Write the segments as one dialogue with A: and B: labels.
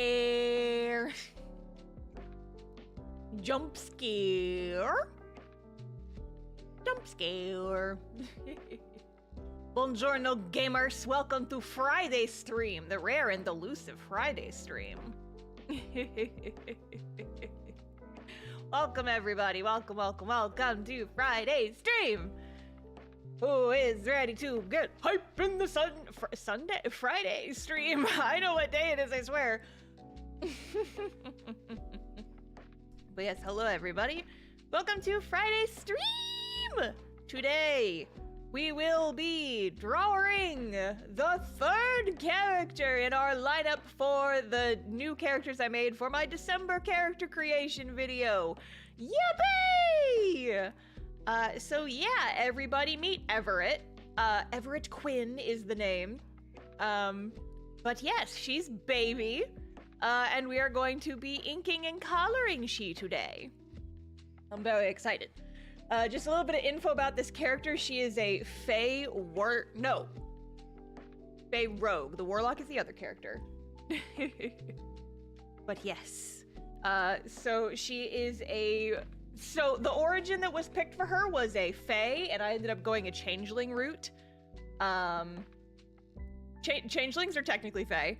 A: scare. Jump scare. Jump scare. Buongiorno gamers, welcome to Friday stream, the rare and elusive Friday stream. Welcome everybody, welcome to Friday stream. Who is ready to get hype in the Friday stream? I know what day it is, I swear. But yes, hello everybody. Welcome to Friday stream. Today, we will be drawing the third character in our lineup for the new characters I made for my December character creation video. Yippee! So yeah, everybody meet Everett. Everett Quinn is the name. But yes, she's baby. And we are going to be inking and coloring she today. I'm very excited. Just a little bit of info about this character. She is a Fae Rogue. The Warlock is the other character. But yes. So she is a... So the origin that was picked for her was a Fae, and I ended up going a Changeling route. Changelings are technically Fae.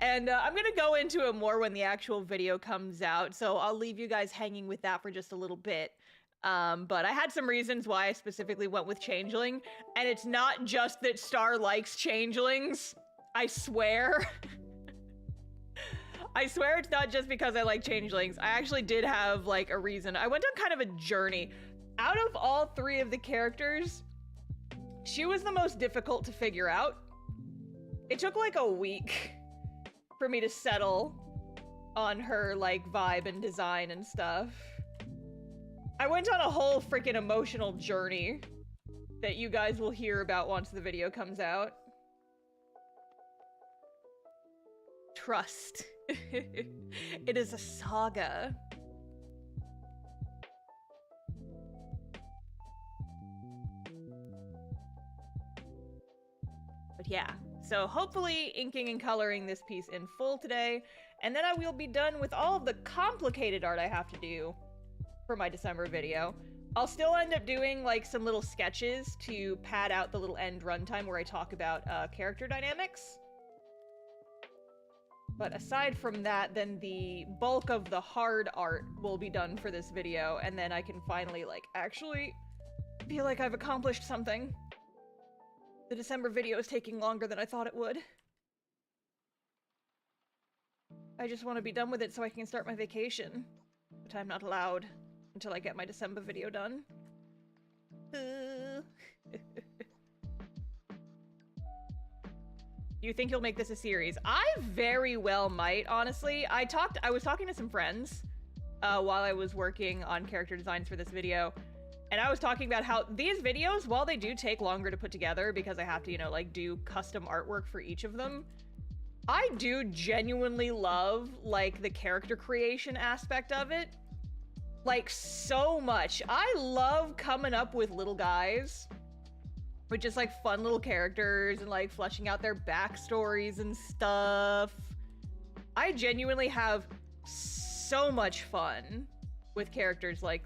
A: And I'm gonna go into it more when the actual video comes out, so I'll leave you guys hanging with that for just a little bit. But I had some reasons why I specifically went with Changeling, and it's not just that Star likes Changelings. I swear. I swear it's not just because I like Changelings. I actually did have, like, a reason. I went on kind of a journey. Out of all three of the characters, she was the most difficult to figure out. It took, like, a week for me to settle on her, like, vibe and design and stuff. I went on a whole freaking emotional journey that you guys will hear about once the video comes out. Trust. It is a saga. But yeah, so hopefully inking and coloring this piece in full today, and then I will be done with all of the complicated art I have to do for my December video. I'll still end up doing like some little sketches to pad out the little end runtime where I talk about character dynamics. But aside from that, then the bulk of the hard art will be done for this video, and then I can finally, like, actually feel like I've accomplished something. The December video is taking longer than I thought it would. I just want to be done with it so I can start my vacation. But I'm not allowed until I get my December video done. Do you think you'll make this a series? I very well might, honestly. I was talking to some friends while I was working on character designs for this video, and I was talking about how these videos, while they do take longer to put together because I have to, you know, like, do custom artwork for each of them, I do genuinely love, like, the character creation aspect of it. Like, so much. I love coming up with little guys with just, like, fun little characters and, like, fleshing out their backstories and stuff. I genuinely have so much fun with characters, like,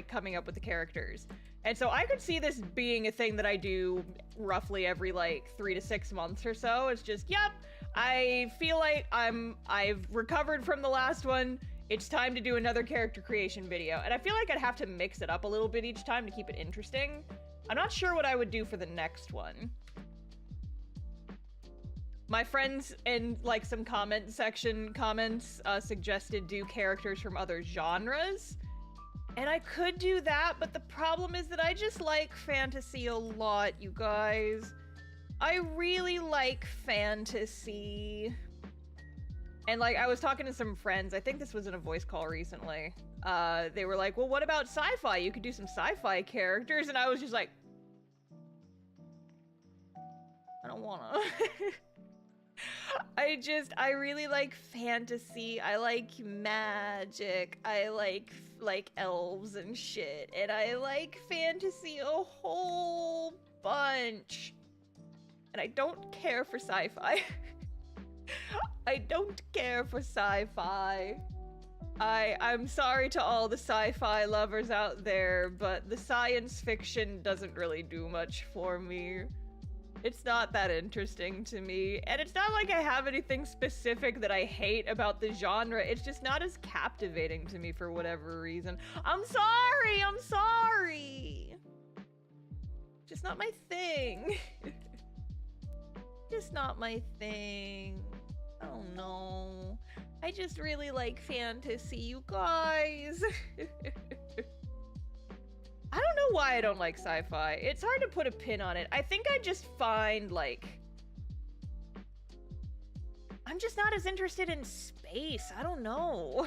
A: coming up with the characters. And so I could see this being a thing that I do roughly every, like, 3 to 6 months or so. It's just, yep, I feel like I've recovered from the last one. It's time to do another character creation video. And I feel like I'd have to mix it up a little bit each time to keep it interesting. I'm not sure what I would do for the next one. My friends in, like, some comment section comments suggested do characters from other genres. And I could do that, but the problem is that I just like fantasy a lot, you guys. I really like fantasy. And, like, I was talking to some friends, I think this was in a voice call recently. They were like, well, what about sci-fi? You could do some sci-fi characters. And I was just like, I don't wanna. I really like fantasy. I like magic. I like elves and shit. And I like fantasy a whole bunch. And I don't care for sci-fi. I don't care for sci-fi. I'm sorry to all the sci-fi lovers out there, but the science fiction doesn't really do much for me. It's not that interesting to me, and it's not like I have anything specific that I hate about the genre. It's just not as captivating to me for whatever reason. I'm sorry! Just not my thing. Just not my thing. I don't know. I just really like fantasy, you guys. I don't know why I don't like sci-fi. It's hard to put a pin on it. I think I just find, like... I'm just not as interested in space. I don't know.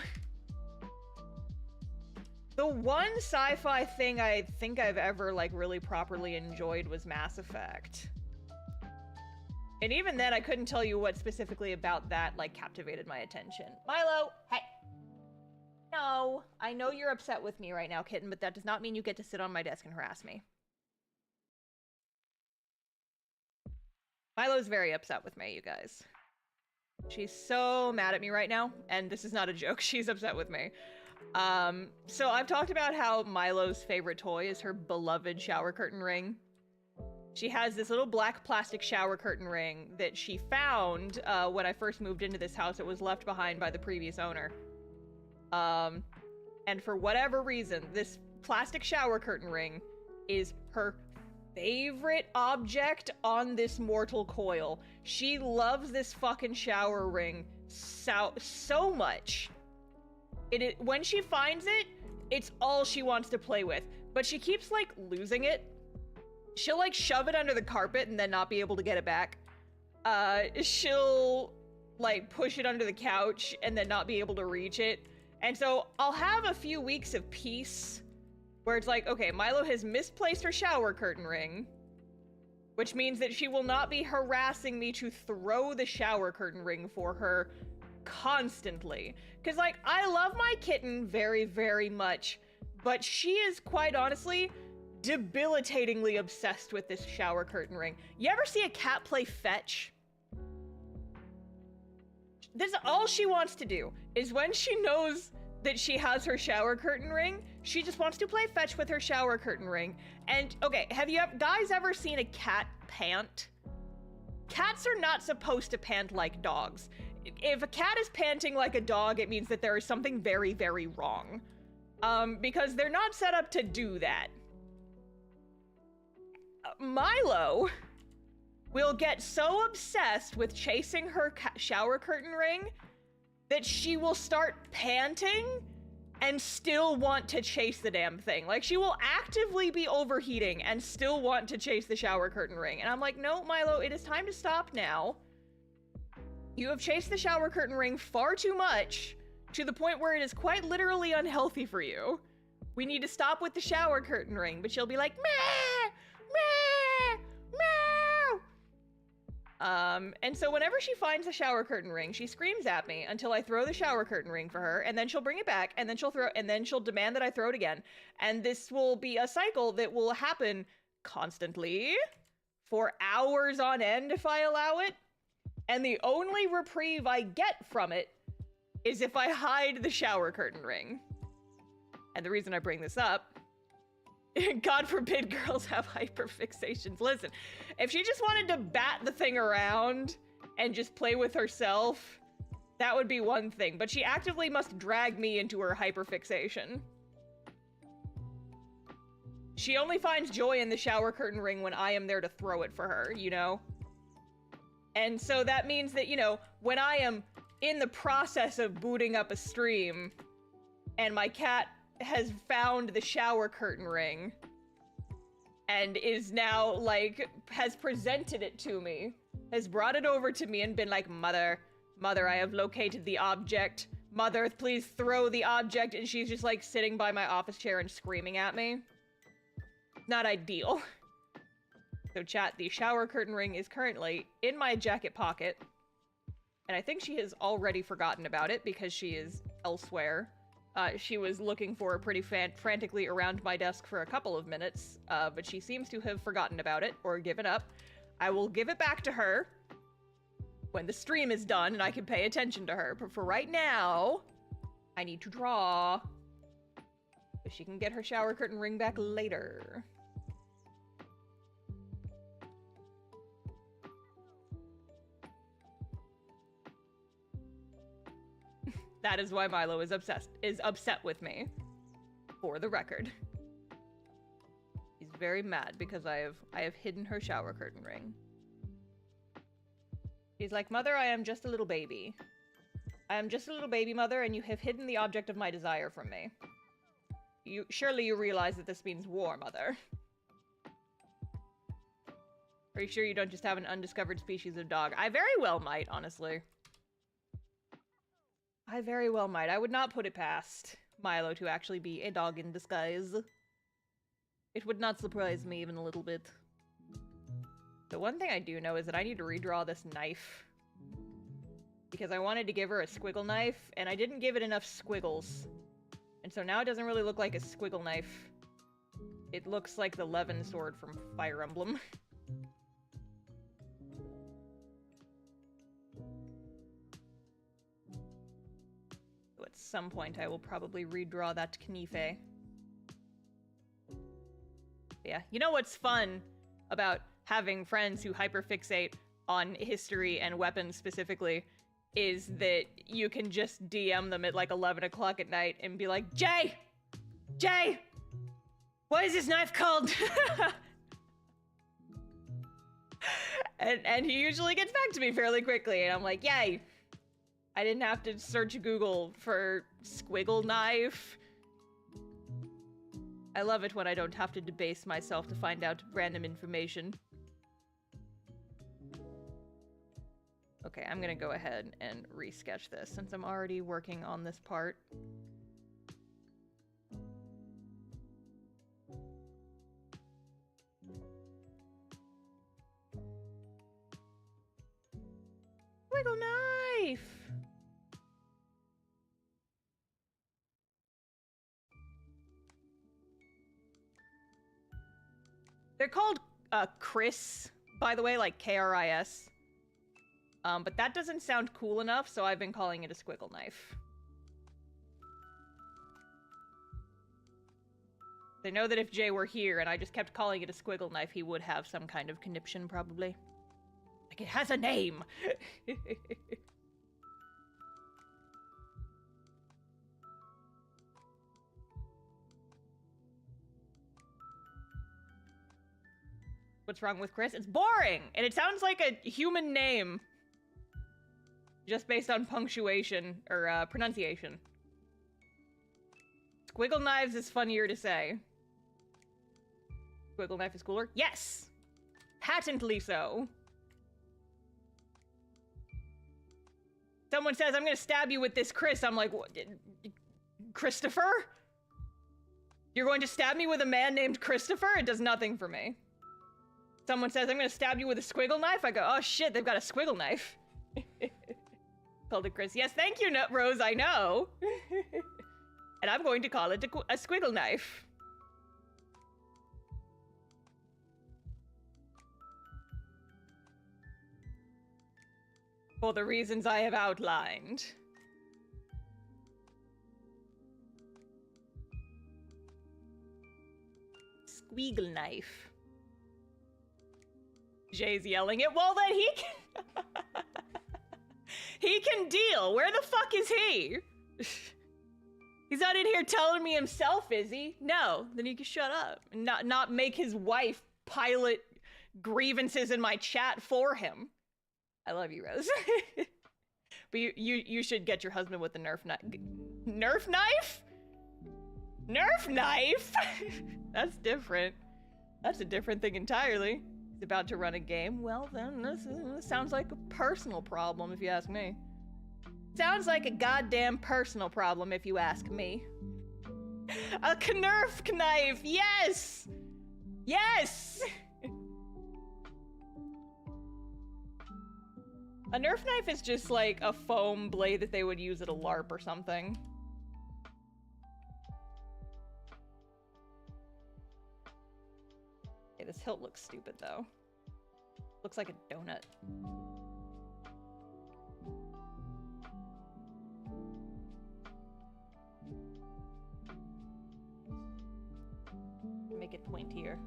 A: The one sci-fi thing I think I've ever, like, really properly enjoyed was Mass Effect. And even then, I couldn't tell you what specifically about that, like, captivated my attention. Milo, hey! No, I know you're upset with me right now, kitten, but that does not mean you get to sit on my desk and harass me. Milo's very upset with me, you guys. She's so mad at me right now, and this is not a joke, she's upset with me. So I've talked about how Milo's favorite toy is her beloved shower curtain ring. She has this little black plastic shower curtain ring that she found when I first moved into this house. It was left behind by the previous owner. And for whatever reason, this plastic shower curtain ring is her favorite object on this mortal coil. She loves this fucking shower ring so much. When she finds it, it's all she wants to play with. But she keeps, like, losing it. She'll, like, shove it under the carpet and then not be able to get it back. She'll, like, push it under the couch and then not be able to reach it. And so I'll have a few weeks of peace where it's like, okay, Milo has misplaced her shower curtain ring, which means that she will not be harassing me to throw the shower curtain ring for her constantly. Because, like, I love my kitten very, very much, but she is, quite honestly, debilitatingly obsessed with this shower curtain ring. You ever see a cat play fetch? This is all she wants to do, is when she knows that she has her shower curtain ring, she just wants to play fetch with her shower curtain ring. And, okay, have you guys ever seen a cat pant? Cats are not supposed to pant like dogs. If a cat is panting like a dog, it means that there is something very, very wrong. Because they're not set up to do that. Milo will get so obsessed with chasing her shower curtain ring that she will start panting and still want to chase the damn thing. Like, she will actively be overheating and still want to chase the shower curtain ring. And I'm like, no, Milo, it is time to stop now. You have chased the shower curtain ring far too much, to the point where it is quite literally unhealthy for you. We need to stop with the shower curtain ring. But she'll be like, meh, meh, meow. And so whenever she finds the shower curtain ring, she screams at me until I throw the shower curtain ring for her, and then she'll bring it back, and then she'll demand that I throw it again. And this will be a cycle that will happen constantly for hours on end if I allow it. And the only reprieve I get from it is if I hide the shower curtain ring. And the reason I bring this up, God forbid girls have hyperfixations. Listen, if she just wanted to bat the thing around and just play with herself, that would be one thing. But she actively must drag me into her hyperfixation. She only finds joy in the shower curtain ring when I am there to throw it for her, you know? And so that means that, you know, when I am in the process of booting up a stream and my cat has found the shower curtain ring and is now, like, has presented it to me, has brought it over to me and been like, Mother, I have located the object. Mother, please throw the object. And she's just, like, sitting by my office chair and screaming at me. Not ideal. So chat, the shower curtain ring is currently in my jacket pocket. And I think she has already forgotten about it because she is elsewhere. She was looking for it pretty frantically around my desk for a couple of minutes, but she seems to have forgotten about it or given up. I will give it back to her. when the stream is done and I can pay attention to her. But for right now, I need to draw. So she can get her shower curtain ring back later. That is why Milo is upset with me. For the record. He's very mad because I have hidden her shower curtain ring. He's like, Mother, I am just a little baby. I am just a little baby, Mother, and you have hidden the object of my desire from me. Surely you realize that this means war, Mother. Are you sure you don't just have an undiscovered species of dog? I very well might, honestly. I very well might. I would not put it past Milo to actually be a dog in disguise. It would not surprise me even a little bit. The one thing I do know is that I need to redraw this knife. Because I wanted to give her a squiggle knife, and I didn't give it enough squiggles. And so now it doesn't really look like a squiggle knife. It looks like the Levin sword from Fire Emblem. So at some point I will probably redraw that Knife. Yeah, you know what's fun about having friends who hyperfixate on history and weapons specifically is that you can just DM them at like 11 o'clock at night and be like, Jay! Jay! What is this knife called? and he usually gets back to me fairly quickly, and I'm like, yay! I didn't have to search Google for squiggle knife. I love it when I don't have to debase myself to find out random information. Okay, I'm gonna go ahead and resketch this since I'm already working on this part. Wiggle knife! They're called, Chris, by the way, like K-R-I-S. But that doesn't sound cool enough, so I've been calling it a squiggle knife. They know that if Jay were here and I just kept calling it a squiggle knife, he would have some kind of conniption, probably. Like, it has a name! What's wrong with Chris? It's boring! And it sounds like a human name. Just based on punctuation, or, pronunciation. Squiggle knives is funnier to say. Squiggle knife is cooler? Yes! Patently so. Someone says, I'm gonna stab you with this, Chris. I'm like, what? Christopher? You're going to stab me with a man named Christopher? It does nothing for me. Someone says, I'm gonna stab you with a squiggle knife. I go, oh shit, they've got a squiggle knife. Called it Chris. Yes, thank you, Nut Rose, I know. And I'm going to call it a squiggle knife. For the reasons I have outlined. Squiggle knife. Jay's yelling it. Well, then he can... he can deal. Where the fuck is he? He's not in here telling me himself, is he? No. Then he can shut up. And not make his wife pilot grievances in my chat for him. I love you, Rose. But you should get your husband with the Nerf knife. Nerf knife? Nerf knife? That's different. That's a different thing entirely. He's about to run a game. Well, then this sounds like a personal problem, if you ask me. Sounds like a goddamn personal problem, if you ask me. A Nerf knife! Yes! Yes! A Nerf knife is just like a foam blade that they would use at a LARP or something. Okay, this hilt looks stupid though. Looks like a donut. make it pointier.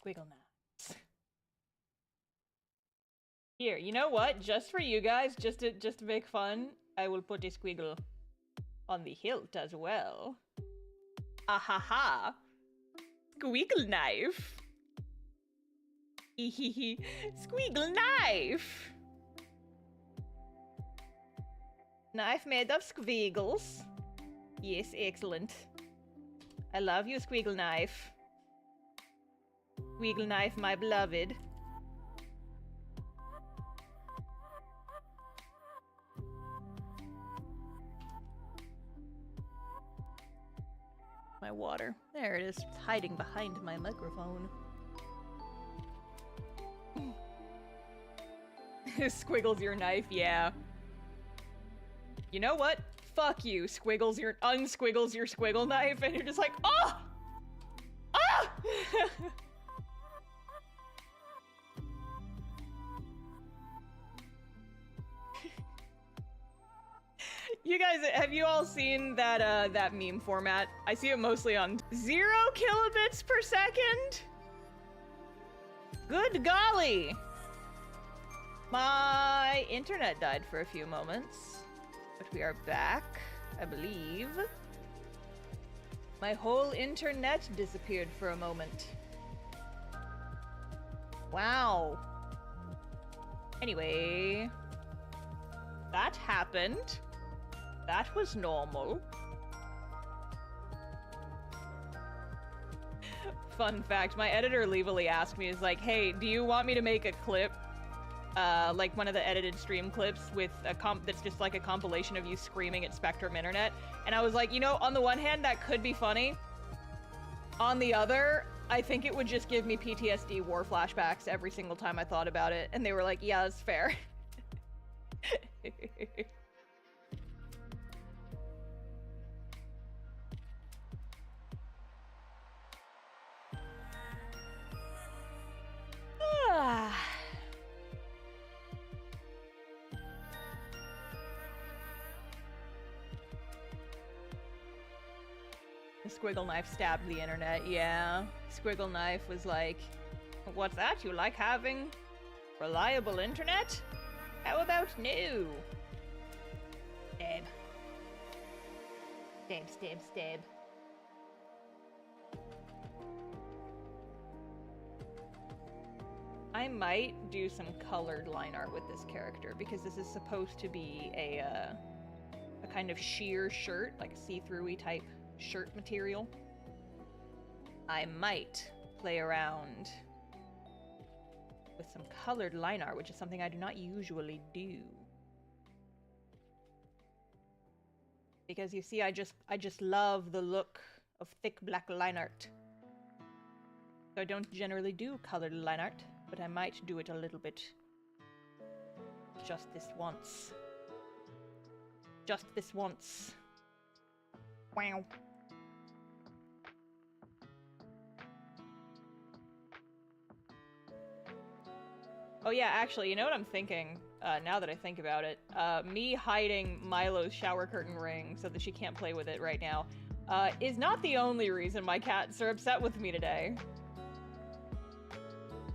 A: Squiggle nuts. Here, you know what? Just for you guys, just to make fun, I will put a squiggle on the hilt as well. Ahaha! Squiggle knife. Hehehe. Squiggle knife. Knife made of squiggles. Yes, excellent. I love you, squiggle knife. Squiggle knife, my beloved. My water. There it is. It's hiding behind my microphone. Squiggles your knife, yeah. You know what? Fuck you, squiggles your unsquiggles your squiggle knife, and you're just like, oh! Ah! You guys, have you all seen that that meme format? I see it mostly on 0 kilobits per second. Good golly! My internet died for a few moments, but we are back, I believe. My whole internet disappeared for a moment. Wow. Anyway, that happened. That was normal. Fun fact, my editor leavily asked me, is like, hey, do you want me to make a clip, like one of the edited stream clips with a that's just like a compilation of you screaming at Spectrum Internet? And I was like, you know, on the one hand, that could be funny. On the other, I think it would just give me PTSD war flashbacks every single time I thought about it. And they were like, yeah, that's fair. The squiggle knife stabbed the internet, yeah. Squiggle knife was like, what's that? You like having reliable internet? How about no? Stab. Stab, stab, stab. I might do some colored line art with this character because this is supposed to be a kind of sheer shirt, like a see-through-y type shirt material. I might play around with some colored line art, which is something I do not usually do. Because you see, I just love the look of thick black line art. So I don't generally do colored line art, but I might do it a little bit. Just this once. Just this once. Wow. Oh yeah, actually, you know what I'm thinking, now that I think about it? Me hiding Milo's shower curtain ring so that she can't play with it right now, is not the only reason my cats are upset with me today.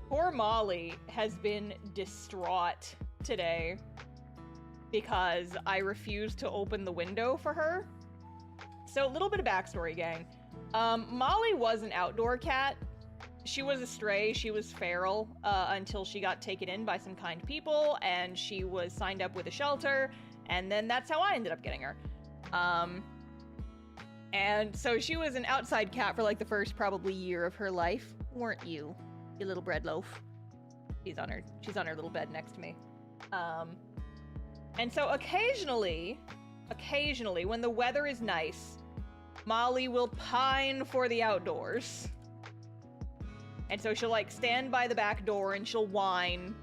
A: Poor Molly has been distraught today because I refused to open the window for her. So a little bit of backstory, gang. Molly was an outdoor cat. She was a stray, she was feral, until she got taken in by some kind people, and she was signed up with a shelter, and then that's how I ended up getting her. And so she was an outside cat for like the first probably year of her life, weren't you, you little bread loaf? She's on her little bed next to me. And so occasionally, when the weather is nice, Molly will pine for the outdoors. And so she'll, like, stand by the back door and she'll whine.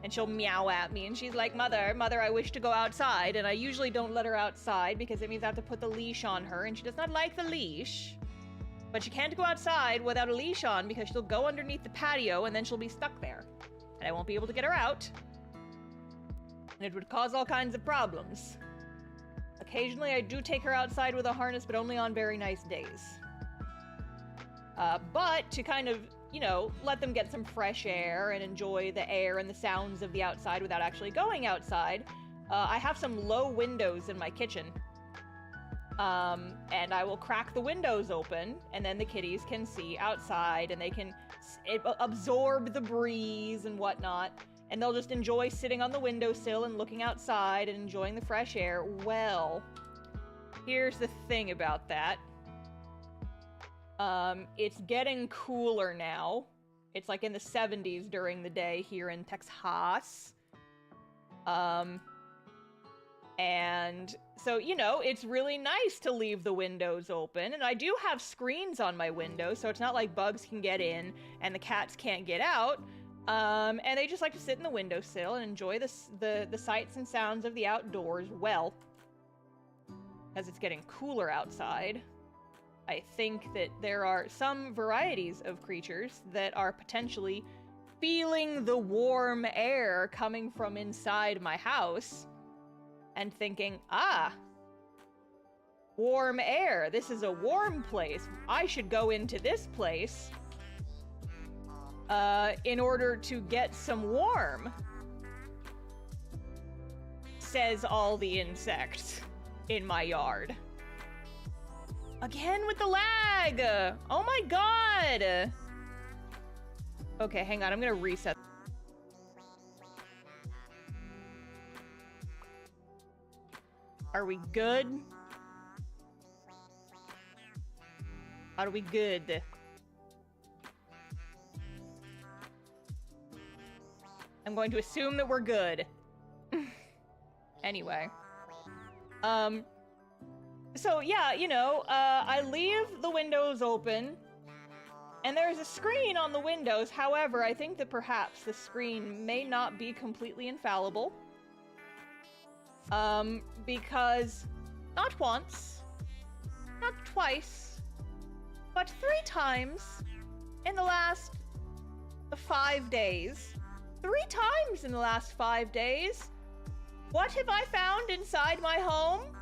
A: And she'll meow at me, and she's like, Mother, I wish to go outside. And I usually don't let her outside because it means I have to put the leash on her, and she does not like the leash. But she can't go outside without a leash on because she'll go underneath the patio and then she'll be stuck there. And I won't be able to get her out. And it would cause all kinds of problems. Occasionally I do take her outside with a harness, but only on very nice days. But to kind of, you know, let them get some fresh air and enjoy the air and the sounds of the outside without actually going outside, I have some low windows in my kitchen. And I will crack the windows open, and then the kitties can see outside, and they can absorb the breeze and whatnot, and they'll just enjoy sitting on the windowsill and looking outside and enjoying the fresh air. Well, here's the thing about that. It's getting cooler now. It's like in the 70s during the day here in Texas. And so, you know, it's really nice to leave the windows open, and I do have screens on my windows, so it's not like bugs can get in and the cats can't get out. And they just like to sit in the windowsill and enjoy the sights and sounds of the outdoors. Well, as it's getting cooler outside, I think that there are some varieties of creatures that are potentially feeling the warm air coming from inside my house and thinking, ah, warm air. This is a warm place. I should go into this place in order to get some warm, says all the insects in my yard. Again with the lag! Oh my god! Okay, hang on, I'm gonna reset. Are we good? Are we good? I'm going to assume that we're good. Anyway. So yeah, you know, I leave the windows open, and there's a screen on the windows. However, I think that perhaps the screen may not be completely infallible. Because not once, not twice, but 3 times in the last 5 days. 3 times in the last 5 days. What have I found inside my home?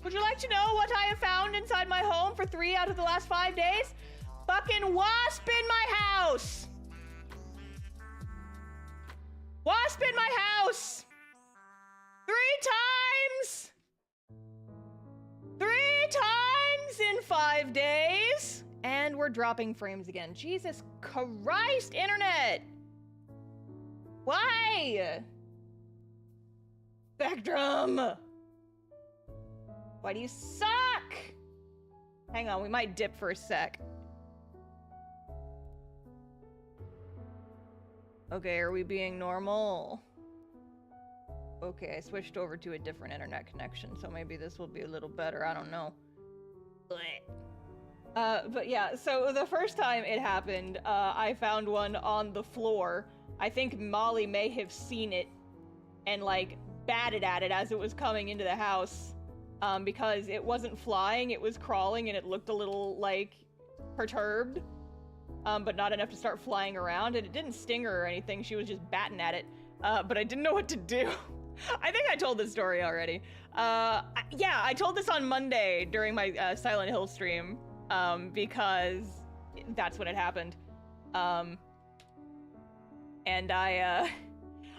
A: Would you like to know what I have found inside my home for 3 out of the last 5 days? Fucking wasp in my house! Wasp in my house! 3 times! 3 times in 5 days! And we're dropping frames again. Jesus Christ, internet! Why? Spectrum! Why do you suck? Hang on, we might dip for a sec. Okay, are we being normal? Okay, I switched over to a different internet connection, so maybe this will be a little better, I don't know. But yeah, so the first time it happened, I found one on the floor. I think Molly may have seen it and, like, batted at it as it was coming into the house. Because it wasn't flying, it was crawling, and it looked a little, like, perturbed. But not enough to start flying around, and it didn't sting her or anything, she was just batting at it. But I didn't know what to do. I think I told this story already. Yeah, I told this on Monday during my Silent Hill stream, because that's when it happened. And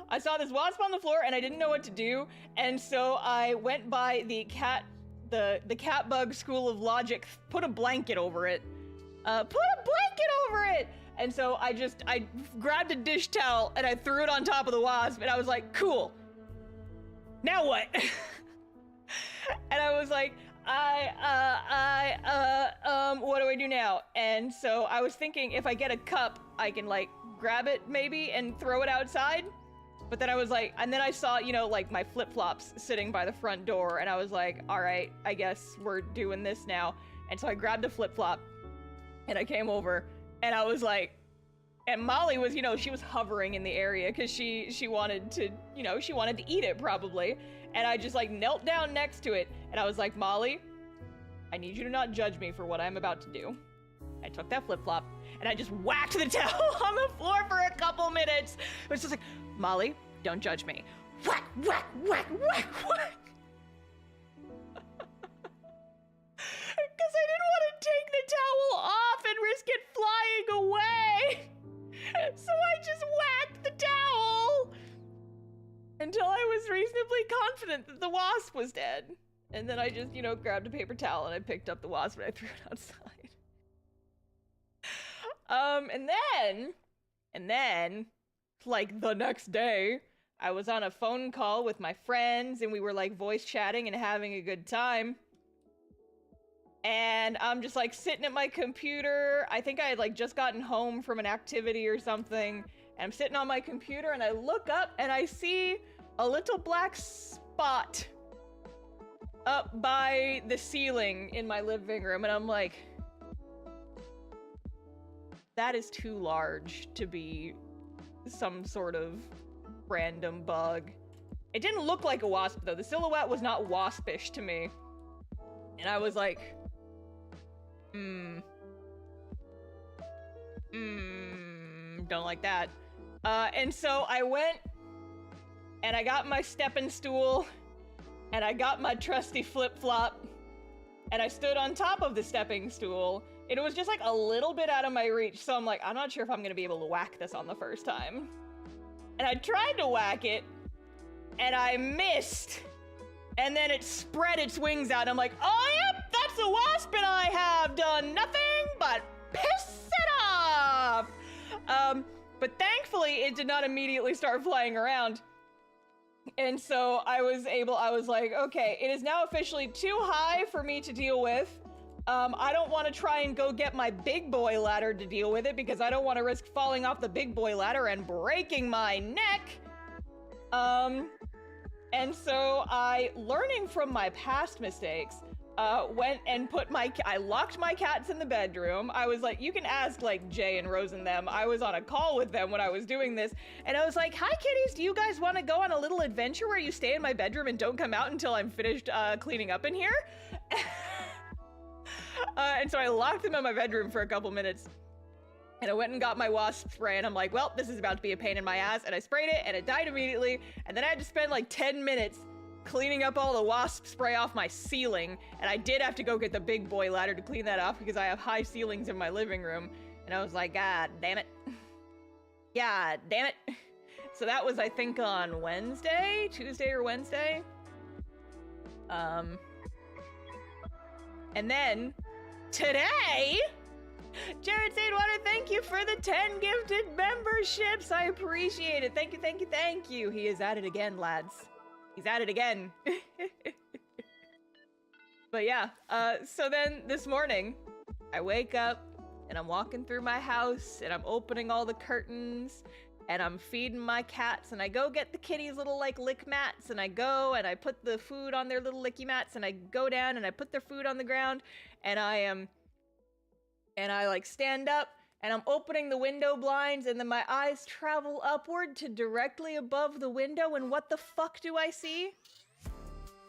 A: I saw this wasp on the floor and I didn't know what to do, and so I went by the cat bug school of logic, put a blanket over it. And so I grabbed a dish towel and I threw it on top of the wasp, and I was like, cool. Now what? And I was like, what do I do now? And so I was thinking, if I get a cup, I can, like, grab it maybe and throw it outside. But then I was like, and then I saw, you know, like my flip-flops sitting by the front door, and I was like, all right, I guess we're doing this now. And so I grabbed a flip-flop, and I came over, and I was like, and Molly was, you know, she was hovering in the area because she wanted to, you know, she wanted to eat it probably. And I just like knelt down next to it, and I was like, Molly, I need you to not judge me for what I'm about to do. I took that flip-flop, and I just whacked the towel on the floor for a couple minutes. It was just like, Molly, don't judge me. Whack, whack, whack, whack, whack. Because I didn't want to take the towel off and risk it flying away. So I just whacked the towel until I was reasonably confident that the wasp was dead. And then I just, you know, grabbed a paper towel and I picked up the wasp and I threw it outside. And then, like the next day, I was on a phone call with my friends and we were like voice chatting and having a good time. And I'm just like sitting at my computer. I think I had like just gotten home from an activity or something. And I'm sitting on my computer and I look up and I see a little black spot up by the ceiling in my living room. And I'm like, that is too large to be some sort of random bug. It didn't look like a wasp though. The silhouette was not waspish to me. And I was like, don't like that. And so I went and I got my stepping stool and I got my trusty flip-flop and I stood on top of the stepping stool. It was just like a little bit out of my reach, so I'm like, I'm not sure if I'm gonna be able to whack this on the first time. And I tried to whack it, and I missed. And then it spread its wings out. I'm like, oh yep, that's a wasp, and I have done nothing but piss it off. But thankfully, it did not immediately start flying around. And so I was like, okay, it is now officially too high for me to deal with. I don't want to try and go get my big boy ladder to deal with it because I don't want to risk falling off the big boy ladder and breaking my neck. And so learning from my past mistakes, went and I locked my cats in the bedroom. I was like, you can ask like Jay and Rose and them. I was on a call with them when I was doing this. And I was like, hi kitties, do you guys want to go on a little adventure where you stay in my bedroom and don't come out until I'm finished cleaning up in here? And so I locked them in my bedroom for a couple minutes. And I went and got my wasp spray and I'm like, well, this is about to be a pain in my ass. And I sprayed it and it died immediately. And then I had to spend like 10 minutes cleaning up all the wasp spray off my ceiling. And I did have to go get the big boy ladder to clean that off because I have high ceilings in my living room. And I was like, God damn it. God damn it. So that was, I think, on Tuesday or Wednesday. And then today, Jared Sadewater, thank you for the 10 gifted memberships. I appreciate it. Thank you, thank you, thank you. He is at it again, lads. He's at it again. But yeah, so then this morning, I wake up and I'm walking through my house and I'm opening all the curtains and I'm feeding my cats and I go get the kitties' little like lick mats and I go and I put the food on their little licky mats and I go down and I put their food on the ground and I like stand up and I'm opening the window blinds and then my eyes travel upward to directly above the window and what the fuck do I see?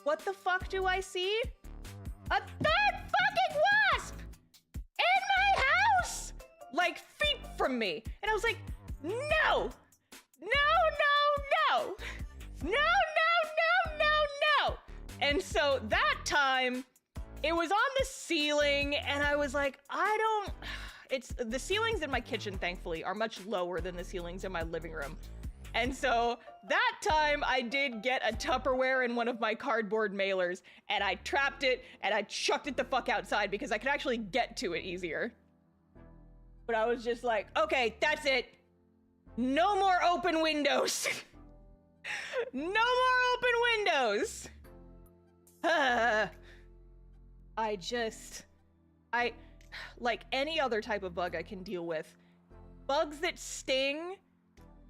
A: What the fuck do I see? A third fucking wasp! In my house! Like feet from me. And I was like, no! No, no, no! No, no, no, no, no! And so that time, it was on the ceiling, and I was like, the ceilings in my kitchen, thankfully, are much lower than the ceilings in my living room. And so that time, I did get a Tupperware in one of my cardboard mailers, and I trapped it, and I chucked it the fuck outside because I could actually get to it easier. But I was just like, okay, that's it. No more open windows. No more open windows. Like any other type of bug I can deal with. Bugs that sting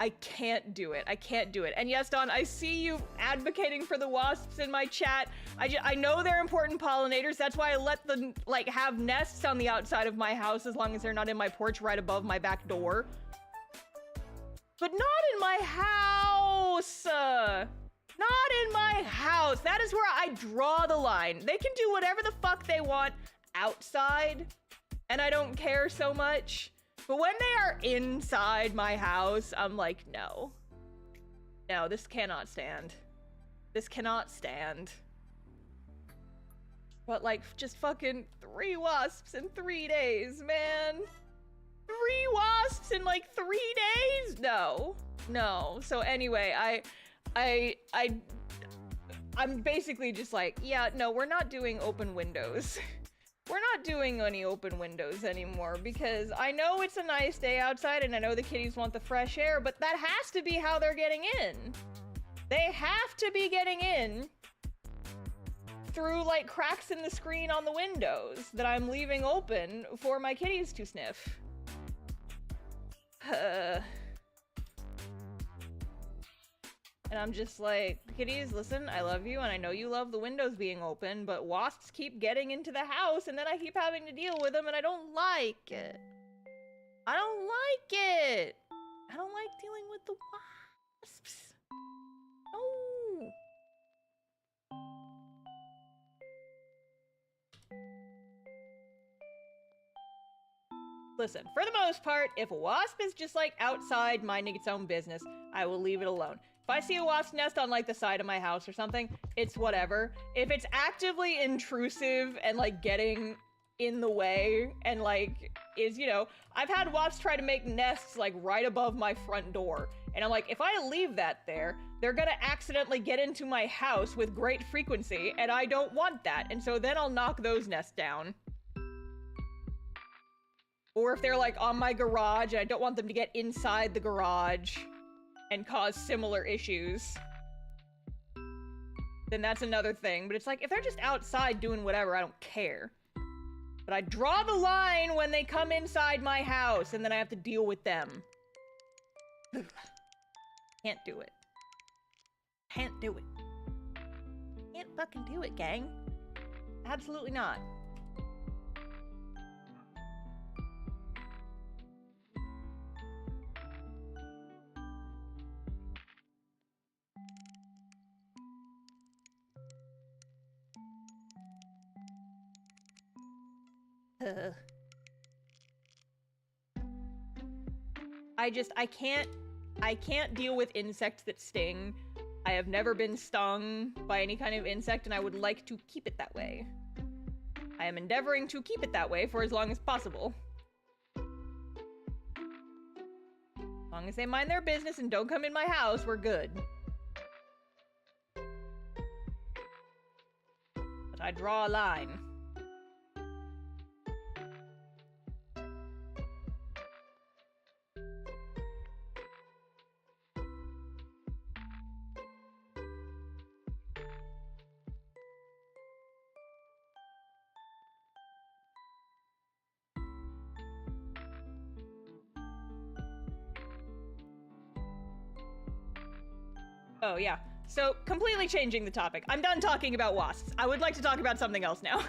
A: I can't do it. I can't do it. And yes, Don, I see you advocating for the wasps in my chat. I know they're important pollinators. That's why I let them, like, have nests on the outside of my house as long as they're not in my porch right above my back door. But not in my house! Not in my house! That is where I draw the line. They can do whatever the fuck they want outside, and I don't care so much. But when they are inside my house, I'm like, no. No, this cannot stand. This cannot stand. But like, just fucking 3 wasps in 3 days, man. 3 wasps in like 3 days? No. No. So anyway, I'm basically just like, yeah, no, we're not doing open windows. We're not doing any open windows anymore because I know it's a nice day outside and I know the kitties want the fresh air, but that has to be how they're getting in. They have to be getting in through like cracks in the screen on the windows that I'm leaving open for my kitties to sniff. And I'm just like, kitties, listen, I love you, and I know you love the windows being open, but wasps keep getting into the house, and then I keep having to deal with them, and I don't like it. I don't like it. I don't like dealing with the wasps. No. Listen, for the most part, if a wasp is just like outside minding its own business, I will leave it alone. If I see a wasp nest on like the side of my house or something, it's whatever. If it's actively intrusive and like getting in the way and like is, you know, I've had wasps try to make nests like right above my front door. And I'm like, if I leave that there, they're gonna accidentally get into my house with great frequency and I don't want that. And so then I'll knock those nests down. Or if they're like on my garage and I don't want them to get inside the garage and cause similar issues, then that's another thing. But it's like, if they're just outside doing whatever, I don't care. But I draw the line when they come inside my house, and then I have to deal with them. Can't do it. Can't do it. Can't fucking do it, gang. Absolutely not. I can't deal with insects that sting. I have never been stung by any kind of insect, and I would like to keep it that way. I am endeavoring to keep it that way for as long as possible. As long as they mind their business and don't come in my house, we're good. But I draw a line. Oh, yeah. So, completely changing the topic. I'm done talking about wasps. I would like to talk about something else now.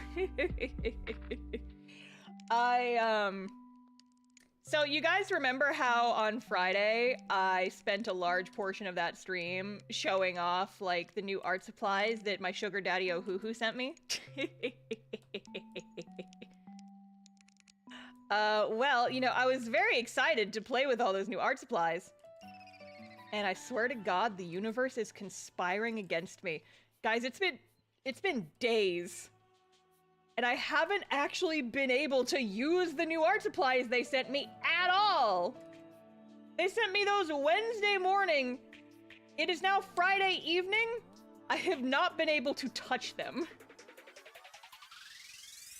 A: So you guys remember how on Friday I spent a large portion of that stream showing off, like, the new art supplies that my sugar daddy Ohuhu sent me? Well, you know, I was very excited to play with all those new art supplies. And I swear to God, the universe is conspiring against me. Guys, it's been days. And I haven't actually been able to use the new art supplies they sent me at all. They sent me those Wednesday morning. It is now Friday evening. I have not been able to touch them.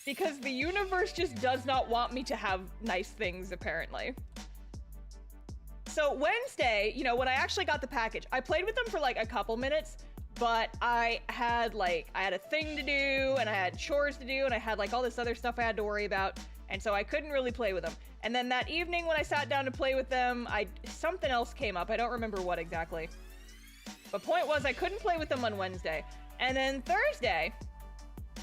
A: Because the universe just does not want me to have nice things, apparently. So Wednesday, you know, when I actually got the package, I played with them for like a couple minutes, but I had a thing to do, and I had chores to do, and I had like all this other stuff I had to worry about. And so I couldn't really play with them. And then that evening when I sat down to play with them, something else came up. I don't remember what exactly. But point was, I couldn't play with them on Wednesday. And then Thursday,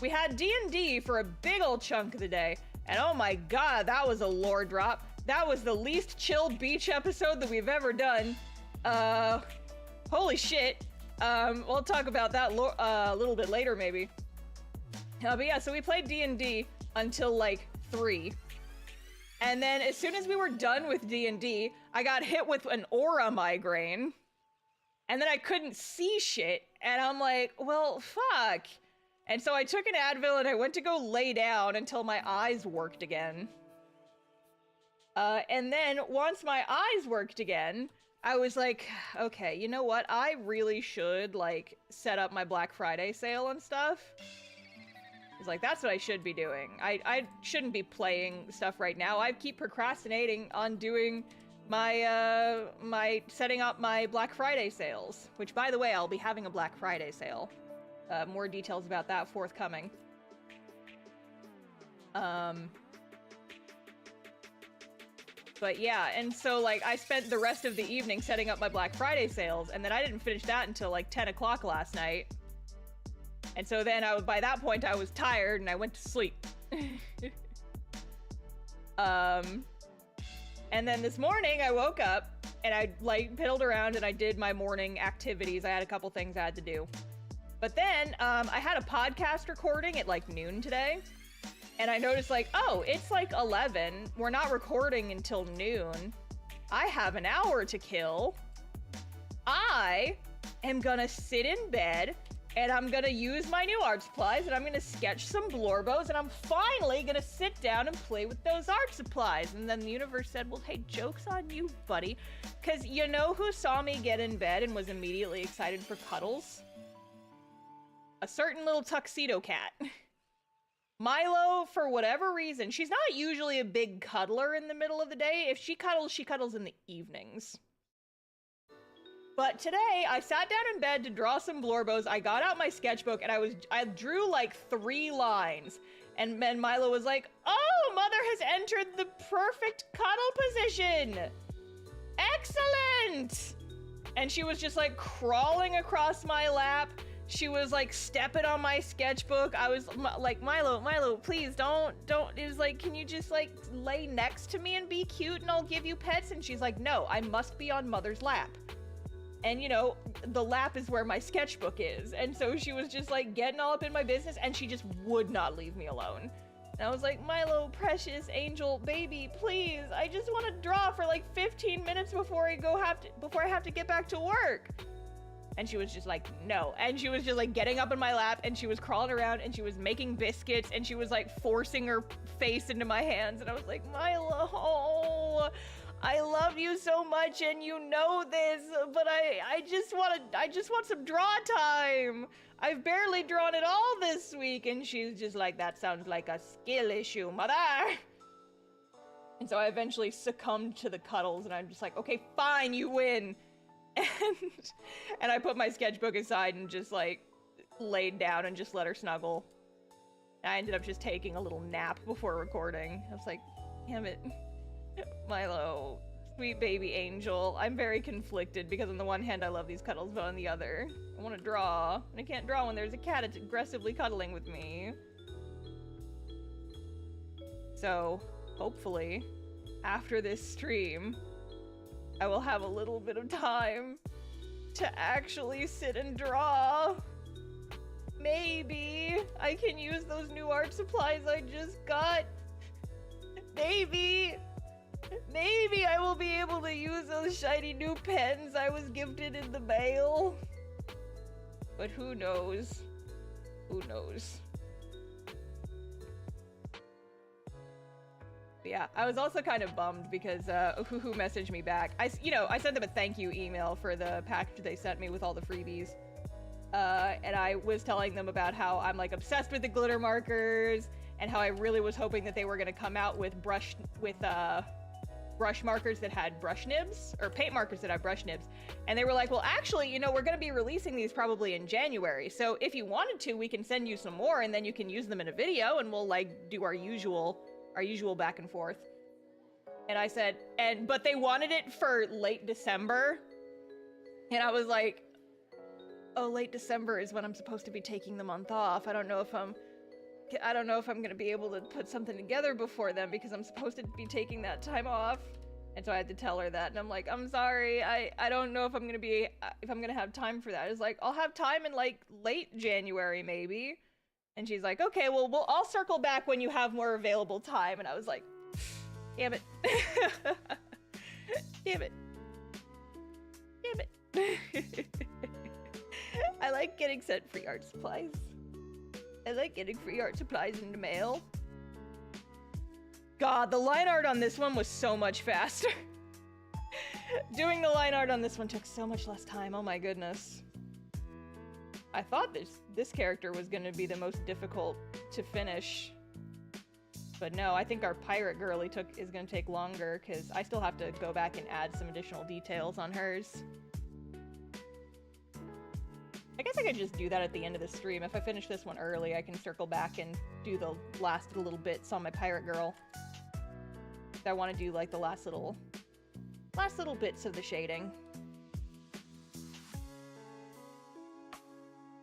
A: we had D&D for a big old chunk of the day. And oh my god, that was a lore drop. That was the least chilled beach episode that we've ever done. Holy shit. We'll talk about that a little bit later, maybe. But yeah, so we played D&D until like 3. And then as soon as we were done with D&D, I got hit with an aura migraine. And then I couldn't see shit. And I'm like, well, fuck. And so I took an Advil and I went to go lay down until my eyes worked again. And then once my eyes worked again, I was like, okay, you know what? I really should, like, set up my Black Friday sale and stuff. It's like, that's what I should be doing. I shouldn't be playing stuff right now. I keep procrastinating on doing my, setting up my Black Friday sales. Which, by the way, I'll be having a Black Friday sale. More details about that forthcoming. But yeah, and so, like, I spent the rest of the evening setting up my Black Friday sales, and then I didn't finish that until, like, 10 o'clock last night. And so then, by that point, I was tired, and I went to sleep. And then this morning, I woke up, and I, like, piddled around, and I did my morning activities. I had a couple things I had to do. But then, I had a podcast recording at, like, noon today. And I noticed, like, oh, it's like 11. We're not recording until noon. I have an hour to kill. I am gonna sit in bed, and I'm gonna use my new art supplies, and I'm gonna sketch some blorbos, and I'm finally gonna sit down and play with those art supplies. And then the universe said, well, hey, joke's on you, buddy. Because you know who saw me get in bed and was immediately excited for cuddles? A certain little tuxedo cat. Milo, for whatever reason, she's not usually a big cuddler in the middle of the day. If she cuddles in the evenings. But today, I sat down in bed to draw some blorbos. I got out my sketchbook and I drew like 3 lines. And then Milo was like, oh, Mother has entered the perfect cuddle position. Excellent. And she was just like crawling across my lap. She was like stepping on my sketchbook. I was like, Milo, please don't. It was like, can you just like lay next to me and be cute and I'll give you pets? And she's like, no, I must be on Mother's lap. And you know, the lap is where my sketchbook is. And so she was just like getting all up in my business and she just would not leave me alone. And I was like, Milo, precious angel baby, please. I just want to draw for like 15 minutes before I have to get back to work. And she was just like, no. And she was just like getting up in my lap and she was crawling around and she was making biscuits and she was like forcing her face into my hands. And I was like, Milo, oh, I love you so much and you know this, but I just want some draw time. I've barely drawn at all this week. And she's just like, that sounds like a skill issue, mother. And so I eventually succumbed to the cuddles and I'm just like, okay, fine, you win. And I put my sketchbook aside and just like laid down and just let her snuggle. I ended up just taking a little nap before recording. I was like, damn it, Milo, sweet baby angel. I'm very conflicted because on the one hand I love these cuddles, but on the other I want to draw and I can't draw when there's a cat that's aggressively cuddling with me. So hopefully after this stream I will have a little bit of time to actually sit and draw. Maybe I can use those new art supplies I just got. Maybe I will be able to use those shiny new pens I was gifted in the mail. But who knows? Who knows? Yeah, I was also kind of bummed because Uhuhu messaged me back. I sent them a thank you email for the package they sent me with all the freebies. And I was telling them about how I'm like obsessed with the glitter markers and how I really was hoping that they were going to come out with brush markers that had brush nibs, or paint markers that have brush nibs. And they were like, well, actually, you know, we're going to be releasing these probably in January. So if you wanted to, we can send you some more and then you can use them in a video and we'll like do our usual our usual back and forth. And I said, but they wanted it for late December. And I was like, oh, late December is when I'm supposed to be taking the month off. I don't know if I'm gonna be able to put something together before then because I'm supposed to be taking that time off. And so I had to tell her that, and I'm like, I'm sorry, I don't know if I'm gonna have time for that. It's like, I'll have time in like late January maybe. And she's like, okay, well, I'll circle back when you have more available time. And I was like, damn it. Damn it. Damn it. I like getting sent free art supplies. I like getting free art supplies in the mail. God, the line art on this one was so much faster. Doing the line art on this one took so much less time. Oh my goodness. I thought this character was going to be the most difficult to finish. But no, I think our pirate girl is going to take longer because I still have to go back and add some additional details on hers. I guess I could just do that at the end of the stream. If I finish this one early, I can circle back and do the last little bits on my pirate girl. I want to do like the last little bits of the shading.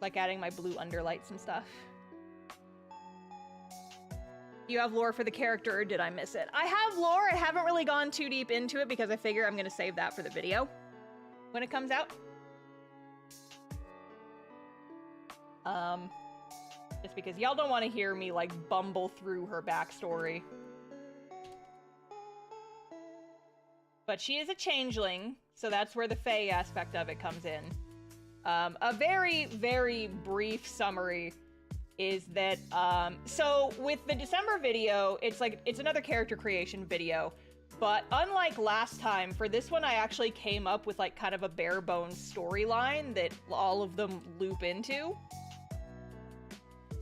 A: Like adding my blue underlights and stuff. You have lore for the character, or did I miss it? I have lore. I haven't really gone too deep into it because I figure I'm gonna save that for the video when it comes out. Just because y'all don't want to hear me like bumble through her backstory. But she is a changeling, so that's where the Fae aspect of it comes in. A very, very brief summary is that, so with the December video, it's another character creation video, but unlike last time, for this one I actually came up with like kind of a bare bones storyline that all of them loop into.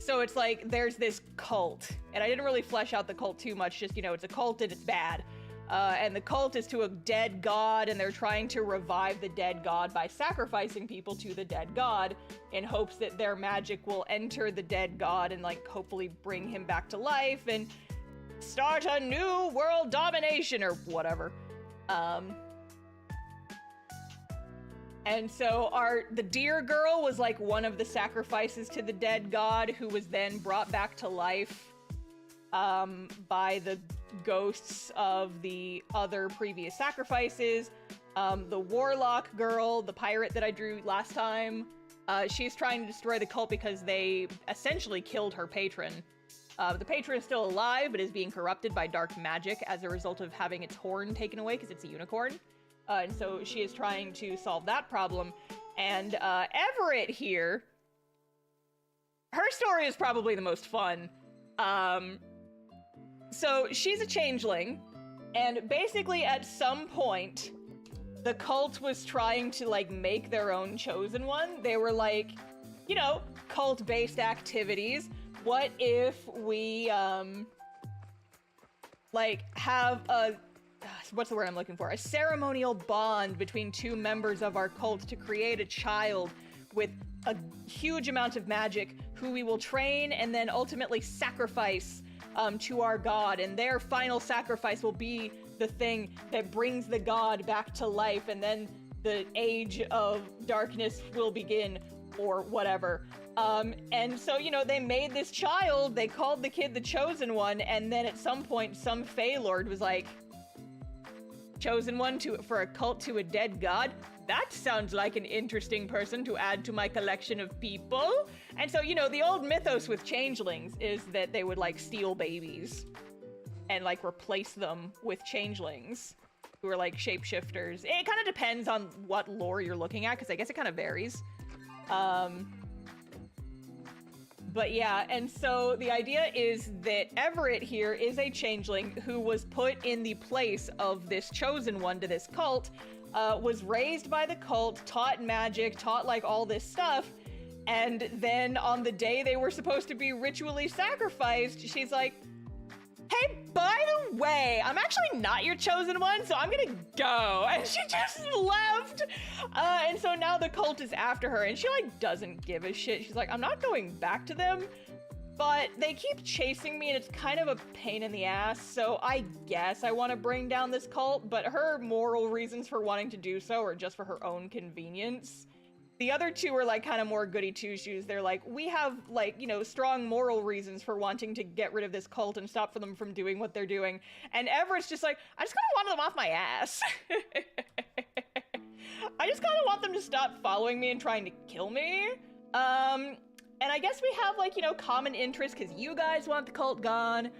A: So it's like, there's this cult, and I didn't really flesh out the cult too much, just, you know, it's a cult and it's bad. And the cult is to a dead god, and they're trying to revive the dead god by sacrificing people to the dead god in hopes that their magic will enter the dead god and, like, hopefully bring him back to life and start a new world domination or whatever. And so the deer girl was, like, one of the sacrifices to the dead god who was then brought back to life by the ghosts of the other previous sacrifices. The warlock girl, the pirate that I drew last time, she's trying to destroy the cult because they essentially killed her patron. The patron is still alive, but is being corrupted by dark magic as a result of having its horn taken away because it's a unicorn. And so she is trying to solve that problem. And Everett here, her story is probably the most fun. So she's a changeling, and basically at some point, the cult was trying to, like, make their own chosen one. They were like, you know, cult-based activities. What if we, like, have what's the word I'm looking for? A ceremonial bond between two members of our cult to create a child with a huge amount of magic who we will train and then ultimately sacrifice to our god, and their final sacrifice will be the thing that brings the god back to life, and then the age of darkness will begin, or whatever. And so, you know, they made this child, they called the kid the Chosen One, and then at some point, some Fey Lord was like, Chosen One for a cult to a dead god? That sounds like an interesting person to add to my collection of people. And so, you know, the old mythos with changelings is that they would, like, steal babies and, like, replace them with changelings who are, like, shapeshifters. It kind of depends on what lore you're looking at, because I guess it kind of varies. But yeah, and so the idea is that Everett here is a changeling who was put in the place of this Chosen One to this cult, was raised by the cult, taught magic, taught, like, all this stuff, and then on the day they were supposed to be ritually sacrificed, she's like, hey, by the way, I'm actually not your Chosen One, so I'm gonna go. And she just left. And so now the cult is after her, and she, like, doesn't give a shit. She's like, I'm not going back to them. but they keep chasing me and it's kind of a pain in the ass, so I guess I want to bring down this cult, but her moral reasons for wanting to do so are just for her own convenience. The other two are like kind of more goody two-shoes. They're like, we have like, you know, strong moral reasons for wanting to get rid of this cult and stop for them from doing what they're doing. And Everett's just like, I just kind of want them off my ass. I just kind of want them to stop following me and trying to kill me. And I guess we have like, you know, common interests because you guys want the cult gone.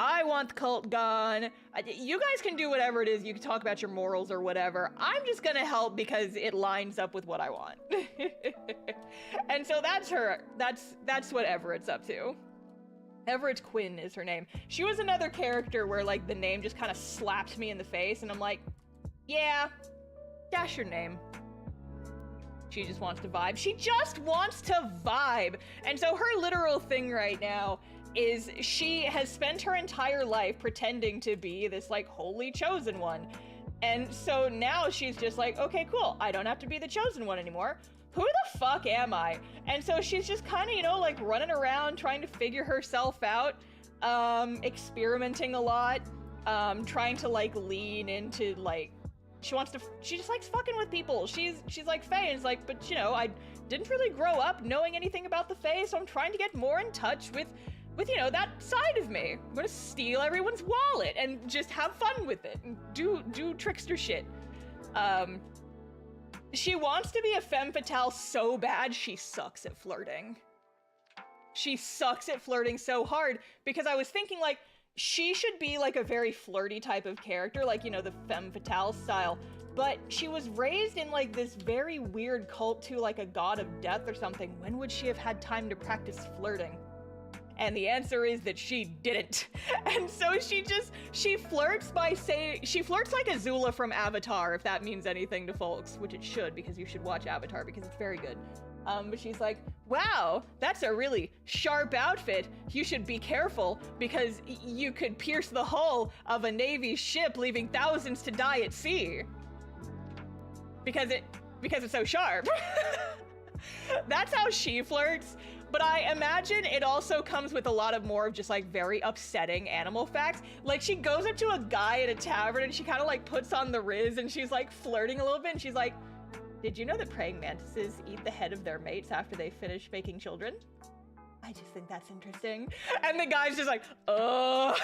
A: I want the cult gone. You guys can do whatever it is. You can talk about your morals or whatever. I'm just gonna help because it lines up with what I want. And so that's her. That's what Everett's up to. Everett Quinn is her name. She was another character where like the name just kind of slapped me in the face and I'm like, yeah, that's your name. She just wants to vibe. She just wants to vibe. And so her literal thing right now is she has spent her entire life pretending to be this like holy chosen one. And so now she's just like, okay, cool. I don't have to be the chosen one anymore. Who the fuck am I? And so she's just kind of, you know, like running around trying to figure herself out, experimenting a lot, trying to like lean into like, she just likes fucking with people. She's like Faye, and it's like, but you know, I didn't really grow up knowing anything about the Fae, so I'm trying to get more in touch with, you know, that side of me. I'm gonna steal everyone's wallet and just have fun with it and do trickster shit. She wants to be a femme fatale so bad she sucks at flirting. She sucks at flirting so hard because I was thinking like, she should be like a very flirty type of character, like, you know, the femme fatale style, but she was raised in like this very weird cult to like a god of death or something. When would she have had time to practice flirting? And the answer is that she didn't. And so she flirts by saying, she flirts like Azula from Avatar, if that means anything to folks, which it should, because you should watch Avatar because it's very good. But she's like, wow, that's a really sharp outfit. You should be careful because you could pierce the hull of a Navy ship, leaving thousands to die at sea. Because it's so sharp. That's how she flirts. But I imagine it also comes with a lot of more of just like very upsetting animal facts. Like she goes up to a guy at a tavern and she kind of like puts on the riz and she's like flirting a little bit and she's like, did you know that praying mantises eat the head of their mates after they finish making children? I just think that's interesting. And the guy's just like, oh.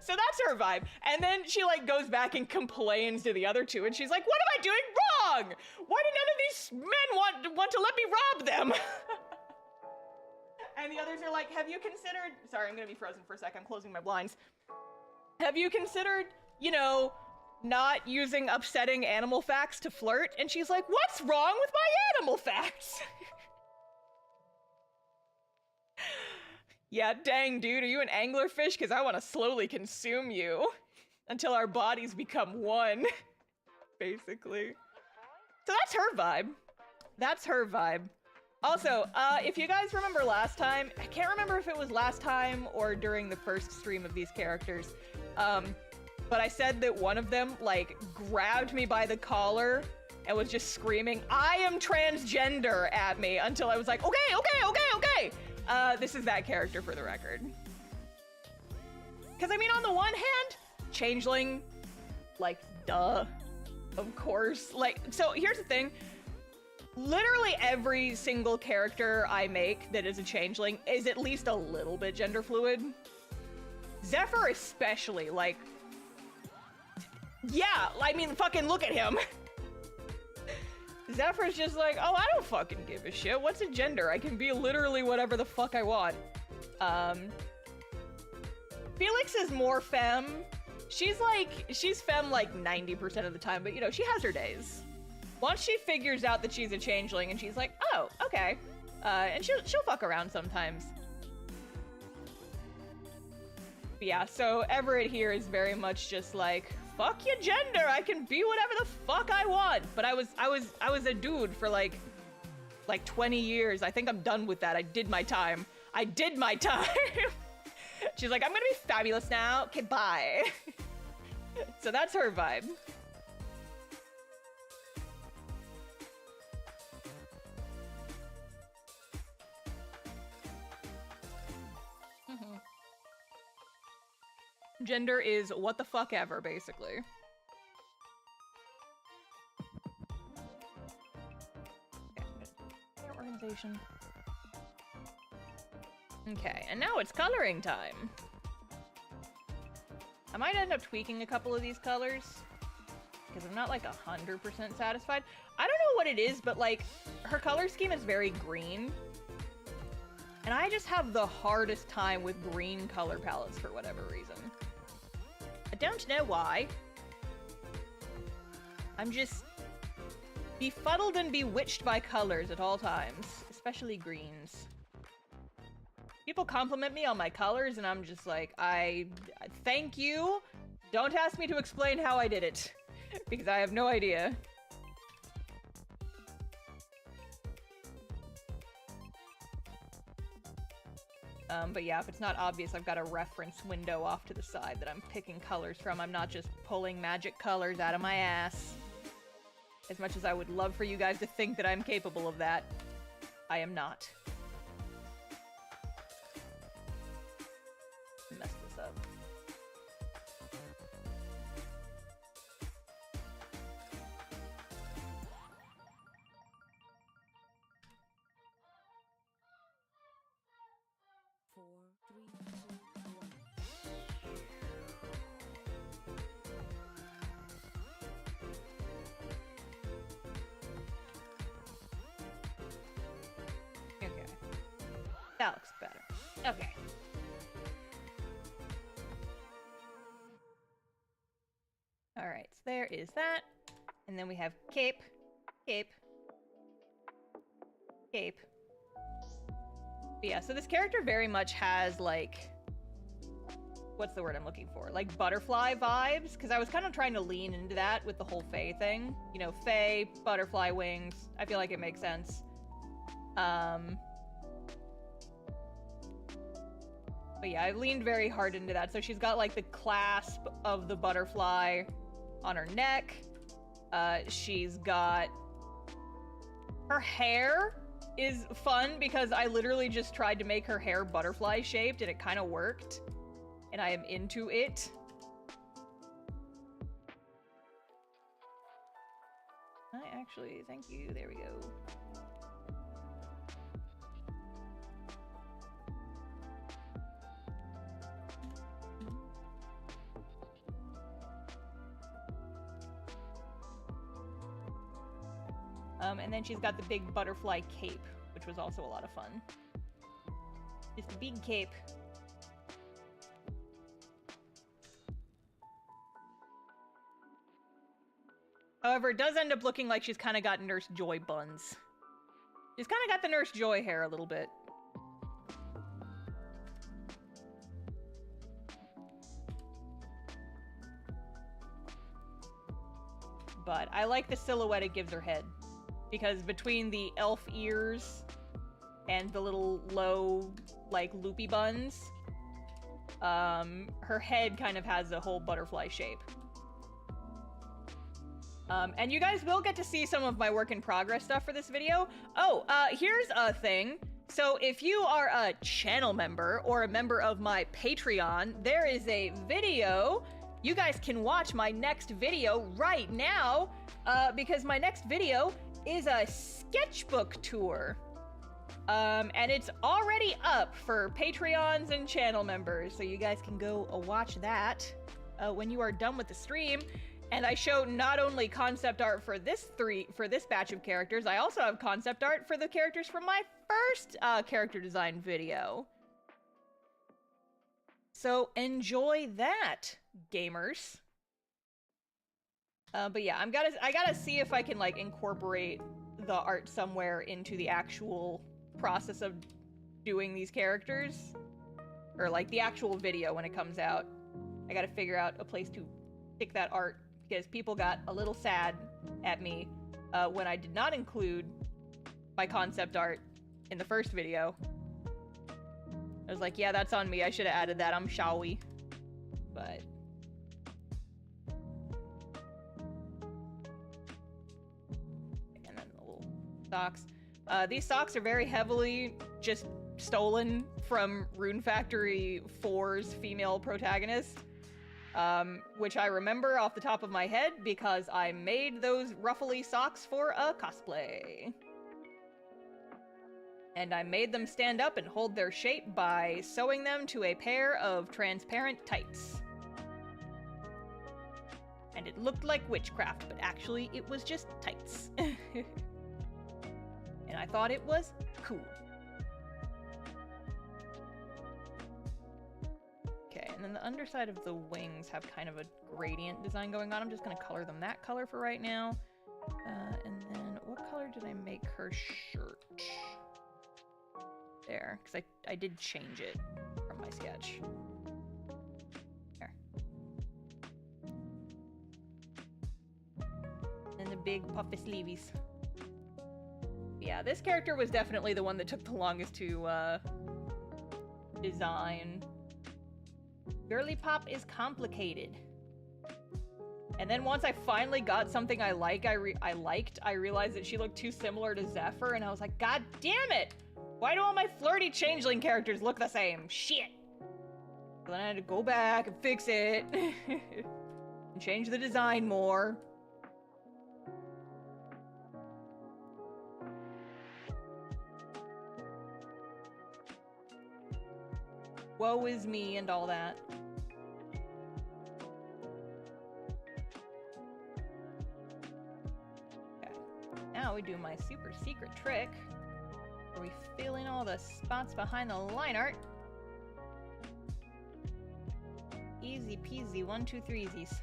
A: So that's her vibe. And then she like goes back and complains to the other two and she's like, what am I doing wrong? Why do none of these men want to let me rob them? And the others are like, have you considered, sorry, I'm gonna be frozen for a sec, I'm closing my blinds. Have you considered, you know, not using upsetting animal facts to flirt? And she's like, what's wrong with my animal facts? Yeah, dang, dude, are you an anglerfish? Because I want to slowly consume you until our bodies become one, basically. So that's her vibe. That's her vibe. Also, if you guys remember last time, I can't remember if it was last time or during the first stream of these characters, but I said that one of them, like, grabbed me by the collar and was just screaming, I am transgender at me until I was like, okay, okay, okay, okay. This is that character for the record. Because, I mean, on the one hand, Changeling, like, duh, of course. Like, so here's the thing. Literally every single character I make that is a Changeling is at least a little bit gender fluid. Zephyr especially, like, yeah, I mean, fucking look at him. Zephyr's just like, oh, I don't fucking give a shit. What's a gender? I can be literally whatever the fuck I want. Felix is more femme. She's femme like 90% of the time, but you know, she has her days. Once she figures out that she's a changeling and she's like, oh, okay. And she'll fuck around sometimes. But yeah, so Everett here is very much just like, fuck your gender, I can be whatever the fuck I want. But I was a dude for like 20 years. I think I'm done with that. I did my time. I did my time. She's like, I'm gonna be fabulous now. Okay, bye. So that's her vibe. Gender is what the fuck ever, basically. Okay, organization. Okay, and now it's coloring time. I might end up tweaking a couple of these colors, because I'm not like 100% satisfied. I don't know what it is, but like, her color scheme is very green. And I just have the hardest time with green color palettes for whatever reason. I don't know why. I'm just befuddled and bewitched by colors at all times, especially greens. People compliment me on my colors and I'm just like, thank you. Don't ask me to explain how I did it, because I have no idea. But yeah, if it's not obvious, I've got a reference window off to the side that I'm picking colors from. I'm not just pulling magic colors out of my ass. As much as I would love for you guys to think that I'm capable of that, I am not. Mess this up. That looks better. Okay. Alright, so there is that. And then we have cape, cape, cape. But yeah, so this character very much has, like... What's the word I'm looking for? Like, butterfly vibes? Because I was kind of trying to lean into that with the whole Fae thing. You know, Fae, butterfly wings. I feel like it makes sense. But yeah, I leaned very hard into that. So she's got like the clasp of the butterfly on her neck. She's got... Her hair is fun because I literally just tried to make her hair butterfly shaped and it kind of worked. And I am into it. Thank you. There we go. And then she's got the big butterfly cape, which was also a lot of fun. Just a big cape. However, it does end up looking like she's kind of got Nurse Joy buns. She's kind of got the Nurse Joy hair a little bit. But I like the silhouette it gives her head. Because between the elf ears and the little low, like, loopy buns, her head kind of has a whole butterfly shape. And you guys will get to see some of my work in progress stuff for this video. Oh, here's a thing. So if you are a channel member or a member of my Patreon, there is a video. You guys can watch my next video right now, because my next video is a sketchbook tour. And it's already up for Patreons and channel members, so you guys can go watch that when you are done with the stream. And I show not only concept art for this batch of characters, I also have concept art for the characters from my first character design video. So enjoy that, gamers. But yeah, I gotta see if I can like incorporate the art somewhere into the actual process of doing these characters, or like the actual video when it comes out. I gotta figure out a place to stick that art, because people got a little sad at me when I did not include my concept art in the first video. I was like, yeah, that's on me. I should have added that. I'm showy. But... and then the little socks. These socks are very heavily just stolen from Rune Factory 4's female protagonist. which I remember off the top of my head because I made those ruffly socks for a cosplay. And I made them stand up and hold their shape by sewing them to a pair of transparent tights. And it looked like witchcraft, but actually it was just tights. And I thought it was cool. Okay, and then the underside of the wings have kind of a gradient design going on. I'm just going to color them that color for right now. And then what color did I make her shirt? There, because I did change it from my sketch. There. And the big puffy sleeves. Yeah, this character was definitely the one that took the longest to design. Girly Pop is complicated. And then once I finally got something I liked, I realized that she looked too similar to Zephyr, and I was like, God damn it! Why do all my flirty changeling characters look the same? Shit! So then I had to go back and fix it. And change the design more. Woe is me and all that. Okay. Now we do my super secret trick. Where we fill in all the spots behind the line art. Easy peasy, 1, 2, 3sies.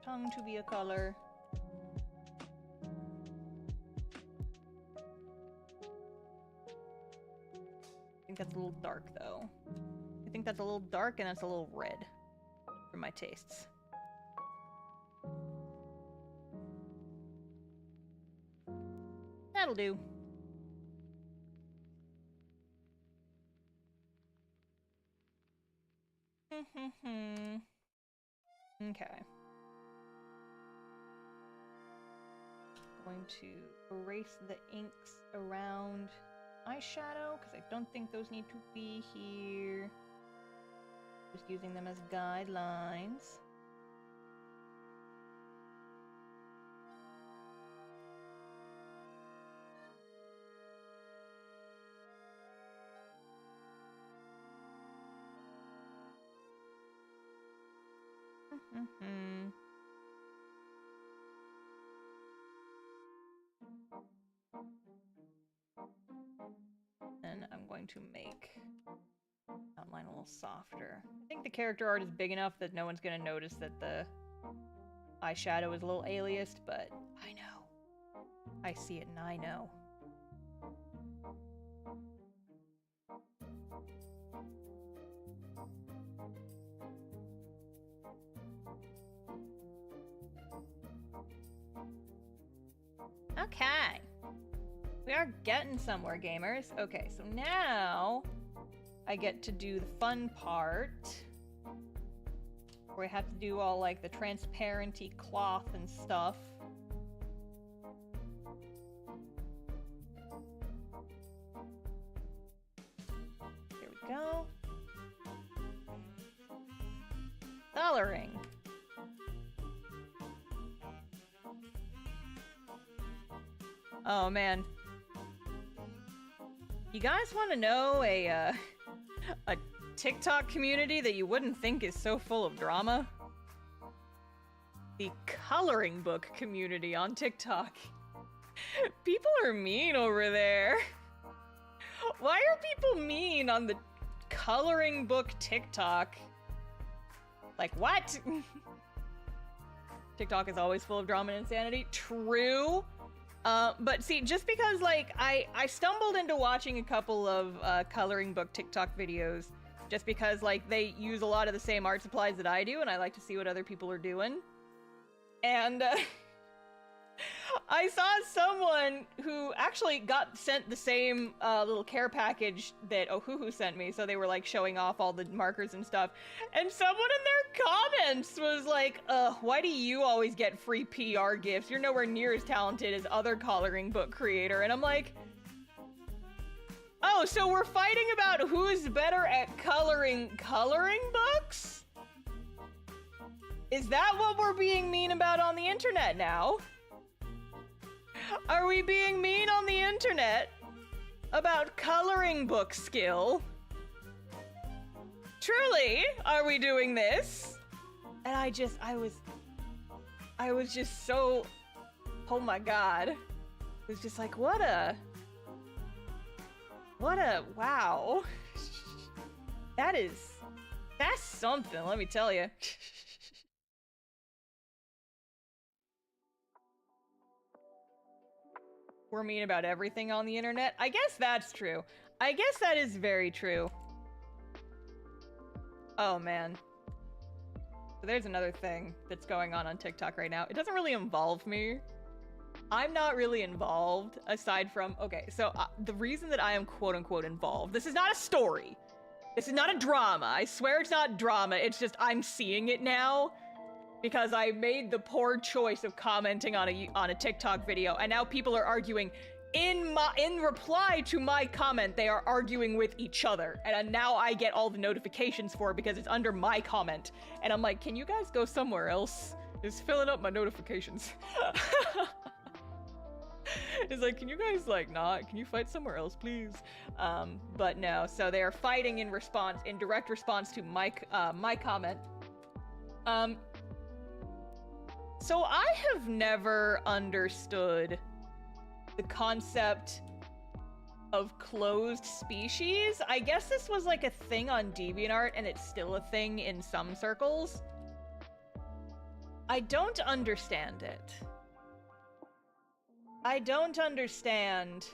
A: Tongue to be a color. I think that's a little dark though. I think that's a little dark and that's a little red. For my tastes. That'll do. Okay. Going to erase the inks around eyeshadow because I don't think those need to be here. Just using them as guidelines. Then I'm going to make outline a little softer. I think the character art is big enough that no one's gonna notice that the eyeshadow is a little aliased, but I know. I see it and I know. Okay. We are getting somewhere, gamers. Okay, so now I get to do the fun part where I have to do all like the transparency cloth and stuff. Here we go. Coloring. Oh man. You guys want to know a TikTok community that you wouldn't think is so full of drama? The coloring book community on TikTok. People are mean over there. Why are people mean on the coloring book TikTok? Like, what? TikTok is always full of drama and insanity. True. But see, just because, like, I stumbled into watching a couple of coloring book TikTok videos just because, like, they use a lot of the same art supplies that I do, and I like to see what other people are doing. And I saw someone who actually got sent the same little care package that Ohuhu sent me, so they were like showing off all the markers and stuff, and someone in their comments was like, why do you always get free PR gifts? You're nowhere near as talented as other coloring book creator. And I'm like, oh, so we're fighting about who's better at coloring books? Is that what we're being mean about on the internet now? Are we being mean on the internet about coloring book skill? Truly, are we doing this? And I was just so, oh my god. It was just like, what a, wow. That's something, let me tell you. We're mean about everything on the internet. I guess that's true. I guess that is very true. Oh man. So there's another thing that's going on TikTok right now. It doesn't really involve me. I'm not really involved aside from, okay, so the reason that I am quote unquote involved, this is not a story. This is not a drama. I swear it's not drama. It's just I'm seeing it now. Because I made the poor choice of commenting on a TikTok video, and now people are arguing in reply to my comment. They are arguing with each other, and now I get all the notifications for it because it's under my comment. And I'm like, can you guys go somewhere else? It's filling up my notifications. It's like, can you guys like not? Can you fight somewhere else, please? But no. So they are fighting in direct response to my comment. So I have never understood the concept of closed species. I guess this was like a thing on DeviantArt, and it's still a thing in some circles. I don't understand it. I don't understand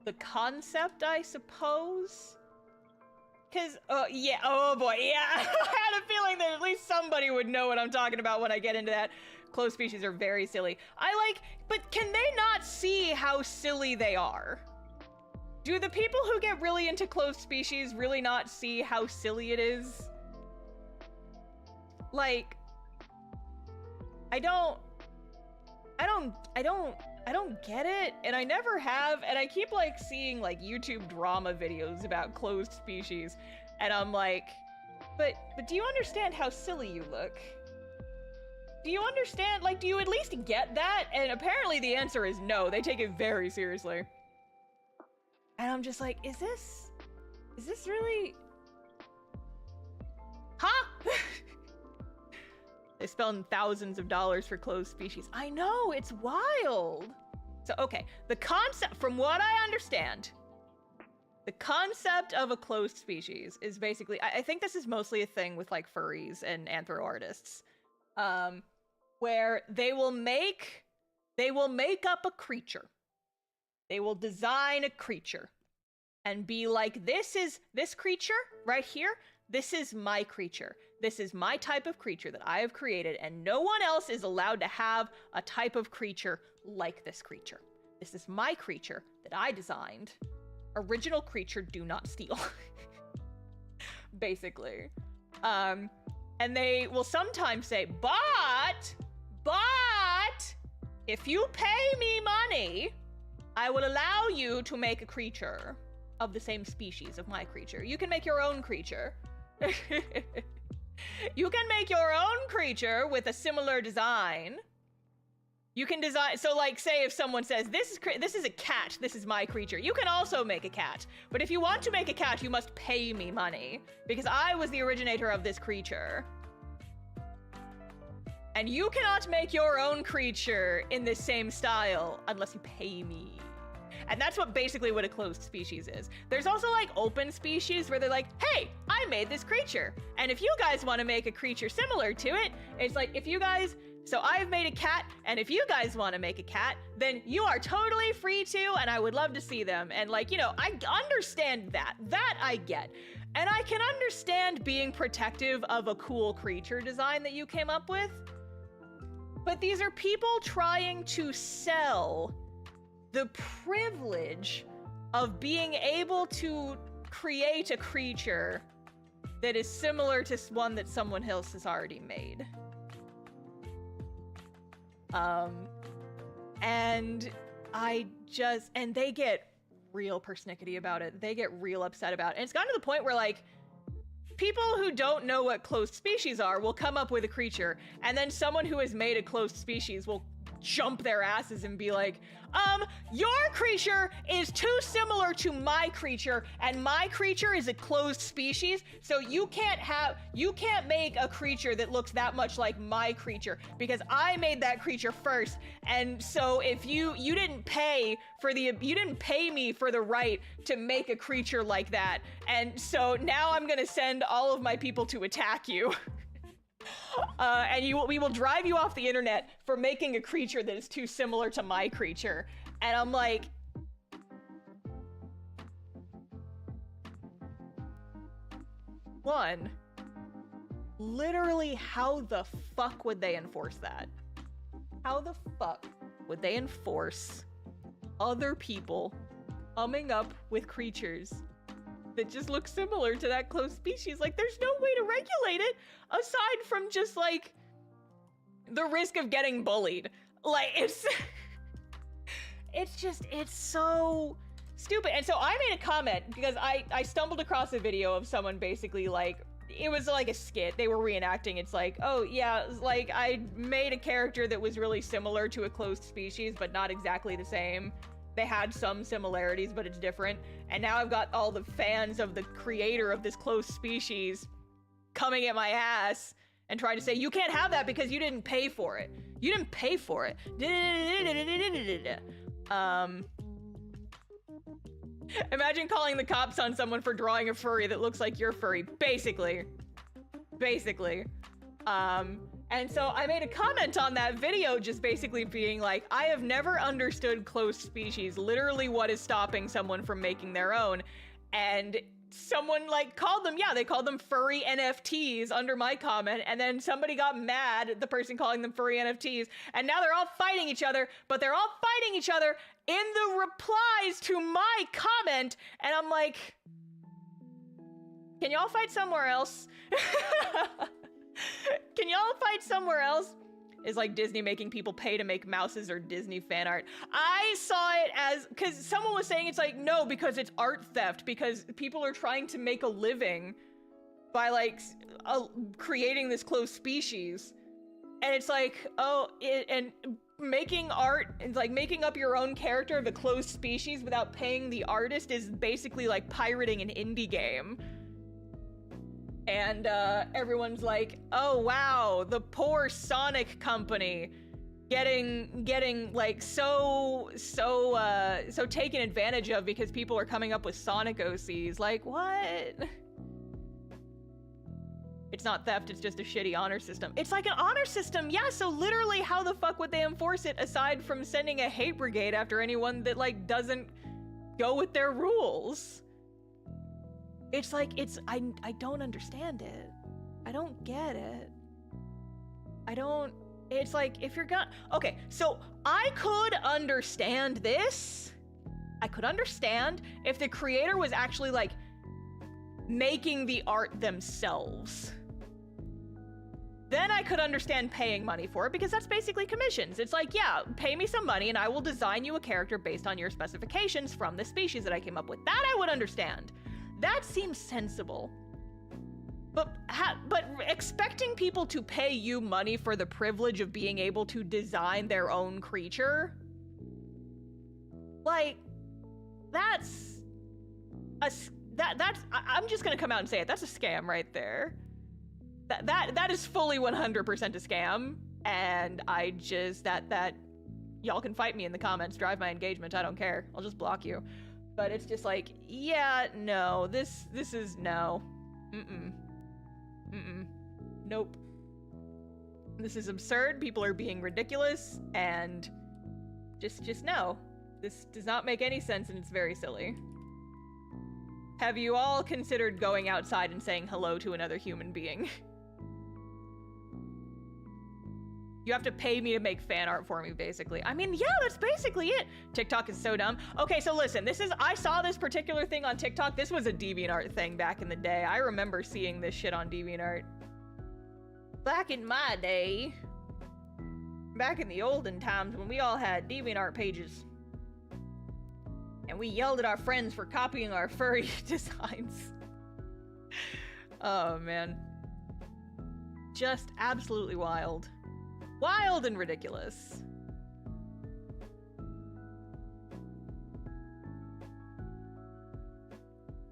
A: the concept, I suppose. Cause, yeah, oh boy, yeah. I had a feeling that at least somebody would know what I'm talking about when I get into that. Closed species are very silly. But can they not see how silly they are? Do the people who get really into closed species really not see how silly it is? Like, I don't get it, and I never have, and I keep like seeing like YouTube drama videos about closed species, and I'm like, but do you understand how silly you look? Do you understand, like, do you at least get that? And apparently the answer is no, they take it very seriously. And I'm just like, is this really? Huh? They spend thousands of dollars for closed species. I know, it's wild. So, okay, the concept, from what I understand, the concept of a closed species is basically, I think this is mostly a thing with like furries and anthro artists, where they will make up a creature. They will design a creature and be like, this creature right here, this is my creature. This is my type of creature that I have created, and no one else is allowed to have a type of creature like this creature. This is my creature that I designed. Original creature, do not steal. Basically. And they will sometimes say, but, if you pay me money, I will allow you to make a creature of the same species of my creature. You can make your own creature. You can make your own creature with a similar design. You can design, so like say if someone says, this is a cat, this is my creature. You can also make a cat. But if you want to make a cat, you must pay me money because I was the originator of this creature. And you cannot make your own creature in the same style unless you pay me. And that's basically what a closed species is. There's also like open species where they're like, hey, I made this creature. And if you guys want to make a creature similar to it, it's like, if you guys, so I've made a cat, and if you guys want to make a cat, then you are totally free to, and I would love to see them. And like, you know, I understand that. That I get. And I can understand being protective of a cool creature design that you came up with. But these are people trying to sell the privilege of being able to create a creature that is similar to one that someone else has already made. And they get real persnickety about it. They get real upset about it. And it's gotten to the point where, like, people who don't know what closed species are will come up with a creature, and then someone who has made a closed species will jump their asses and be like, your creature is too similar to my creature, and my creature is a closed species, so you can't make a creature that looks that much like my creature, because I made that creature first, and so if you didn't pay me for the right to make a creature like that, and so now I'm gonna send all of my people to attack you. And we will drive you off the internet for making a creature that is too similar to my creature. And I'm like, one, literally, how the fuck would they enforce that? How the fuck would they enforce other people coming up with creatures that just look similar to that close species? Like, there's no way to regulate it aside from just, like, the risk of getting bullied. Like, it's so stupid. And so I made a comment because I stumbled across a video of someone basically, like, it was like a skit. They were reenacting. It's like, oh yeah, like, I made a character that was really similar to a closed species, but not exactly the same. They had some similarities, but it's different. And now I've got all the fans of the creator of this closed species coming at my ass and trying to say, you can't have that because you didn't pay for it. You didn't pay for it. Imagine calling the cops on someone for drawing a furry that looks like your furry, basically. And so I made a comment on that video just basically being like, I have never understood closed species, literally what is stopping someone from making their own. And someone like called them, yeah, they called them furry NFTs under my comment, and then somebody got mad at the person calling them furry NFTs, and now they're all fighting each other, but they're all fighting each other in the replies to my comment, and I'm like, can y'all fight somewhere else? Can y'all fight somewhere else? Is like Disney making people pay to make mouses or Disney fan art. I saw it as, because someone was saying it's like, no, because it's art theft, because people are trying to make a living by like creating this closed species. And it's like, oh, and making art, it's like making up your own character of a closed species without paying the artist is basically like pirating an indie game. And everyone's like, oh wow, the poor Sonic company getting like so taken advantage of because people are coming up with Sonic OCs. Like, what? It's not theft, it's just a shitty honor system. It's like an honor system, yeah, so literally how the fuck would they enforce it aside from sending a hate brigade after anyone that like doesn't go with their rules? It's like, I don't understand it. I don't get it. It's like, if you're gonna, okay, so I could understand this. I could understand if the creator was actually like making the art themselves. Then I could understand paying money for it because that's basically commissions. It's like, yeah, pay me some money and I will design you a character based on your specifications from the species that I came up with. That I would understand. That seems sensible. But expecting people to pay you money for the privilege of being able to design their own creature? Like, I'm just gonna come out and say it. That's a scam right there. That is fully 100% a scam. And I just, y'all can fight me in the comments, drive my engagement, I don't care. I'll just block you. But it's just like, yeah, no, this is no. Nope. This is absurd, people are being ridiculous, and just no. This does not make any sense and it's very silly. Have you all considered going outside and saying hello to another human being? You have to pay me to make fan art for me, basically. I mean, yeah, that's basically it. TikTok is so dumb. Okay, so listen, I saw this particular thing on TikTok. This was a DeviantArt thing back in the day. I remember seeing this shit on DeviantArt. Back in my day. Back in the olden times when we all had DeviantArt pages. And we yelled at our friends for copying our furry designs. Oh, man. Just absolutely wild. Wild and ridiculous.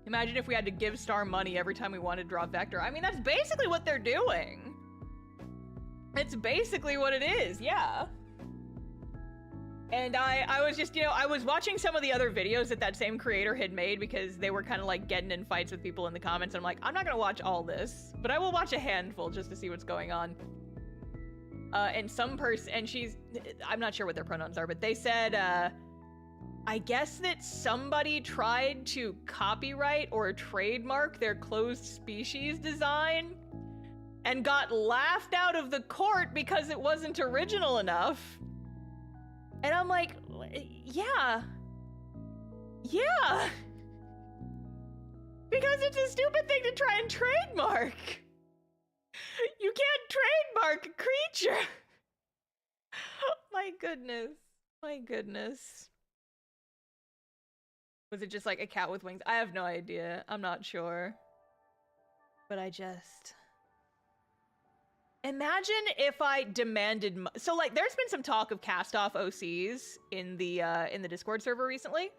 A: Imagine if we had to give Star money every time we wanted to draw Vector. I mean, that's basically what they're doing. It's basically what it is, yeah. And I was just, you know, I was watching some of the other videos that same creator had made because they were kind of like getting in fights with people in the comments. And I'm like, I'm not gonna watch all this, but I will watch a handful just to see what's going on. And some person, and I'm not sure what their pronouns are, but they said, I guess that somebody tried to copyright or trademark their closed species design and got laughed out of the court because it wasn't original enough. And I'm like, yeah. Yeah. Because it's a stupid thing to try and trademark. You can't trademark a creature. My goodness. My goodness. Was it just like a cat with wings? I have no idea. I'm not sure. But I just... Imagine if I demanded... So, like, there's been some talk of cast-off OCs in the Discord server recently.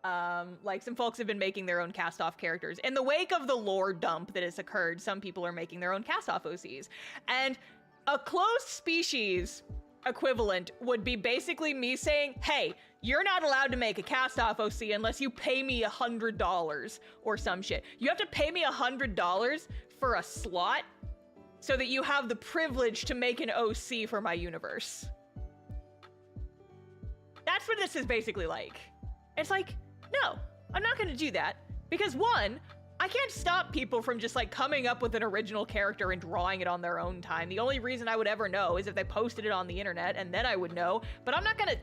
A: Like, some folks have been making their own cast-off characters. In the wake of the lore dump that has occurred, some people are making their own cast-off OCs. And a closed species equivalent would be basically me saying, hey, you're not allowed to make a cast-off OC unless you pay me $100 or some shit. You have to pay me $100 for a slot so that you have the privilege to make an OC for my universe. That's what this is basically like. It's like, no, I'm not gonna do that. Because one, I can't stop people from just like coming up with an original character and drawing it on their own time. The only reason I would ever know is if they posted it on the internet and then I would know, but I'm not gonna,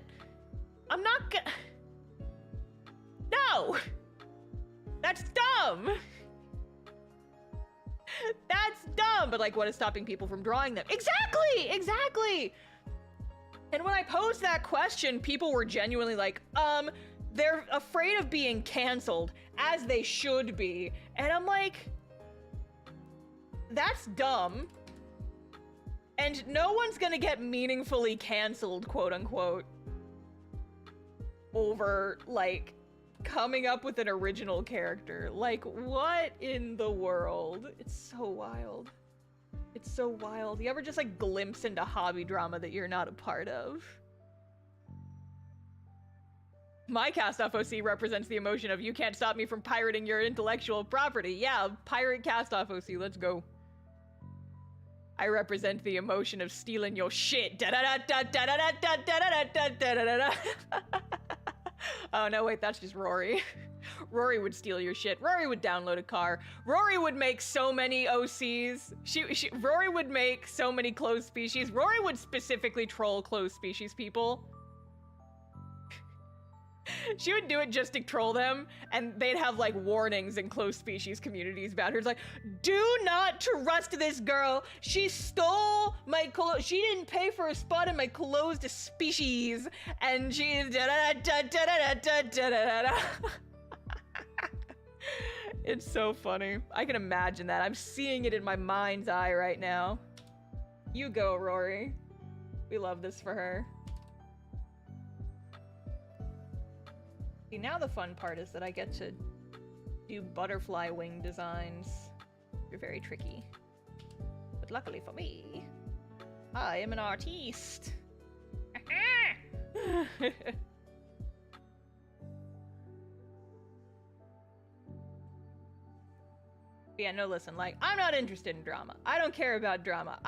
A: no! That's dumb! That's dumb! But like, what is stopping people from drawing them? Exactly! Exactly! And when I posed that question, people were genuinely like, they're afraid of being canceled, as they should be. And I'm like, that's dumb. And no one's gonna get meaningfully canceled, quote unquote, over, like, coming up with an original character. Like, what in the world? It's so wild. It's so wild. You ever just, like, glimpse into hobby drama that you're not a part of? My cast-off OC represents the emotion of you can't stop me from pirating your intellectual property. Yeah, pirate cast-off OC, let's go. I represent the emotion of stealing your shit. Oh no, wait, that's just Rory. Rory would steal your shit. Rory would download a car. Rory would make so many OCs. Rory would make so many closed species. Rory would specifically troll closed species people. She would do it just to troll them, and they'd have like warnings in closed species communities about her. It's like, do not trust this girl. She stole my she didn't pay for a spot in my closed species, and she's It's so funny. I can imagine that. I'm seeing it in my mind's eye right now. You go, Rory. We love this for her. See, now the fun part is that I get to do butterfly wing designs. They're very tricky. But luckily for me, I am an artiste. Yeah, no, listen, like, I'm not interested in drama. I don't care about drama.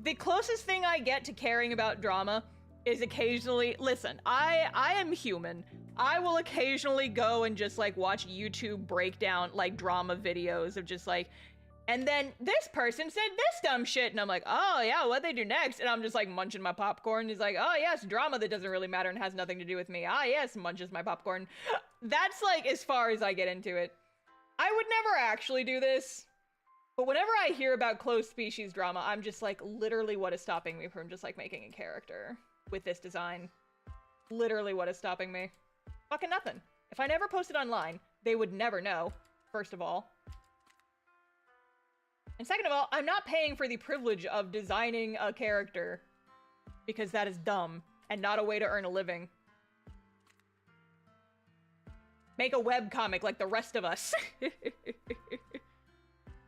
A: The closest thing I get to caring about drama is occasionally, listen, I am human. I will occasionally go and just like watch YouTube breakdown like drama videos of just like, And then this person said this dumb shit, and I'm like, oh yeah, what'd they do next? And I'm just like munching my popcorn. He's like, oh yes, drama that doesn't really matter and has nothing to do with me. Ah yes, munches my popcorn. That's like as far as I get into it. I would never actually do this, but whenever I hear about closed species drama, I'm just like, literally what is stopping me from just like making a character with this design? Literally what is stopping me? Fucking nothing. If I never posted online, they would never know, first of all. And second of all, I'm not paying for the privilege of designing a character because that is dumb and not a way to earn a living. Make a webcomic like the rest of us.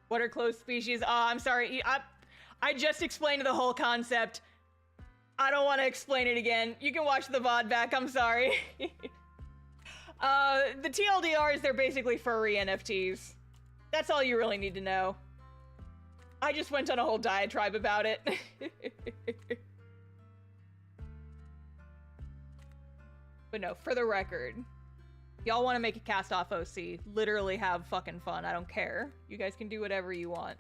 A: What are closed species? Oh, I'm sorry. I just explained the whole concept. I don't want to explain it again. You can watch the VOD back. I'm sorry. The TLDRs, they're basically furry NFTs. That's all you really need to know. I just went on a whole diatribe about it. But no, for the record, y'all want to make a cast-off OC, literally have fucking fun. I don't care. You guys can do whatever you want.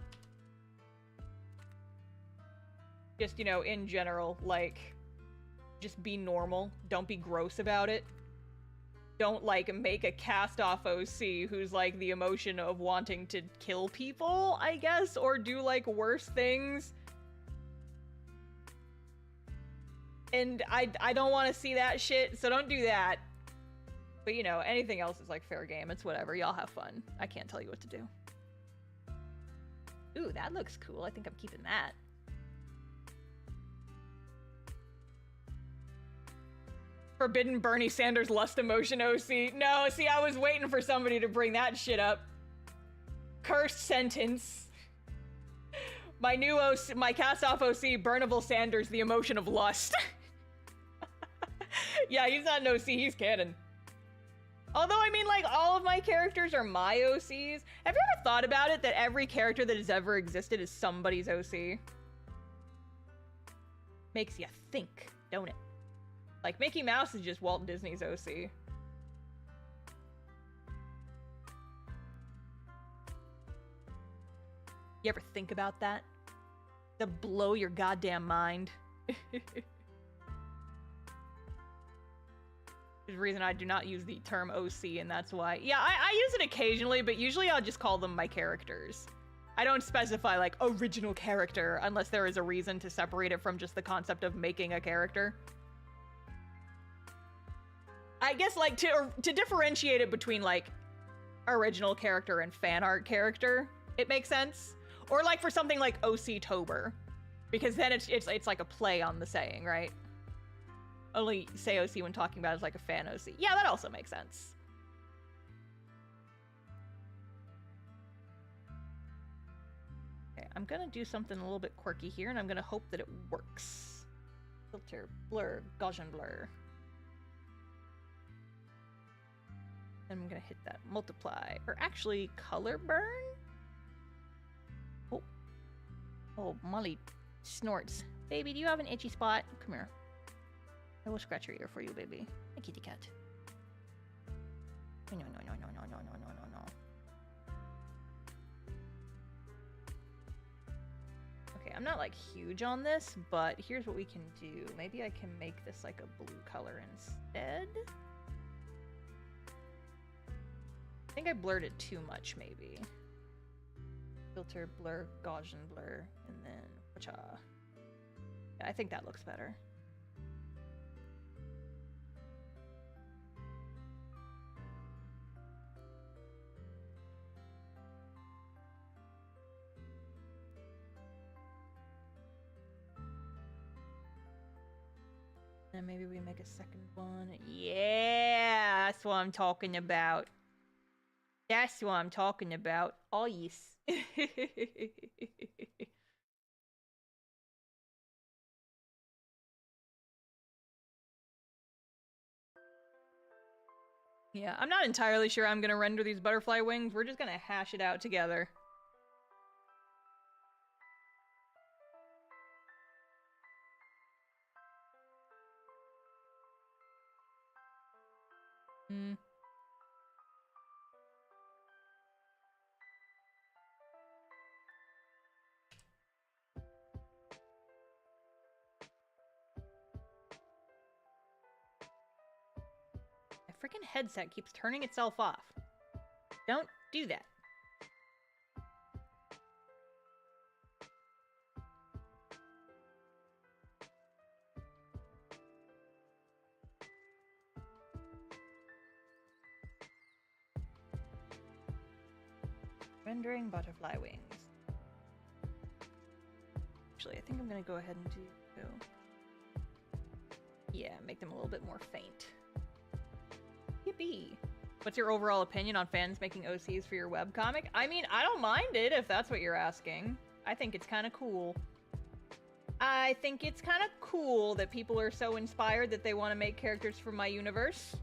A: Just, you know, in general, like, just be normal. Don't be gross about it. Don't, like, make a cast-off OC who's, like, the emotion of wanting to kill people, I guess, or do, like, worse things. And I don't want to see that shit, so don't do that. But, you know, anything else is, like, fair game. It's whatever. Y'all have fun. I can't tell you what to do. Ooh, that looks cool. I think I'm keeping that. Forbidden Bernie Sanders lust emotion OC. No, see, I was waiting for somebody to bring that shit up. Cursed sentence. My new OC, my cast-off OC, Burnable Sanders, the emotion of lust. Yeah, he's not an OC, he's canon. Although, I mean, like, all of my characters are my OCs. Have you ever thought about it, that every character that has ever existed is somebody's OC? Makes you think, don't it? Like, Mickey Mouse is just Walt Disney's OC. You ever think about that? To blow your goddamn mind. There's a reason I do not use the term OC, and that's why. Yeah, I use it occasionally, but usually I'll just call them my characters. I don't specify, like, original character, unless there is a reason to separate it from just the concept of making a character. I guess, like, to differentiate it between, like, original character and fan art character, it makes sense. Or, like, for something like OC-tober, because then it's like a play on the saying, right? Only say OC when talking about it as, like, a fan OC. Yeah, that also makes sense. Okay, I'm gonna do something a little bit quirky here, and I'm gonna hope that it works. Filter, blur, Gaussian blur. I'm gonna hit that multiply, or actually color burn? Oh. Oh, Molly snorts. Baby, do you have an itchy spot? Come here. I will scratch your ear for you, baby. A kitty cat. No, no, no, no, no, no, no, no, no, no. Okay, I'm not, like, huge on this, but here's what we can do. Maybe I can make this, like, a blue color instead? I think I blurred it too much, maybe. Filter, blur, Gaussian blur, and then pacha. Yeah, I think that looks better. And maybe we make a second one. Yeah, that's what I'm talking about. That's what I'm talking about. Oh, yes. Yeah, I'm not entirely sure I'm gonna render these butterfly wings. We're just gonna hash it out together. Hmm. freaking headset keeps turning itself off. Don't do that. Rendering butterfly wings. Actually, I think I'm gonna go ahead and do... Yeah, make them a little bit more faint. Yippee! What's your overall opinion on fans making OCs for your webcomic? I mean, I don't mind it if that's what you're asking. I think it's kind of cool. I think it's kind of cool that people are so inspired that they want to make characters from my universe.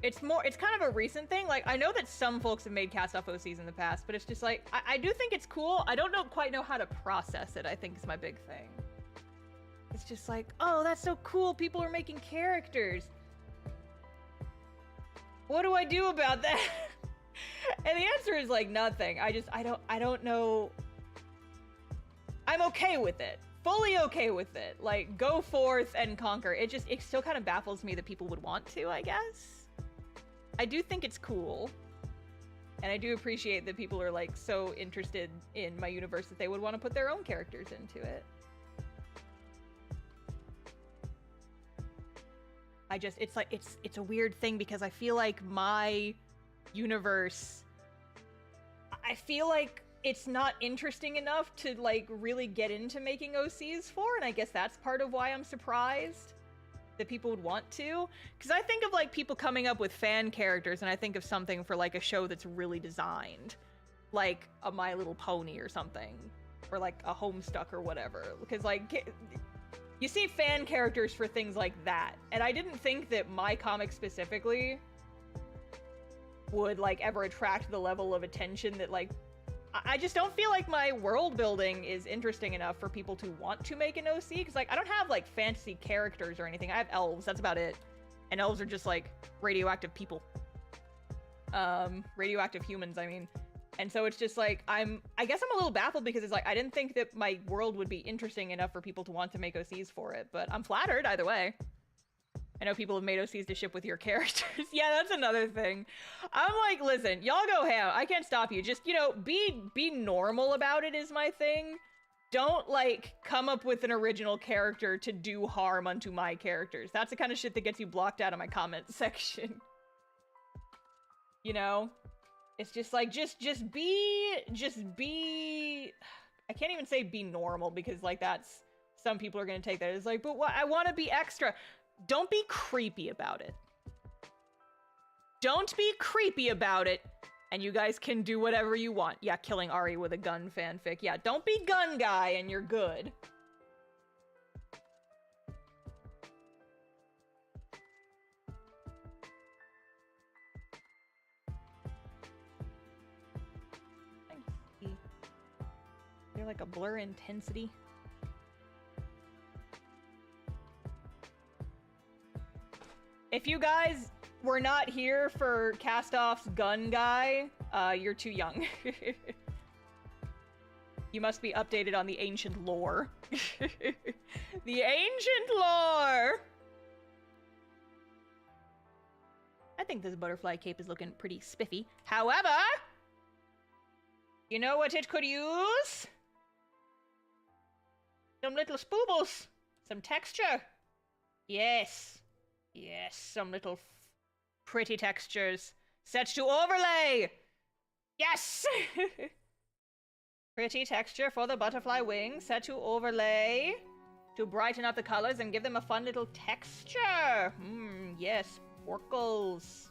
A: It's kind of a recent thing. Like, I know that some folks have made cast-off OCs in the past, but it's just like, I do think it's cool. I don't quite know how to process it, I think is my big thing. It's just like, oh, that's so cool. People are making characters. What do I do about that? And the answer is like nothing. I don't know. I'm okay with it. Fully okay with it. Like, go forth and conquer. It still kind of baffles me that people would want to, I guess. I do think it's cool. And I do appreciate that people are like so interested in my universe that they would want to put their own characters into it. It's a weird thing because I feel like my universe, I feel like it's not interesting enough to like really get into making OCs for, and I guess that's part of why I'm surprised that people would want to. Because I think of like people coming up with fan characters and I think of something for like a show that's really designed, like a My Little Pony or something, or like a Homestuck or whatever, because like you see fan characters for things like that, and I didn't think that my comic specifically would like ever attract the level of attention that like I just don't feel like my world building is interesting enough for people to want to make an OC, because like I don't have like fantasy characters or anything. I have elves, that's about it, and elves are just like radioactive people, radioactive humans, I mean. And so it's just like, I guess I'm a little baffled because it's like, I didn't think that my world would be interesting enough for people to want to make OCs for it, but I'm flattered either way. I know people have made OCs to ship with your characters. Yeah, that's another thing. I'm like, listen, y'all go ham. I can't stop you. Just, you know, be normal about it is my thing. Don't like come up with an original character to do harm unto my characters. That's the kind of shit that gets you blocked out of my comment section. You know? It's just like, just be, I can't even say be normal because like that's, some people are going to take that as like, but what, I want to be extra. Don't be creepy about it. Don't be creepy about it. And you guys can do whatever you want. Yeah, killing Ari with a gun fanfic. Yeah, don't be gun guy and you're good. They're like a blur intensity. If you guys were not here for Castoff's gun guy, you're too young. You must be updated on the ancient lore. The ancient lore! I think this butterfly cape is looking pretty spiffy. However, you know what it could use? Some little spoobles. Some texture. Yes. Yes, some little pretty textures. Set to overlay! Yes! Pretty texture for the butterfly wings. Set to overlay. To brighten up the colors and give them a fun little texture. Yes, sporkles.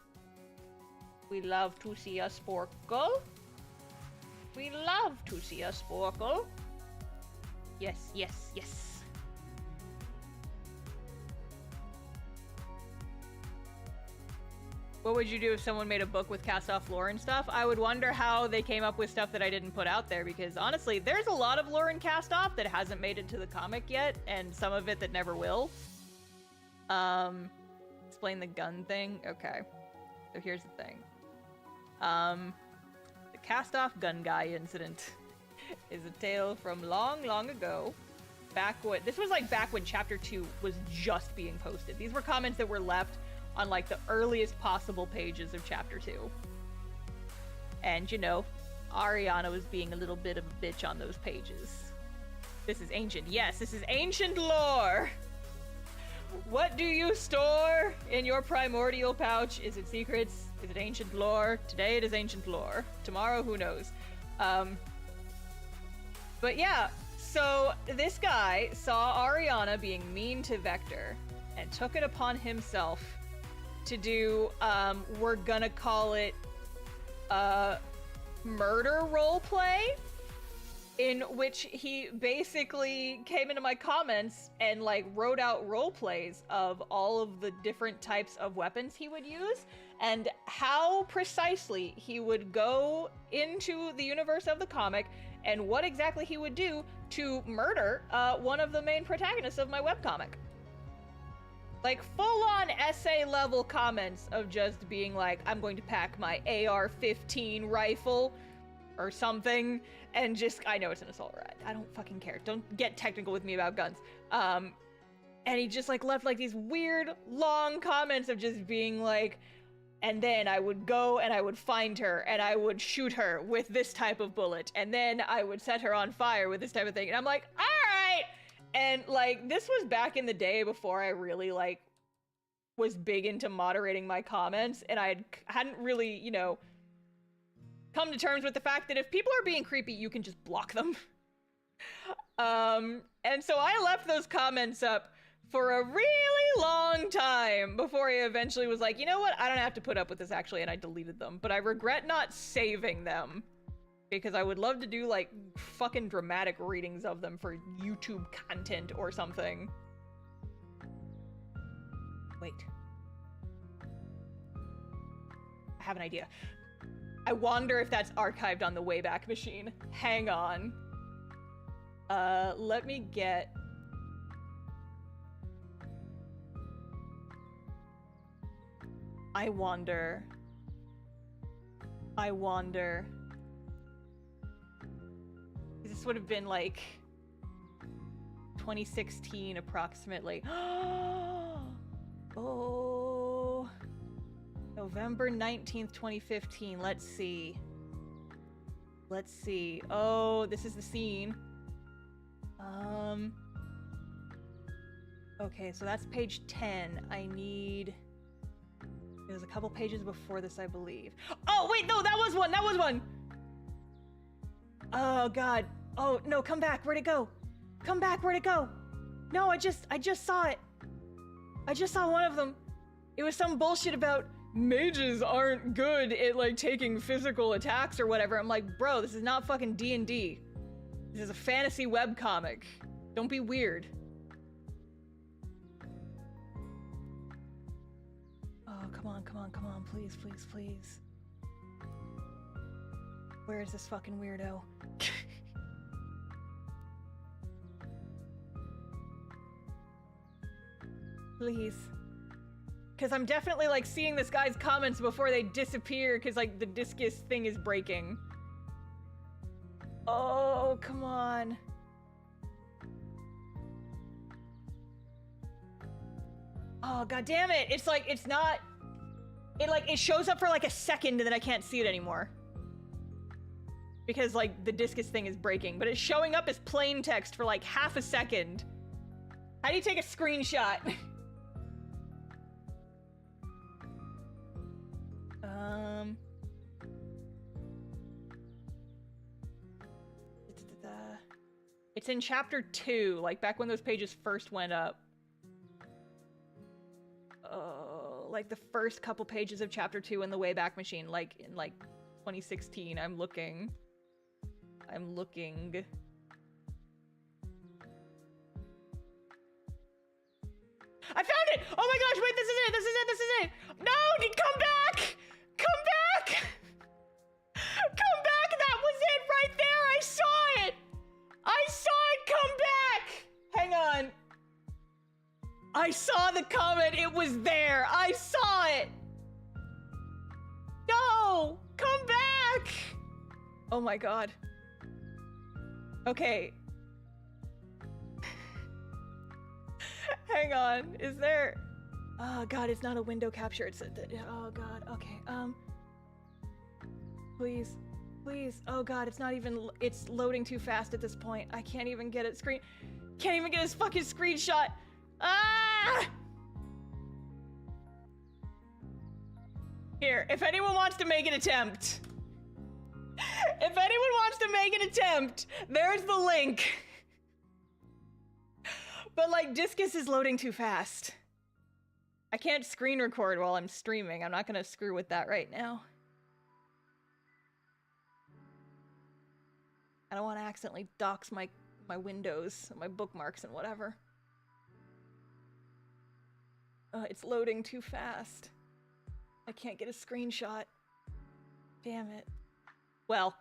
A: We love to see a sporkle. We love to see a sporkle. Yes, yes, yes. What would you do if someone made a book with cast-off lore and stuff? I would wonder how they came up with stuff that I didn't put out there, because honestly, there's a lot of lore in cast-off that hasn't made it to the comic yet, and some of it that never will. Explain the gun thing? Okay. So here's the thing. The cast-off gun guy incident is a tale from long, long ago. This was like back when Chapter 2 was just being posted. These were comments that were left on like the earliest possible pages of chapter 2. And you know, Ariana was being a little bit of a bitch on those pages. This is ancient. Yes, this is ancient lore. What do you store in your primordial pouch? Is it secrets? Is it ancient lore? Today it is ancient lore. Tomorrow, who knows? But yeah, so this guy saw Ariana being mean to Vector and took it upon himself to do, we're gonna call it, murder roleplay, in which he basically came into my comments and like wrote out roleplays of all of the different types of weapons he would use and how precisely he would go into the universe of the comic and what exactly he would do to murder one of the main protagonists of my webcomic. Like full-on essay level comments of just being like, I'm going to pack my AR-15 rifle or something, and just, I know it's an assault rifle. I don't fucking care. Don't get technical with me about guns. And he just like left like these weird long comments of just being like, and then I would go and I would find her and I would shoot her with this type of bullet, and then I would set her on fire with this type of thing. And I'm like, all right. And like, this was back in the day before I really like was big into moderating my comments, and I hadn't really, you know, come to terms with the fact that if people are being creepy, you can just block them. And so I left those comments up for a really long time before he eventually was like, you know what, I don't have to put up with this actually, and I deleted them. But I regret not saving them, because I would love to do like fucking dramatic readings of them for YouTube content or something. Wait. I have an idea. I wonder if that's archived on the Wayback Machine. Hang on. Let me get... I wonder. This would have been like 2016 approximately. Oh, November 19th, 2015. Let's see. Oh, this is the scene. Okay, so that's page 10. I need... There's a couple pages before this, I believe. Oh, wait, no, that was one! Oh, God. Oh, no, come back. Where'd it go? No, I just saw it. I just saw one of them. It was some bullshit about mages aren't good at, like, taking physical attacks or whatever. I'm like, bro, this is not fucking D&D. This is a fantasy webcomic. Don't be weird. Oh, come on, please. Where is this fucking weirdo? Please. Because I'm definitely, like, seeing this guy's comments before they disappear, because, like, the discus thing is breaking. Oh, come on. Oh, god damn it. It's like, it's not... It shows up for, like, a second, and then I can't see it anymore. Because, like, the discus thing is breaking. But it's showing up as plain text for, like, half a second. How do you take a screenshot? It's in chapter 2, like back when those pages first went up. Oh, like the first couple pages of chapter 2 in the Wayback Machine, like in like 2016. I'm looking. I found it! Oh my gosh, wait, this is it! No, come back! Come back, that was it right there, I saw it! Come back! Hang on. I saw the comment, it was there, I saw it! No! Come back! Oh my god. Okay. Hang on, is there... Oh god, it's not a window capture. It's oh god. Okay. Please. Please. Oh god, it's not even, it's loading too fast at this point. I can't even get it can't even get his fucking screenshot. Ah! Here, if anyone wants to make an attempt. If anyone wants to make an attempt, there's the link. But like, Discus is loading too fast. I can't screen record while I'm streaming. I'm not gonna screw with that right now. I don't want to accidentally dox my windows, my bookmarks and whatever. It's loading too fast. I can't get a screenshot. Damn it. Well,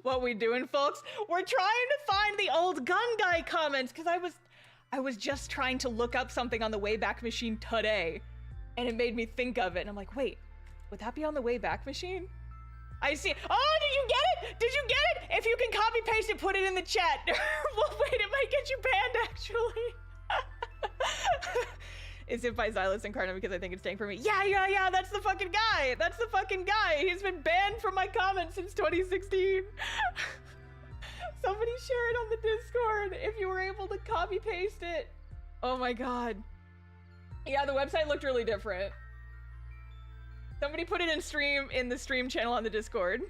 A: what we doing, folks? We're trying to find the old gun guy comments, because I was just trying to look up something on the Wayback Machine today, and it made me think of it, and I'm like, wait, would that be on the Wayback Machine? I see. Oh, did you get it? Did you get it? If you can copy paste it, put it in the chat. Well, wait, it might get you banned, actually. Is it by Xylus Incarnate because I think it's staying for me? Yeah, that's the fucking guy. That's the fucking guy. He's been banned from my comments since 2016. Somebody share it on the Discord if you were able to copy paste it. Oh my god. Yeah, the website looked really different. Somebody put it in the stream channel on the Discord. God,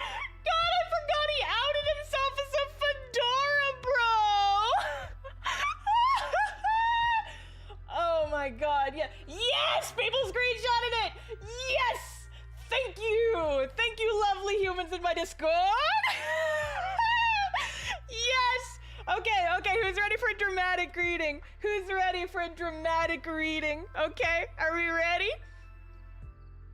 A: I forgot he outed himself as a fedora, bro! Oh my god, yeah. Yes! People screenshotted it! Yes! Thank you! Thank you, lovely humans in my Discord! Yes! Okay, who's ready for a dramatic reading? Who's ready for a dramatic reading? Okay, are we ready?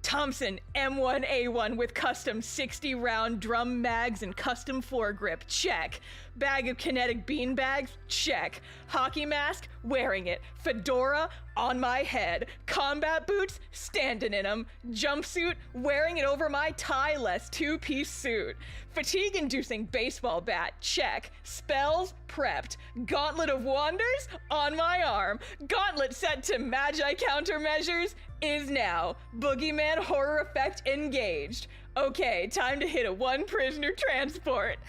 A: Thompson M1A1 with custom 60 round drum mags and custom foregrip, check. Bag of kinetic bean bags, check. Hockey mask, wearing it. Fedora, on my head. Combat boots, standing in them. Jumpsuit, wearing it over my tie-less two-piece suit. Fatigue-inducing baseball bat, check. Spells, prepped. Gauntlet of Wonders, on my arm. Gauntlet set to Magi countermeasures, is now. Boogeyman horror effect engaged. Okay, time to hit a one prisoner transport.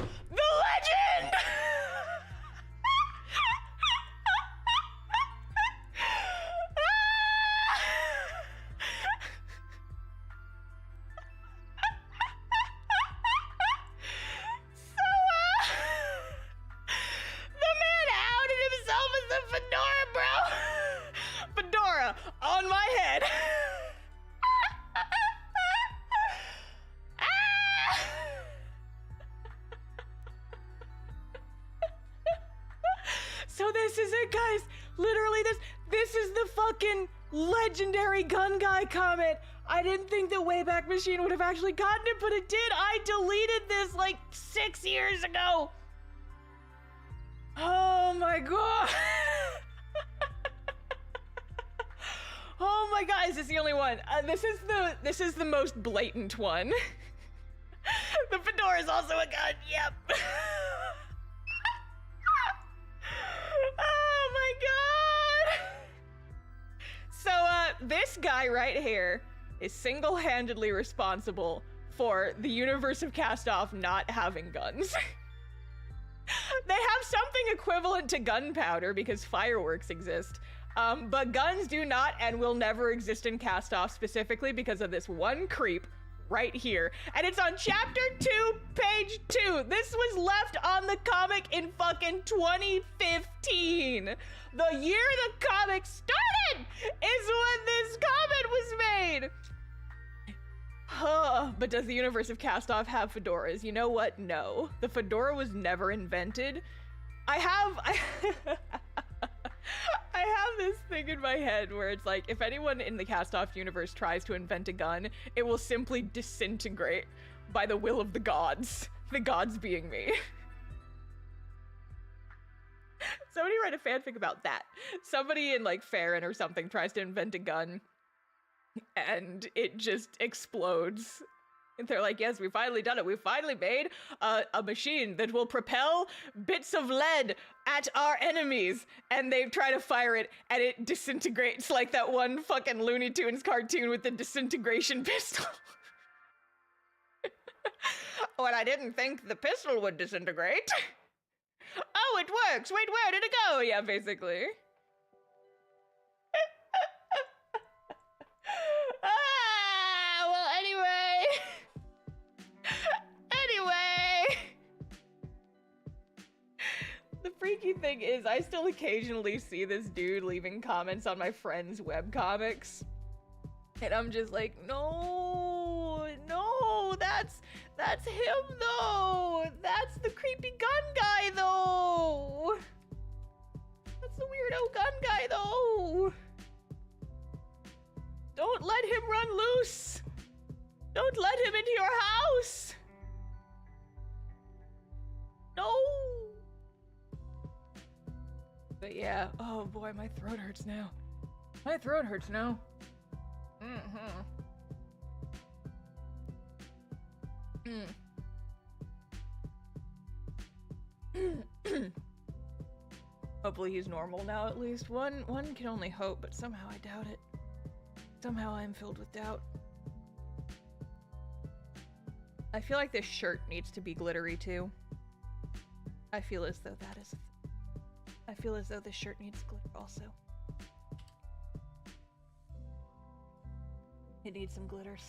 A: The legend! Fedora, bro! Fedora, on my head! So this is it, guys. Literally, this is the fucking legendary gun guy comment. I didn't think the Wayback Machine would have actually gotten it, but it did. I deleted this like 6 years ago. Oh my god. Oh my god, is this the only one? This is the most blatant one. The fedora is also a gun, yep. Oh my god. So this guy right here is single-handedly responsible for the universe of Cast-Off not having guns. They have something equivalent to gunpowder because fireworks exist, but guns do not and will never exist in Cast-Off specifically because of this one creep right here. And it's on chapter 2, page 2. This was left on the comic in fucking 2015. The year the comic started is when this comment was made. But does the universe of Cast-Off have fedoras? You know what? No. The fedora was never invented. I have this thing in my head where it's like, if anyone in the Cast-Off universe tries to invent a gun, it will simply disintegrate by the will of the gods. The gods being me. Somebody write a fanfic about that. Somebody in like Farron or something tries to invent a gun and it just explodes And they're like, yes, we finally done it. We finally made a machine that will propel bits of lead at our enemies. And they try to fire it, and it disintegrates like that one fucking Looney Tunes cartoon with the disintegration pistol. Well, I didn't think the pistol would disintegrate. Oh, it works. Wait, where did it go? Yeah, basically. Well, anyway. The freaky thing is, I still occasionally see this dude leaving comments on my friend's webcomics. And I'm just like, no, that's him though. That's the creepy gun guy though. That's the weirdo gun guy though. Don't let him run loose. Don't let him into your house. No. But yeah, oh boy, my throat hurts now. My throat hurts now. Hopefully he's normal now at least. One can only hope, but somehow I doubt it. Somehow I am filled with doubt. I feel like this shirt needs to be glittery too. I feel as though that is... I feel as though this shirt needs glitter also. It needs some glitters.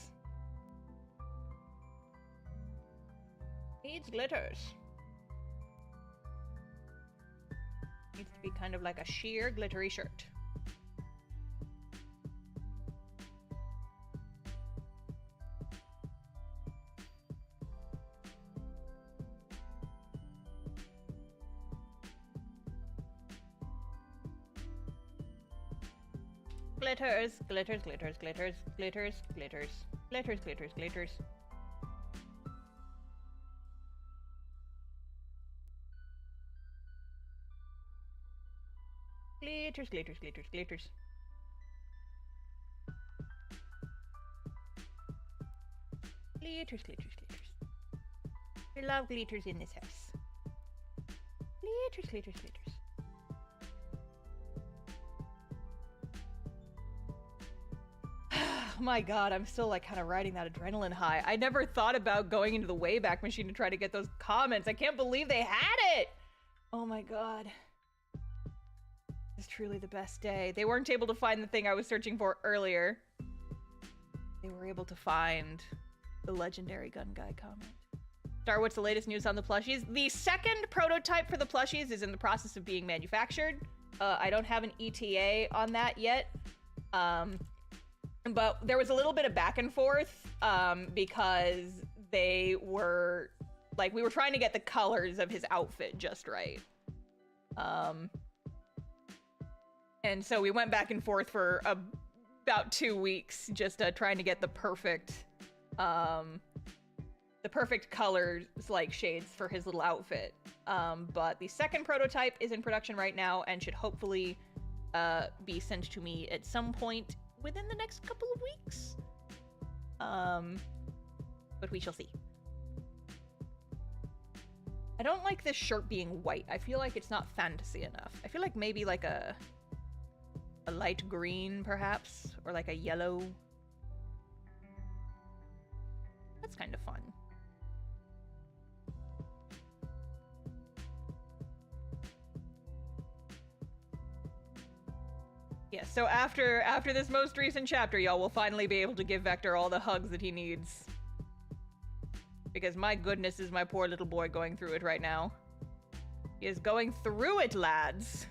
A: Needs glitters. Needs to be kind of like a sheer glittery shirt. Glitters, glitters, glitters, glitters, glitters, glitters, glitters, glitters, glitters. Glitters, glitters, glitters, glitters. Glitters, glitters, glitters. We love glitters in this house. Glitters, glitters, glitters. Oh my god, I'm still like kind of riding that adrenaline high. I never thought about going into the Wayback Machine to try to get those comments. I can't believe they had it! Oh my god. This is truly the best day. They weren't able to find the thing I was searching for earlier. They were able to find the legendary gun guy comment. Star, what's the latest news on the plushies? The second prototype for the plushies is in the process of being manufactured. I don't have an ETA on that yet. But there was a little bit of back and forth because they were, like, we were trying to get the colors of his outfit just right. And so we went back and forth for about 2 weeks just trying to get the perfect colors, like, shades for his little outfit. But the second prototype is in production right now and should hopefully be sent to me at some point within the next couple of weeks. But we shall see. I don't like this shirt being white. I feel like it's not fantasy enough. I feel like maybe like a light green, perhaps, or like a yellow. That's kind of fun. Yeah, so after this most recent chapter, y'all will finally be able to give Vector all the hugs that he needs. Because my goodness is my poor little boy going through it right now. He is going through it, lads.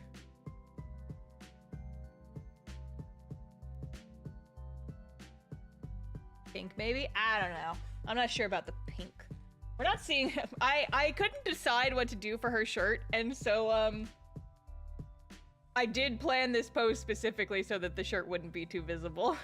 A: Pink, maybe? I don't know. I'm not sure about the pink. We're not seeing... I couldn't decide what to do for her shirt, and so, I did plan this post specifically so that the shirt wouldn't be too visible.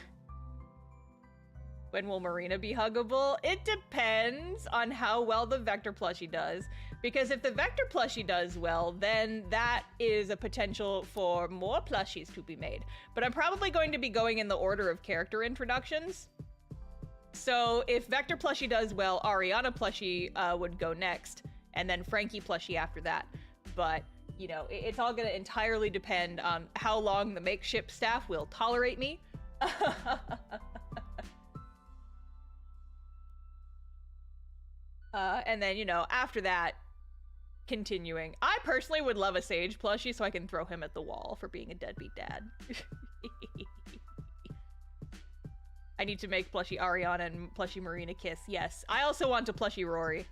A: When will Marina be huggable? It depends on how well the Vector plushie does. Because if the Vector plushie does well, then that is a potential for more plushies to be made. But I'm probably going to be going in the order of character introductions. So if Vector Plushie does well, Ariana Plushie would go next, and then Frankie Plushie after that. But, you know, it's all gonna entirely depend on how long the makeshift staff will tolerate me. And then, you know, after that, continuing. I personally would love a Sage Plushie so I can throw him at the wall for being a deadbeat dad. I need to make Plushie Ariana and Plushie Marina kiss. Yes. I also want to Plushie Rory.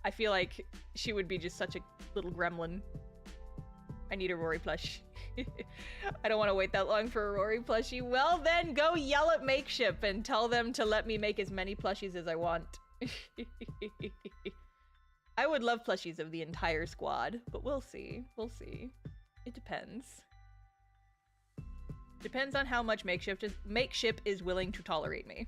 A: I feel like she would be just such a little gremlin. I need a Rory plush. I don't want to wait that long for a Rory plushie. Well then, go yell at Makeshift and tell them to let me make as many plushies as I want. I would love plushies of the entire squad, but we'll see. We'll see. It depends. Depends on how much Makeshift is willing to tolerate me.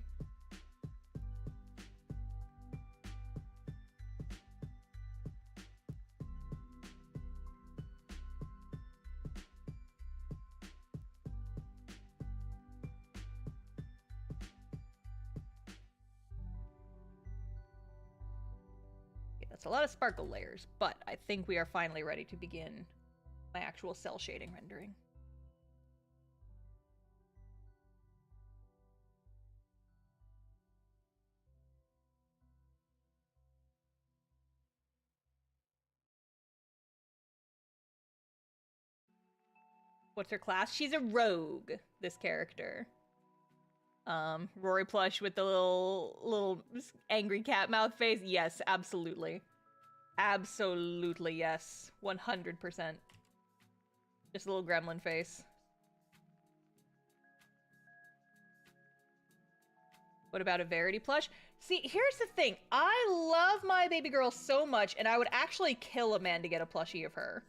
A: Okay, that's a lot of sparkle layers, but I think we are finally ready to begin my actual cell shading rendering. What's her class? She's a rogue, this character. Rory plush with the little angry cat mouth face. Yes, absolutely. Absolutely, yes. 100%. Just a little gremlin face. What about a Varity plush? See, here's the thing. I love my baby girl so much, and I would actually kill a man to get a plushie of her.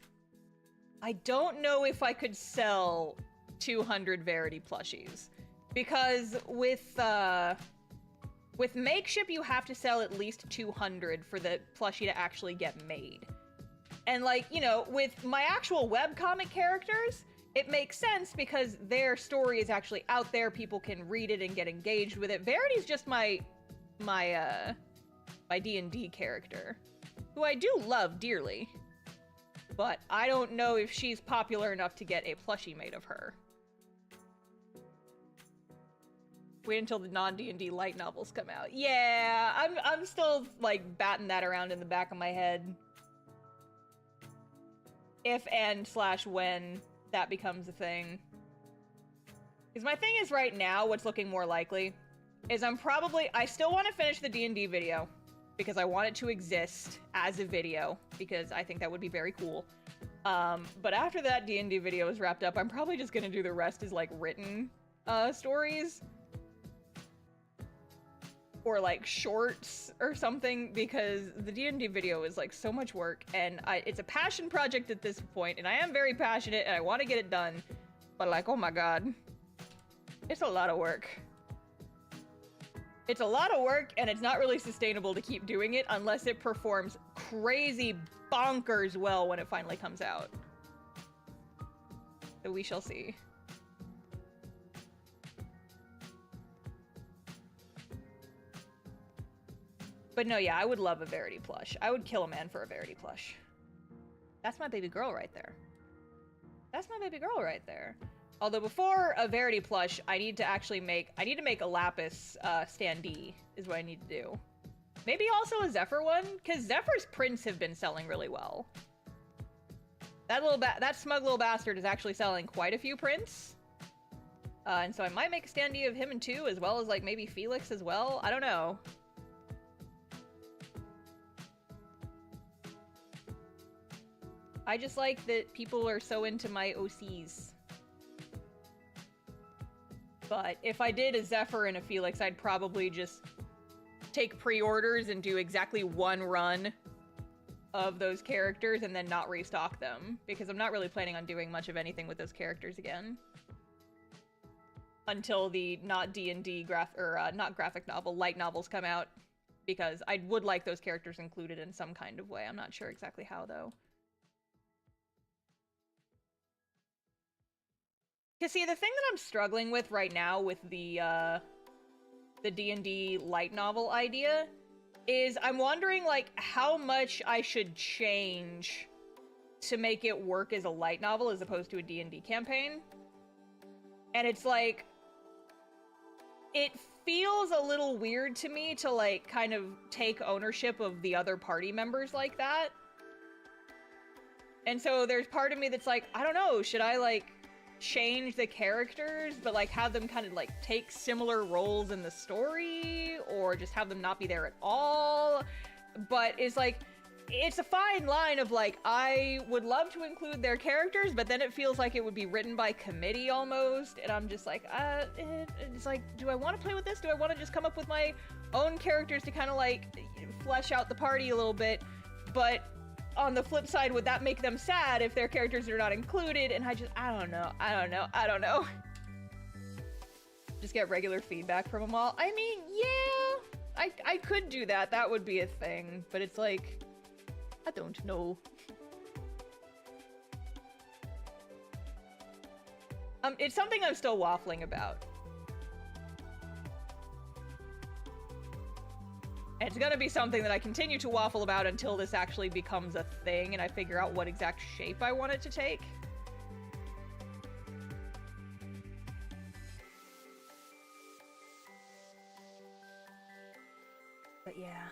A: I don't know if I could sell 200 Varity plushies, because with Makeshift you have to sell at least 200 for the plushie to actually get made. And like, you know, with my actual webcomic characters, it makes sense because their story is actually out there, people can read it and get engaged with it. Verity's just my D&D character, who I do love dearly. But I don't know if she's popular enough to get a plushie made of her. Wait until the non-D&D light novels come out. Yeah, I'm still, like, batting that around in the back of my head. If and / when that becomes a thing. Because my thing is right now, what's looking more likely, is I still want to finish the D&D video. Because I want it to exist as a video, because I think that would be very cool. But after that D&D video is wrapped up, I'm probably just gonna do the rest as, like, written stories. Or, like, shorts or something, because the D&D video is, like, so much work, and it's a passion project at this point, and I am very passionate, and I want to get it done. But, like, oh my god. It's a lot of work. It's a lot of work, and it's not really sustainable to keep doing it unless it performs crazy bonkers well when it finally comes out. So we shall see. But no, yeah, I would love a Varity plush. I would kill a man for a Varity plush. That's my baby girl right there. That's my baby girl right there. Although before a Varity plush, I need to make a lapis standee, is what I need to do. Maybe also a Zephyr one, because Zephyr's prints have been selling really well. That smug little bastard is actually selling quite a few prints. And so I might make a standee of him and two, as well as, like, maybe Felix as well. I don't know. I just like that people are so into my OCs. But if I did a Zephyr and a Felix, I'd probably just take pre-orders and do exactly one run of those characters and then not restock them. Because I'm not really planning on doing much of anything with those characters again. Until the not D&D not graphic novel, light novels come out. Because I would like those characters included in some kind of way. I'm not sure exactly how, though. Because see, the thing that I'm struggling with right now with the the D&D light novel idea, is I'm wondering, like, how much I should change to make it work as a light novel as opposed to a D&D campaign. And it's like, it feels a little weird to me to, like, kind of take ownership of the other party members like that. And so there's part of me that's like, I don't know, should I, like, change the characters, but, like, have them kind of, like, take similar roles in the story, or just have them not be there at all? But it's like, it's a fine line of, like, I would love to include their characters, but then it feels like it would be written by committee almost, and I'm just like, it's like, do I want to play with this? Do I want to just come up with my own characters to kind of, like, flesh out the party a little bit? But on the flip side, would that make them sad if their characters are not included? And I don't know. Just get regular feedback from them all. I mean, yeah, I could do that. That would be a thing. But it's like, I don't know. It's something I'm still waffling about. And it's gonna be something that I continue to waffle about until this actually becomes a thing and I figure out what exact shape I want it to take. But yeah.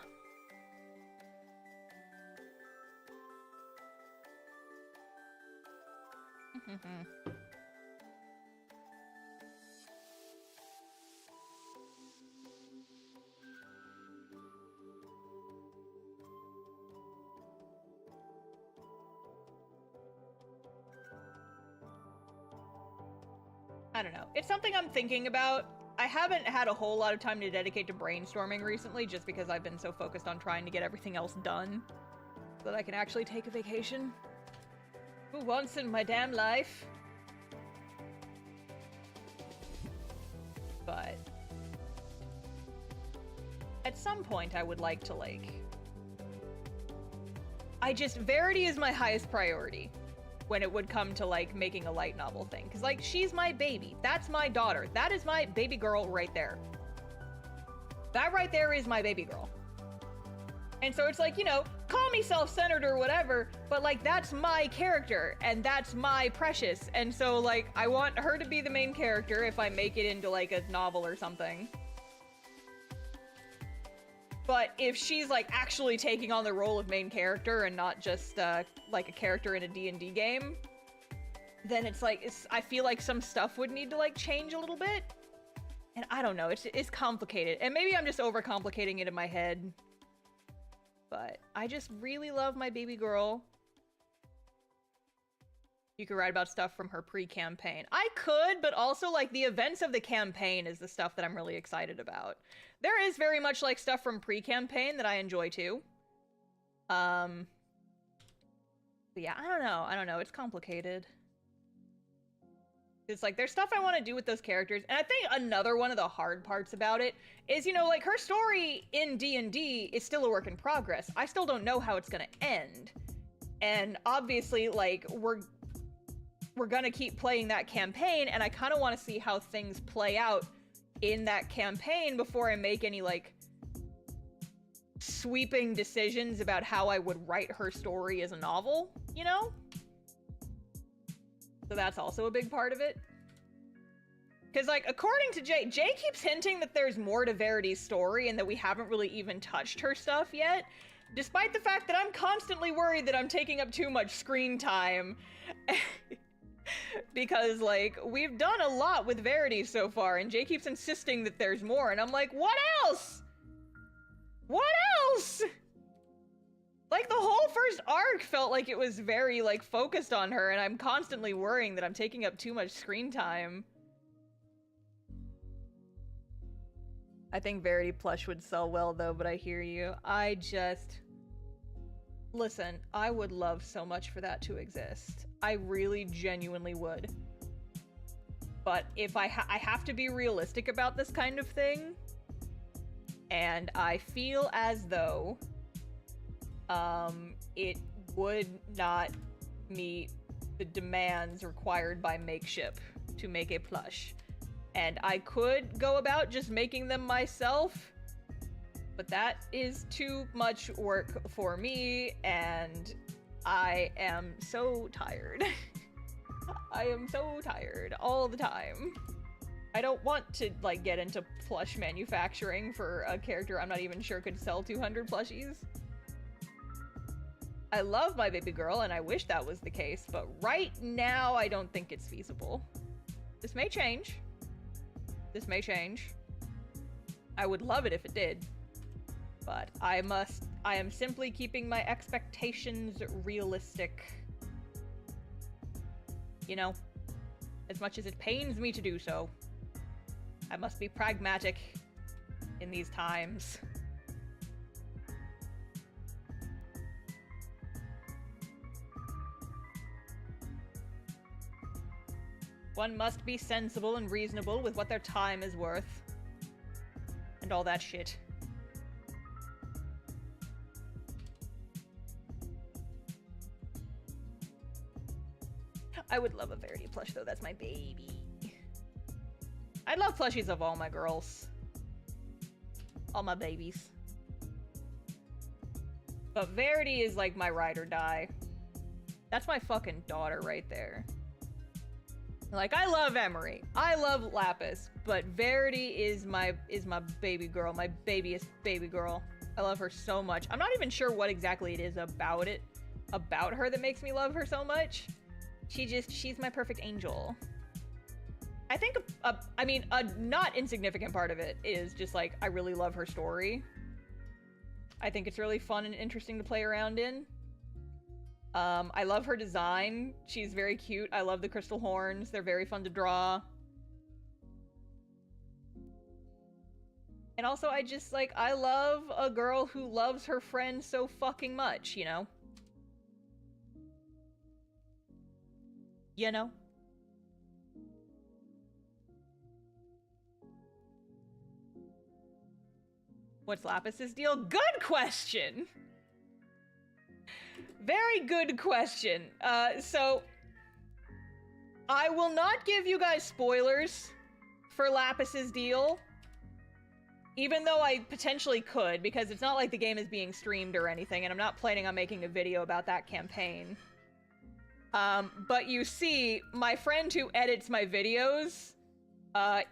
A: I don't know. It's something I'm thinking about. I haven't had a whole lot of time to dedicate to brainstorming recently, just because I've been so focused on trying to get everything else done so that I can actually take a vacation. For once in my damn life. But at some point I would like to, like, Varity is my highest priority when it would come to, like, making a light novel thing. Because, like, she's my baby. That's my daughter. That is my baby girl right there. That right there is my baby girl. And so it's like, you know, call me self-centered or whatever, but, like, that's my character, and that's my precious. And so, like, I want her to be the main character if I make it into, like, a novel or something. But if she's, like, actually taking on the role of main character and not just, like, a character in a D&D game, then it's like, I feel like some stuff would need to, like, change a little bit. And I don't know, it's complicated. And maybe I'm just overcomplicating it in my head. But I just really love my baby girl. You could write about stuff from her pre-campaign. I could, but also, like, the events of the campaign is the stuff that I'm really excited about. There is very much, like, stuff from pre-campaign that I enjoy, too. But yeah, I don't know. It's complicated. It's like, there's stuff I want to do with those characters, and I think another one of the hard parts about it is, you know, like, her story in D&D is still a work in progress. I still don't know how it's gonna end. And obviously, like, we're gonna keep playing that campaign, and I kind of want to see how things play out in that campaign before I make any, like, sweeping decisions about how I would write her story as a novel, you know? So that's also a big part of it. Because, like, according to Jay keeps hinting that there's more to Verity's story and that we haven't really even touched her stuff yet, despite the fact that I'm constantly worried that I'm taking up too much screen time. Because, like, we've done a lot with Varity so far, and Jay keeps insisting that there's more, and I'm like, what else? What else? Like, the whole first arc felt like it was very, like, focused on her, and I'm constantly worrying that I'm taking up too much screen time. I think Varity plush would sell well, though, but I hear you. Listen, I would love so much for that to exist. I really genuinely would. But if I have to be realistic about this kind of thing, and I feel as though it would not meet the demands required by Makeship to make a plush. And I could go about just making them myself, but that is too much work for me, and I am so tired. I am so tired all the time. I don't want to, like, get into plush manufacturing for a character I'm not even sure could sell 200 plushies. I love my baby girl, and I wish that was the case, but right now I don't think it's feasible. This may change. This may change. I would love it if it did. But I am simply keeping my expectations realistic. You know, as much as it pains me to do so, I must be pragmatic in these times. One must be sensible and reasonable with what their time is worth. And all that shit. I would love a Varity plush, though. That's my baby. I love plushies of all my girls. All my babies. But Varity is like my ride or die. That's my fucking daughter right there. Like, I love Emery. I love Lapis. But Varity is my baby girl. My babyest baby girl. I love her so much. I'm not even sure what exactly it is about her that makes me love her so much. She's my perfect angel. I think, I mean, a not insignificant part of it is just, like, I really love her story. I think it's really fun and interesting to play around in. I love her design. She's very cute. I love the crystal horns. They're very fun to draw. And also, I just, like, I love a girl who loves her friend so fucking much, you know? You know? What's Lapis's deal? Good question! Very good question. So I will not give you guys spoilers for Lapis's deal, even though I potentially could, because it's not like the game is being streamed or anything, and I'm not planning on making a video about that campaign. But you see, my friend who edits my videos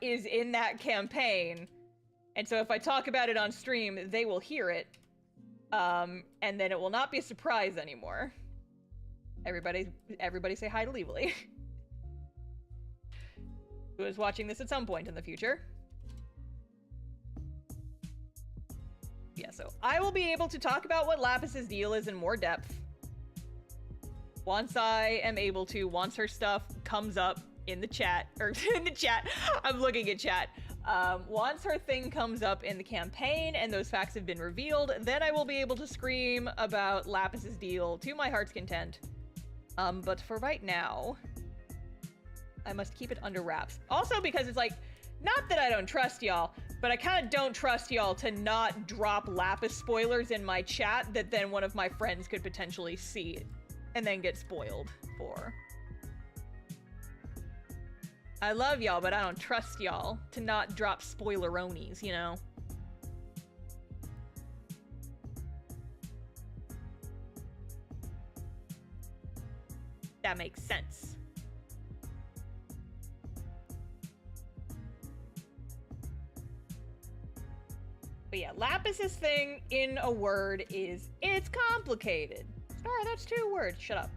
A: is in that campaign, and so if I talk about it on stream, they will hear it. And then it will not be a surprise anymore. Everybody say hi to Leevely. Who is watching this at some point in the future. Yeah, so I will be able to talk about what Lapis's deal is in more depth. Once I am able to, once her stuff comes up in the chat, or in the chat, I'm looking at chat. Once her thing comes up in the campaign and those facts have been revealed, then I will be able to scream about Lapis's deal to my heart's content. But for right now, I must keep it under wraps. Also because it's like, not that I don't trust y'all, but I kind of don't trust y'all to not drop Lapis spoilers in my chat that then one of my friends could potentially see and then get spoiled for. I love y'all, but I don't trust y'all to not drop spoileronies, you know? That makes sense. But yeah, Lapis's thing, in a word, is it's complicated. Star, that's 2 words. Shut up.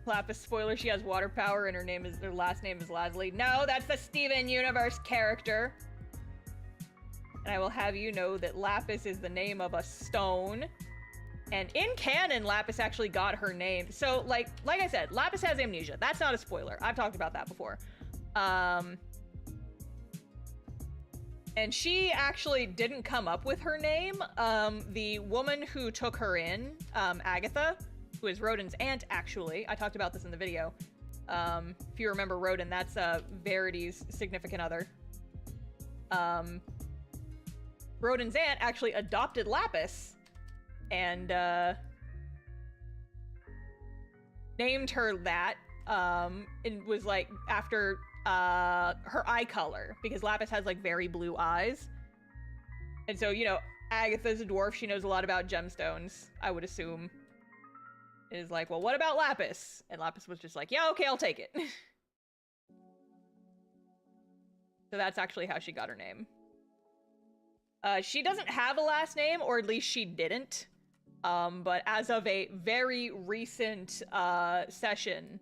A: Lapis spoiler, she has water power and her last name is Lasley. No, that's the Steven Universe character. And I will have you know that Lapis is the name of a stone. And in canon, Lapis actually got her name. So, like I said, Lapis has amnesia. That's not a spoiler. I've talked about that before. And she actually didn't come up with her name. The woman who took her in, Agatha, who is Rodin's aunt, actually. I talked about this in the video. If you remember Rodin, that's Verity's significant other. Rodin's aunt actually adopted Lapis and named her that and was like after her eye color, because Lapis has like very blue eyes. And so, you know, Agatha's a dwarf, she knows a lot about gemstones, I would assume. Is like, well, what about Lapis? And Lapis was just like, yeah, okay, I'll take it. So that's actually how she got her name. She doesn't have a last name, or at least she didn't. But as of a very recent session,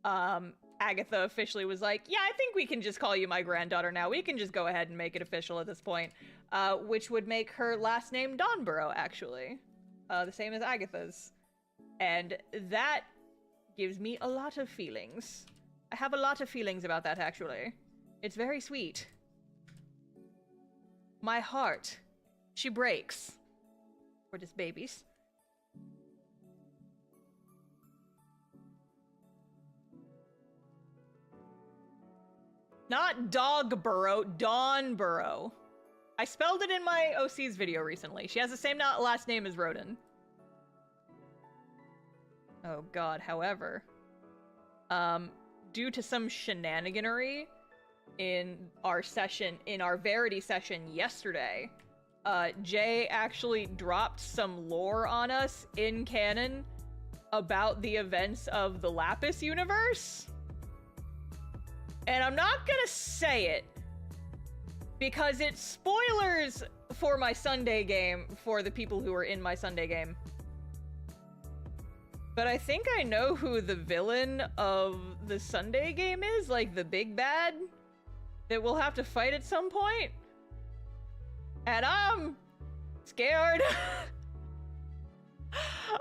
A: Agatha officially was like, yeah, I think we can just call you my granddaughter now. We can just go ahead and make it official at this point. Which would make her last name Dawnborough, actually. The same as Agatha's. And that gives me a lot of feelings. I have a lot of feelings about that, actually. It's very sweet. My heart. She breaks. We're just babies. Not Dogborough, Dawnborough. I spelled it in my OC's video recently. She has the same last name as Rodin. Oh god, however, due to some shenaniganery in our session, in our Varity session yesterday, Jay actually dropped some lore on us in canon about the events of the Lapis universe. And I'm not gonna say it, because it's spoilers for my Sunday game, for the people who are in my Sunday game. But I think I know who the villain of the Sunday game is, like the big bad that we'll have to fight at some point. And I'm scared.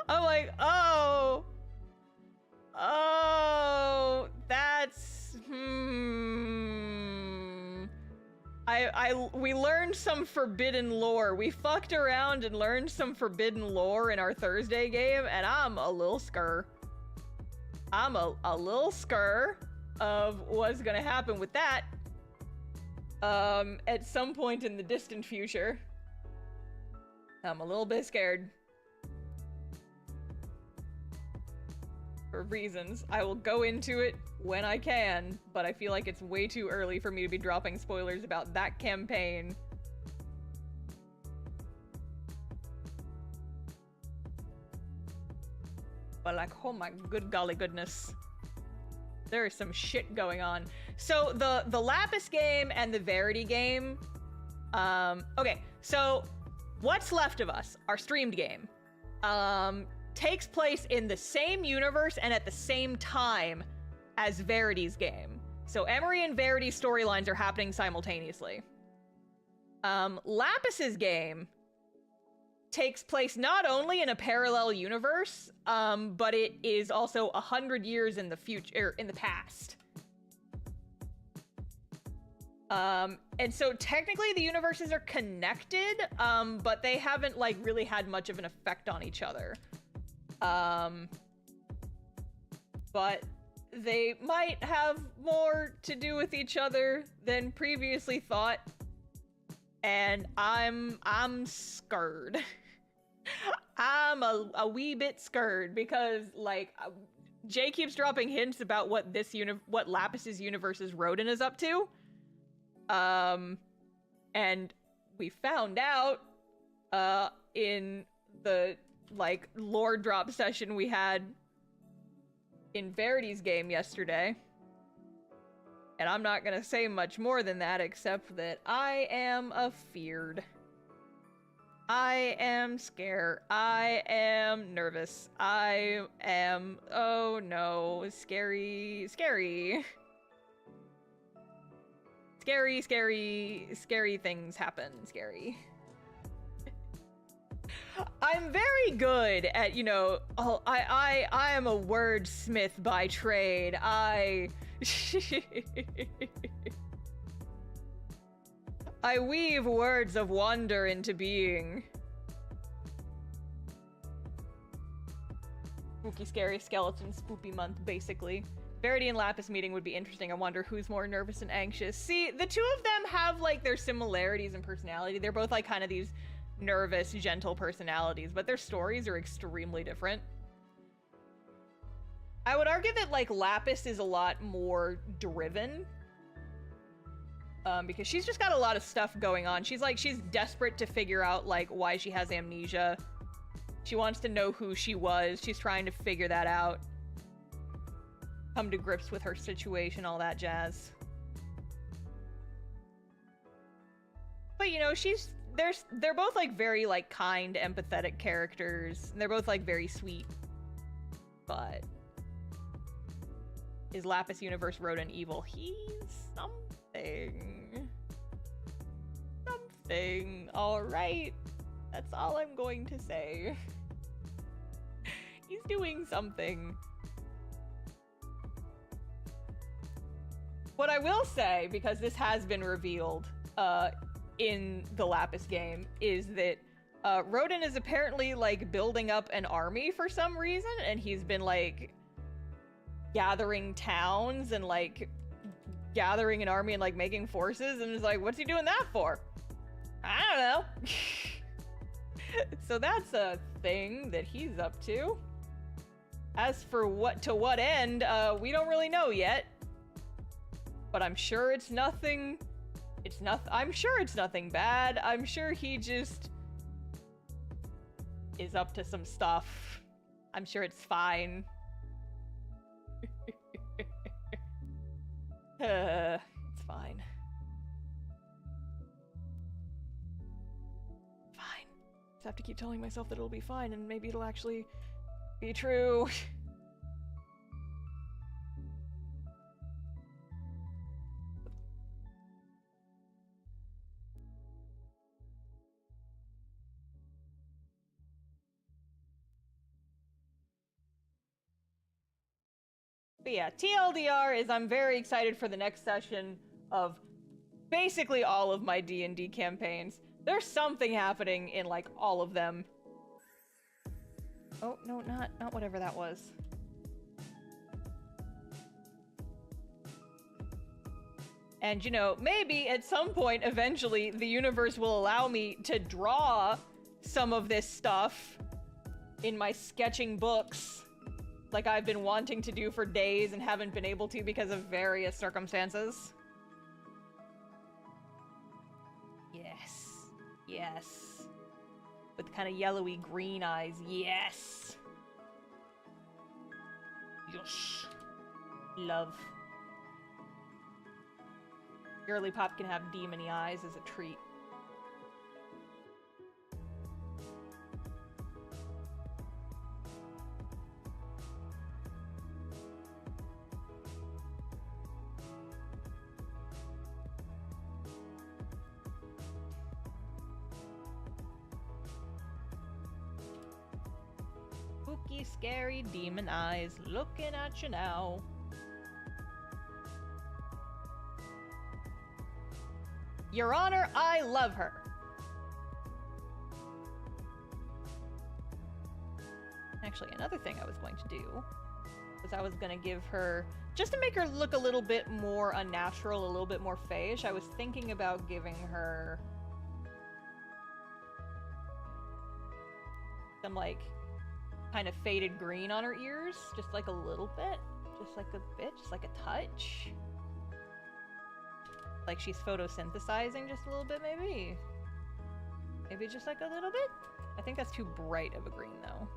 A: I'm like, oh, that's, we learned some forbidden lore. We fucked around and learned some forbidden lore in our Thursday game, and I'm a little scur. I'm a little scur of what's gonna happen with that. At some point in the distant future. I'm a little bit scared. For reasons. I will go into it when I can, but I feel like it's way too early for me to be dropping spoilers about that campaign. But like, oh my good golly goodness. There is some shit going on. So the Lapis game and the Varity game, okay, so What's Left of Us, our streamed game, takes place in the same universe and at the same time as Verity's game. So Emery and Verity's storylines are happening simultaneously. Lapis's game takes place not only in a parallel universe, but it is also 100 years in the future, in the past. And so technically the universes are connected, but they haven't like really had much of an effect on each other. But they might have more to do with each other than previously thought. And I'm scared. I'm a wee bit scared because like Jay keeps dropping hints about what what Lapis's universe's Rodin is up to. And we found out in the like lore drop session we had in Verity's game yesterday. And I'm not gonna say much more than that, except that I am afeared. I am scared. I am nervous. I am, oh no, scary, scary. Scary, scary, scary things happen, scary. I'm very good at, you know, I am a wordsmith by trade. I weave words of wonder into being. Spooky, scary, skeleton, spoopy month, basically. Varity and Lapis meeting would be interesting. I wonder who's more nervous and anxious. See, the two of them have, like, their similarities in personality. They're both, like, kind of these nervous, gentle personalities, but their stories are extremely different. I would argue that, like, Lapis is a lot more driven. Because she's just got a lot of stuff going on. She's desperate to figure out, like, why she has amnesia. She wants to know who she was. She's trying to figure that out. Come to grips with her situation, all that jazz. But, you know, they're both, like, very, like, kind, empathetic characters. And they're both, like, very sweet. But is Lapis Universe Rodent evil? He's something. Something. Alright. That's all I'm going to say. He's doing something. What I will say, because this has been revealed in the Lapis game, is that Rodent is apparently, like, building up an army for some reason, and he's been, like, gathering towns and, like, gathering an army and, like, making forces, and it's like, what's he doing that for? I don't know. So that's a thing that he's up to. As for what end, we don't really know yet. But I'm sure it's nothing. I'm sure it's nothing bad. I'm sure he just is up to some stuff. I'm sure it's fine. It's fine. Fine. Just have to keep telling myself that it'll be fine, and maybe it'll actually be true. But yeah, TLDR is I'm very excited for the next session of basically all of my D&D campaigns. There's something happening in, like, all of them. Oh, no, not whatever that was. And, you know, maybe at some point, eventually, the universe will allow me to draw some of this stuff in my sketching books. Like I've been wanting to do for days and haven't been able to because of various circumstances. Yes. Yes. With kind of yellowy green eyes. Yes. Yosh. Love. Girly Pop can have demony eyes as a treat. Spooky, scary demon eyes looking at you now. Your Honor, I love her. Actually, another thing I was going to do was I was going to give her, just to make her look a little bit more unnatural, a little bit more fayish, I was thinking about giving her some, like, kind of faded green on her ears, just like a little bit, just like a touch. Like she's photosynthesizing just a little bit, maybe. Maybe just like a little bit? I think that's too bright of a green, though.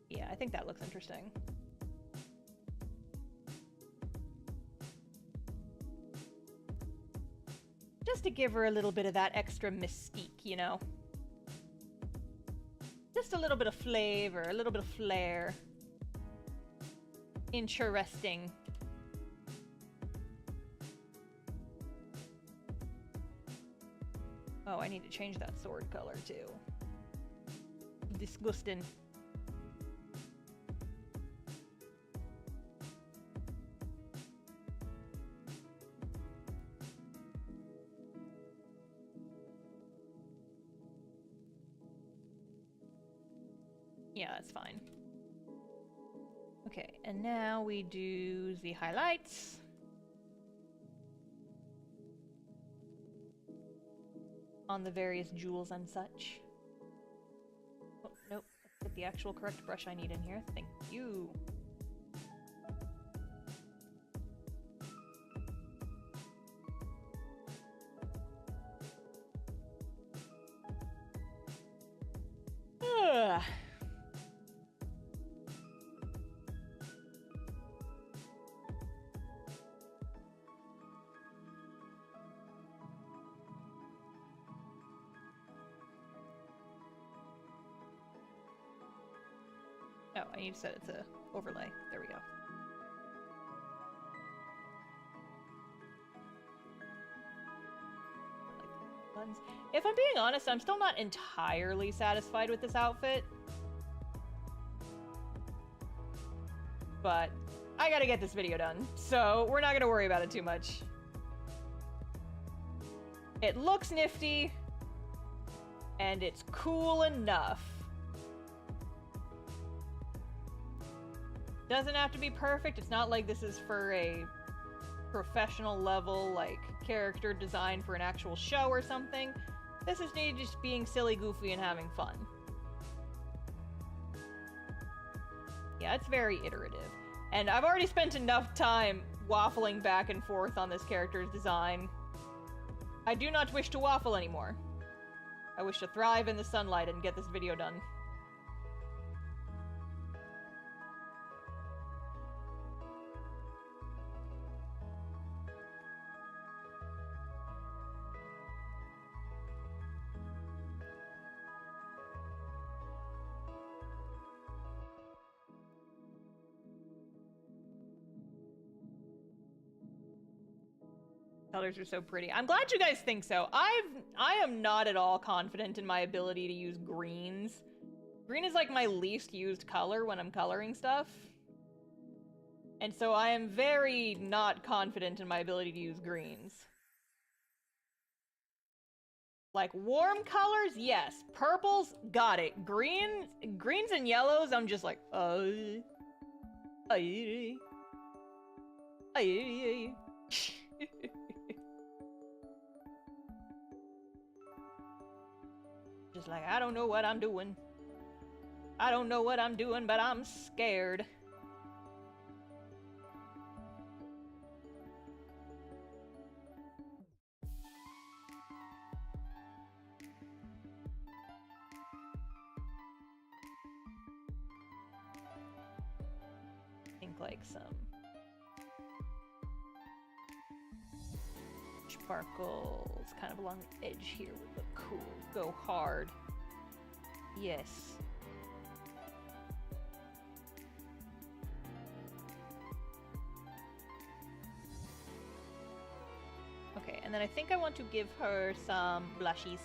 A: Yeah, I think that looks interesting. Just to give her a little bit of that extra mystique, you know? Just a little bit of flavor, a little bit of flair. Interesting. Oh, I need to change that sword color too. Disgusting. Yeah, that's fine. Okay, and now we do the highlights. On the various jewels and such. the actual correct brush I need in here. Thank you. Ugh. Oh, I need to set it to overlay. There we go. Buttons. If I'm being honest, I'm still not entirely satisfied with this outfit. But I gotta get this video done, so we're not gonna worry about it too much. It looks nifty, and it's cool enough. Doesn't have to be perfect. It's not like this is for a professional level, like, character design for an actual show or something. This is me just being silly, goofy, and having fun. Yeah, it's very iterative. And I've already spent enough time waffling back and forth on this character's design. I do not wish to waffle anymore. I wish to thrive in the sunlight and get this video done. Colors are so pretty. I'm glad you guys think so. I am not at all confident in my ability to use greens. Green is like my least used color when I'm coloring stuff. And so I am very not confident in my ability to use greens. Like warm colors, yes. Purples, got it. Greens and yellows, I'm just like, Just like, I don't know what I'm doing. I don't know what I'm doing, but I'm scared. I think like some sparkles kind of along the edge here would look cool. Go hard. Yes. Okay, and then I think I want to give her some blushies.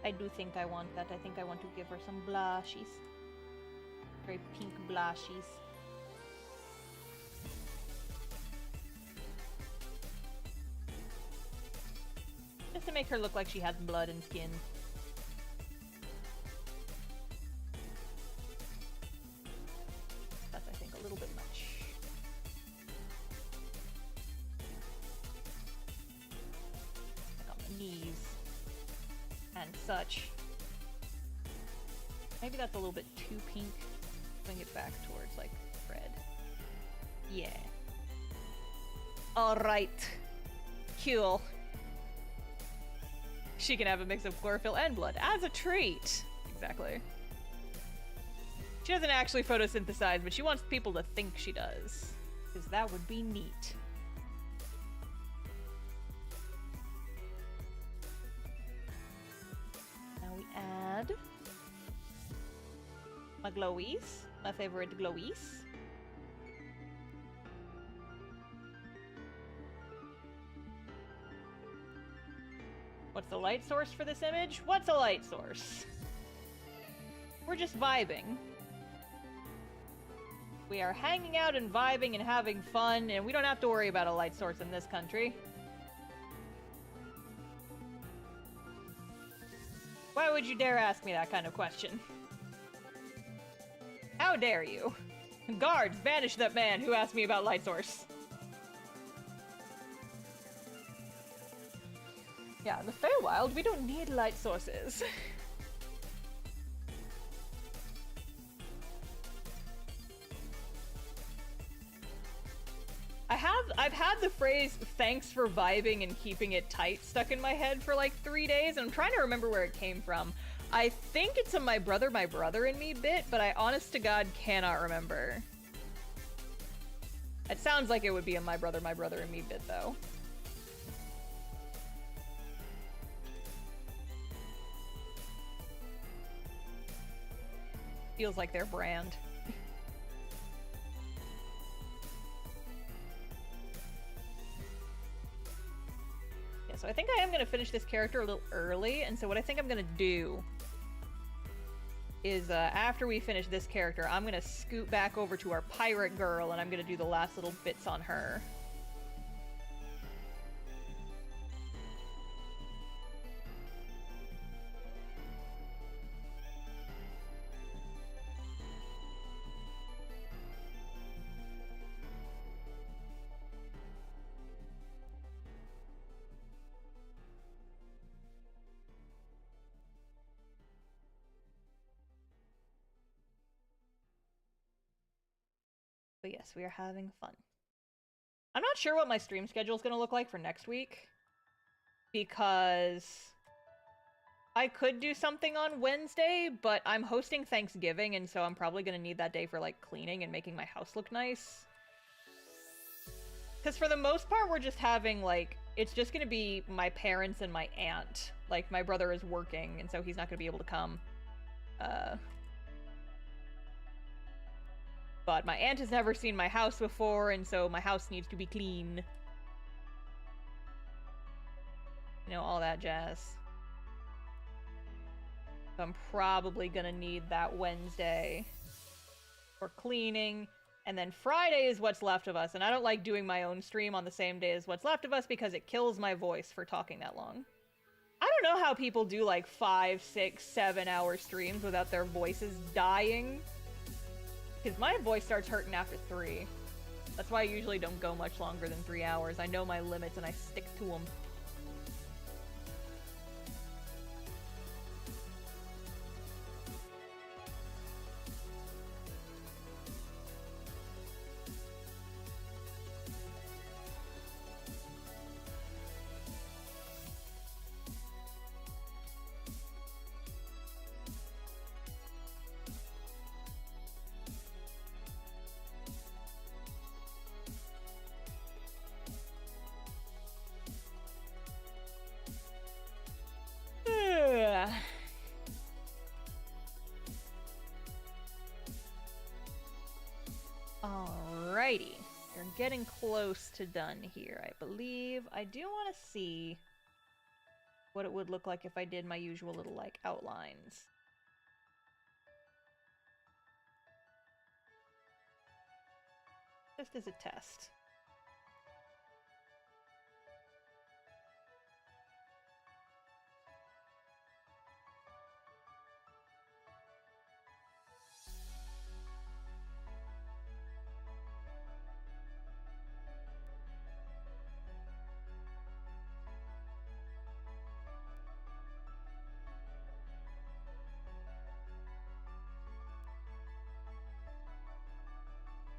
A: I do think I want that. I think I want to give her some blushies. Very pink blushies. Just to make her look like she has blood and skin. That's, I think, a little bit much. Like on the knees. And such. Maybe that's a little bit too pink. Bring it back towards, like, red. Yeah. Alright. Cool. She can have a mix of chlorophyll and blood as a treat. Exactly. She doesn't actually photosynthesize, but she wants people to think she does. Because that would be neat. Now we add my glowies. My favorite glowies. What's the light source for this image? What's a light source? We're just vibing. We are hanging out and vibing and having fun, and we don't have to worry about a light source in this country. Why would you dare ask me that kind of question? How dare you? Guards, banish that man who asked me about light source. Yeah, in the Feywild, we don't need light sources. phrase, thanks for vibing and keeping it tight, stuck in my head for like 3 days, and I'm trying to remember where it came from. I think it's a my brother and me bit, but I honest to God cannot remember. It sounds like it would be a my brother and me bit, though. Feels like their brand. Yeah, so I think I am going to finish this character a little early, and so what I think I'm going to do is after we finish this character, I'm going to scoot back over to our pirate girl, and I'm going to do the last little bits on her. But yes, we are having fun. I'm not sure what my stream schedule is going to look like for next week, because I could do something on Wednesday, but I'm hosting Thanksgiving, and so I'm probably going to need that day for, like, cleaning and making my house look nice. Because for the most part, we're just having, like, it's just going to be my parents and my aunt. Like, my brother is working, and so he's not going to be able to come. But my aunt has never seen my house before, and so my house needs to be clean. You know, all that jazz. So I'm probably gonna need that Wednesday for cleaning. And then Friday is What's Left of Us, and I don't like doing my own stream on the same day as What's Left of Us because it kills my voice for talking that long. I don't know how people do like 5, 6, 7 hour streams without their voices dying. Because my voice starts hurting after 3. That's why I usually don't go much longer than 3 hours. I know my limits and I stick to them. Alrighty, we're getting close to done here, I believe. I do want to see what it would look like if I did my usual little, like, outlines. Just as a test.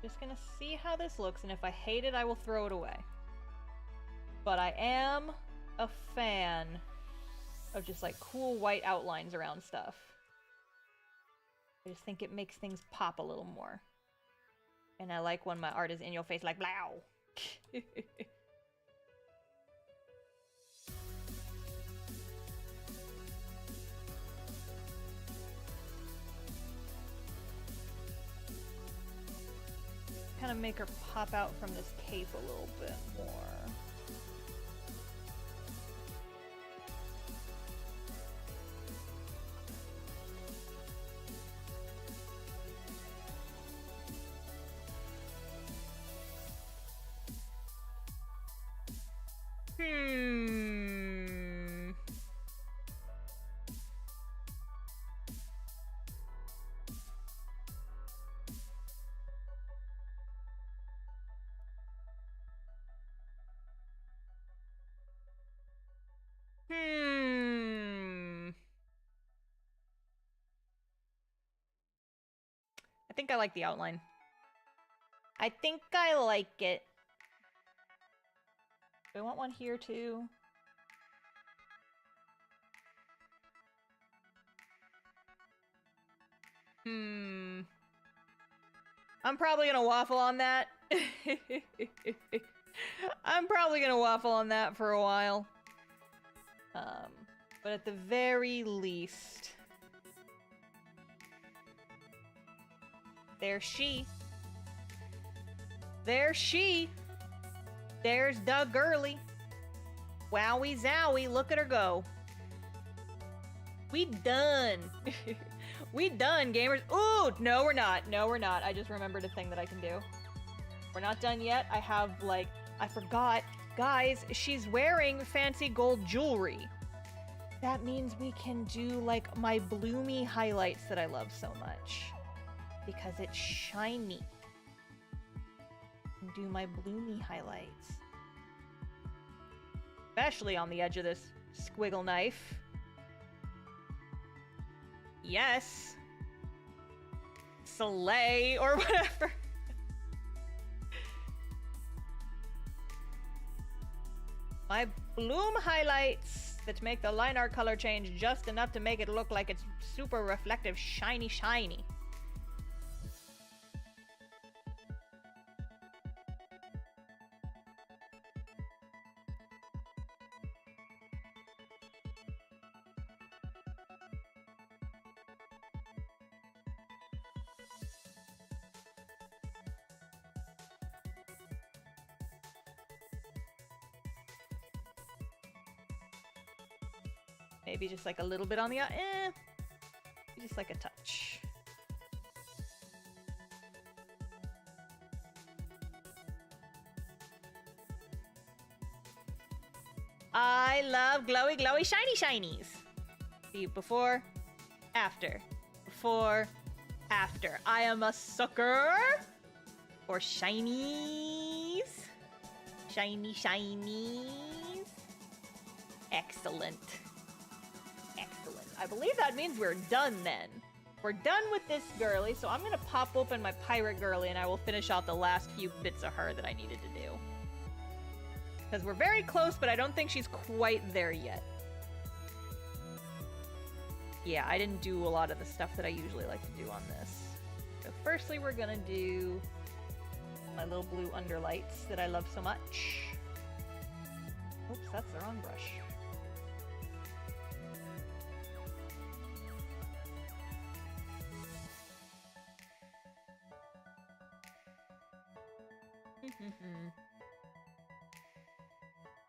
A: Just gonna see how this looks, and if I hate it, I will throw it away. But I am a fan of just, like, cool white outlines around stuff. I just think it makes things pop a little more. And I like when my art is in your face like, blow! Kind of make her pop out from this cape a little bit more. I think I like the outline. I think I like it. Do I want one here too? I'm probably gonna waffle on that. I'm probably gonna waffle on that for a while. But at the very least... There's she. There's she. There's the girly. Wowie zowie, look at her go. We done. We done, gamers. Ooh, no we're not. No we're not. I just remembered a thing that I can do. We're not done yet. I have, like, I forgot. Guys, she's wearing fancy gold jewelry. That means we can do, like, my bloomy highlights that I love so much. Because it's shiny. Do my bloomy highlights. Especially on the edge of this squiggle knife. Yes. Slay, or whatever. My bloom highlights that make the line art color change just enough to make it look like it's super reflective, shiny, shiny. Maybe just like a little bit on the just like a touch. I love glowy, glowy, shiny shinies. See, before, after. Before, after. I am a sucker for shinies. Shiny shinies. Excellent. Excellent. I believe that means we're done then. We're done with this girly, so I'm gonna pop open my pirate girly and I will finish out the last few bits of her that I needed to do. Because we're very close, but I don't think she's quite there yet. Yeah, I didn't do a lot of the stuff that I usually like to do on this. So firstly, we're gonna do my little blue underlights that I love so much. Oops, that's the wrong brush.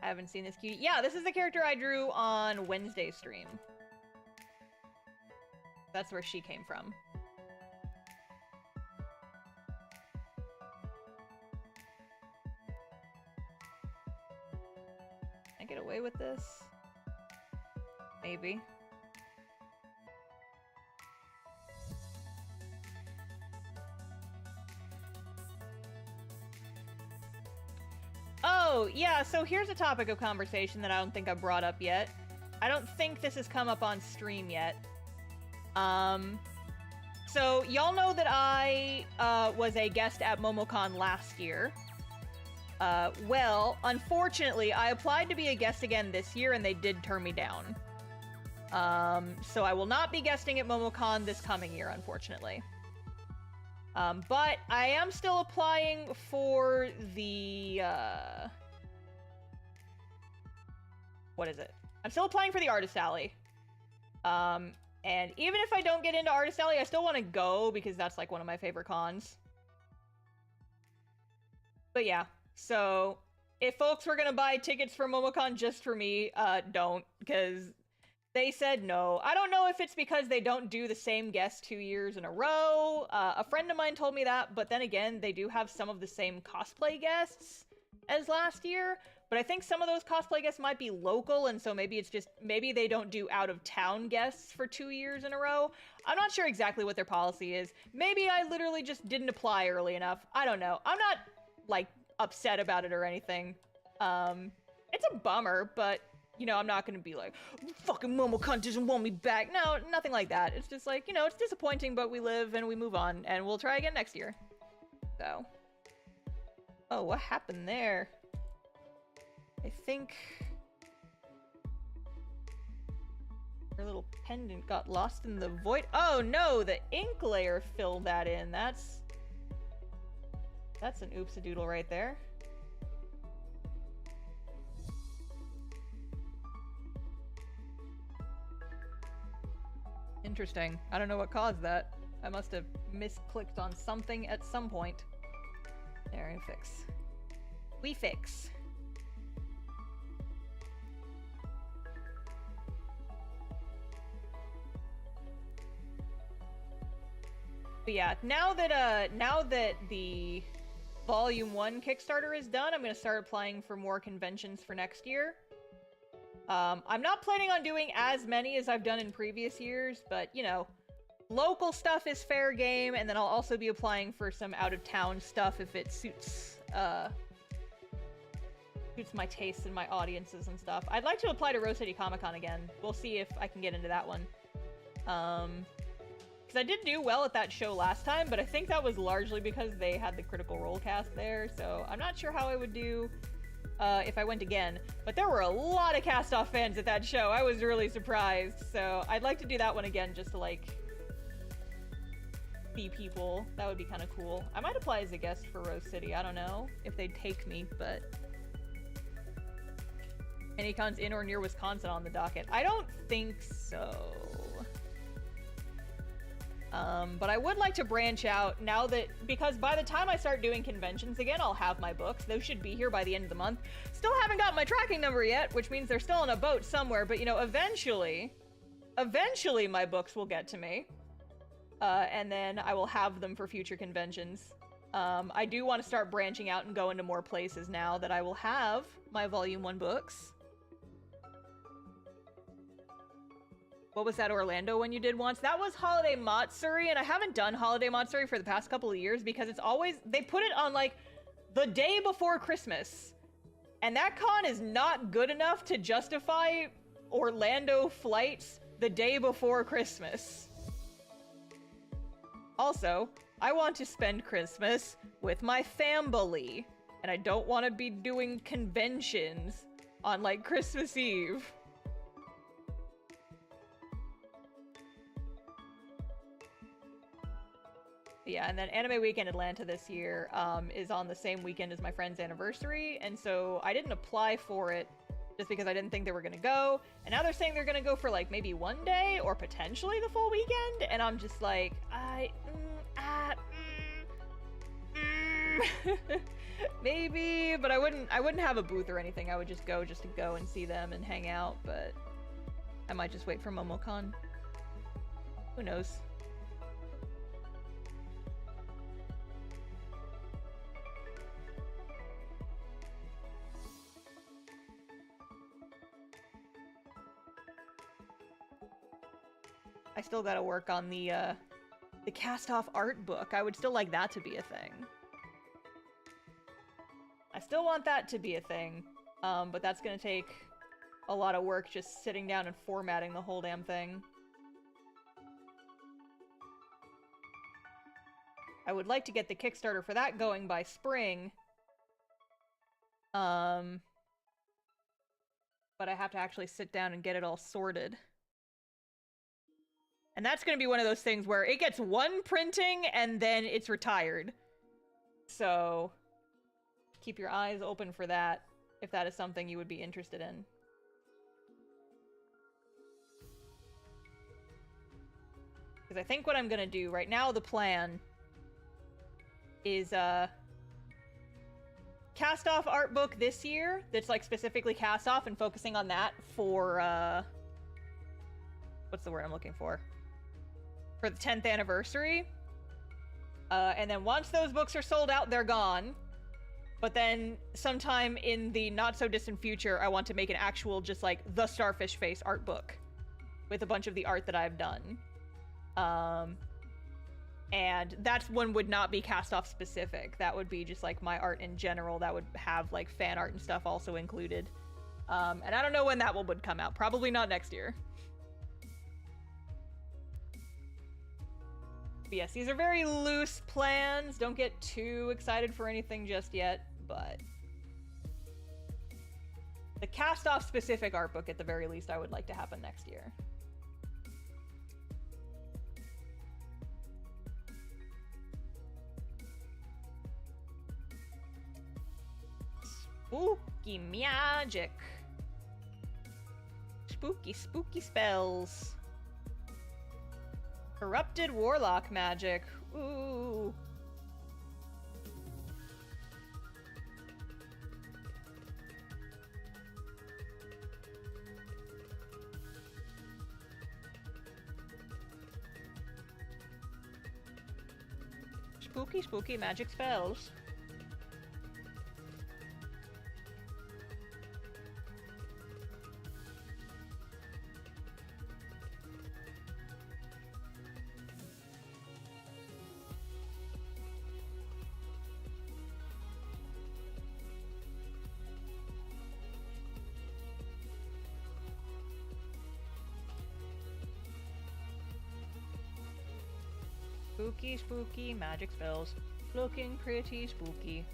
A: I haven't seen this cutie. Yeah, this is the character I drew on Wednesday's stream. That's where she came from. Can I get away with this? Maybe. Oh, yeah, so here's a topic of conversation that I don't think I brought up yet. I don't think this has come up on stream yet. So y'all know that I was a guest at MomoCon last year. Well, unfortunately, I applied to be a guest again this year and they did turn me down. So I will not be guesting at MomoCon this coming year, unfortunately. But I am still applying for the, what is it? I'm still applying for the Artist Alley. And even if I don't get into Artist Alley, I still want to go because that's like one of my favorite cons. But yeah, so if folks were gonna buy tickets for MomoCon just for me, don't, because they said no. I don't know if it's because they don't do the same guest 2 years in a row. A friend of mine told me that, but then again, they do have some of the same cosplay guests as last year. But I think some of those cosplay guests might be local, and so maybe it's just, maybe they don't do out-of-town guests for 2 years in a row. I'm not sure exactly what their policy is. Maybe I literally just didn't apply early enough. I don't know. I'm not, like, upset about it or anything. It's a bummer, but, you know, I'm not gonna be like, fucking MomoCon doesn't want me back. No, nothing like that. It's just like, you know, it's disappointing, but we live and we move on, and we'll try again next year. So. Oh, what happened there? I think her little pendant got lost in the void. Oh no, the ink layer filled that in. That's an oops-a-doodle right there. Interesting. I don't know what caused that. I must have misclicked on something at some point. There, we fix. We fix. But yeah, now that the Volume 1 Kickstarter is done, I'm going to start applying for more conventions for next year. I'm not planning on doing as many as I've done in previous years, but, you know, local stuff is fair game, and then I'll also be applying for some out-of-town stuff if it suits my tastes and my audiences and stuff. I'd like to apply to Rose City Comic Con again. We'll see if I can get into that one. Because I did do well at that show last time, but I think that was largely because they had the Critical Role cast there, so I'm not sure how I would do if I went again. But there were a lot of Cast-Off fans at that show. I was really surprised, so I'd like to do that one again just to, like, see people. That would be kind of cool. I might apply as a guest for Rose City. I don't know if they'd take me, but... Any cons in or near Wisconsin on the docket? I don't think so. But I would like to branch out now that, because by the time I start doing conventions again, I'll have my books. Those should be here by the end of the month. Still haven't got my tracking number yet, which means they're still on a boat somewhere, but you know, eventually my books will get to me. And then I will have them for future conventions. I do want to start branching out and go into more places now that I will have my Volume 1 books. What was that Orlando one you did once? That was Holiday Matsuri, and I haven't done Holiday Matsuri for the past couple of years because it's always... They put it on, like, the day before Christmas. And that con is not good enough to justify Orlando flights the day before Christmas. Also, I want to spend Christmas with my family, and I don't want to be doing conventions on, like, Christmas Eve. Yeah, and then Anime Weekend Atlanta this year is on the same weekend as my friend's anniversary, and so I didn't apply for it just because I didn't think they were gonna go, and now they're saying they're gonna go for like maybe one day or potentially the full weekend, and I'm just like, maybe, but I wouldn't have a booth or anything. I would just go to go and see them and hang out, but I might just wait for MomoCon. Who knows? I still gotta work on the cast-off art book. I would still like that to be a thing. I still want that to be a thing, but that's gonna take a lot of work just sitting down and formatting the whole damn thing. I would like to get the Kickstarter for that going by spring. But I have to actually sit down and get it all sorted. And that's going to be one of those things where it gets one printing and then it's retired. So keep your eyes open for that if that is something you would be interested in. Because I think what I'm going to do right now, the plan is cast off art book this year that's like specifically cast off and focusing on that for what's the word I'm looking for the 10th anniversary, and then once those books are sold out, they're gone. But then sometime in the not so distant future, I want to make an actual just like TheStarfishface art book with a bunch of the art that I've done. And that one would not be cast off specific. That would be just like my art in general. That would have like fan art and stuff also included. And I don't know when that one would come out. Probably not next year. But yes, these are very loose plans. Don't get too excited for anything just yet, but cast-off specific art book at the very least I would like to happen next year. Spooky magic. Spooky, spooky spells. Corrupted warlock magic. Ooh. Spooky, spooky magic spells. Spooky, spooky magic spells. Looking pretty spooky.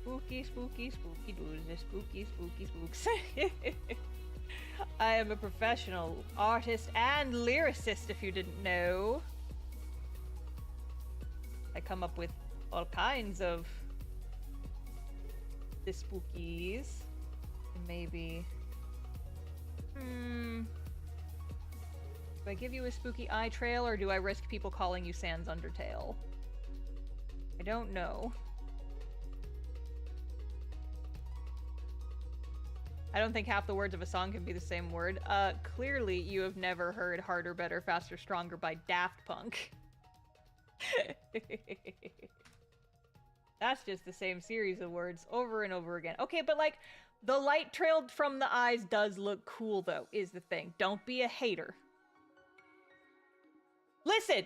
A: Spooky, spooky, spooky doos. Spooky, spooky spooks. I am a professional artist and lyricist, if you didn't know. I come up with all kinds of the spookies. Maybe. Do I give you a spooky eye trail, or do I risk people calling you Sans Undertale? I don't know. I don't think half the words of a song can be the same word. Clearly you have never heard Harder, Better, Faster, Stronger by Daft Punk. That's just the same series of words over and over again. Okay, but like, the light trailed from the eyes does look cool though, is the thing. Don't be a hater. Listen!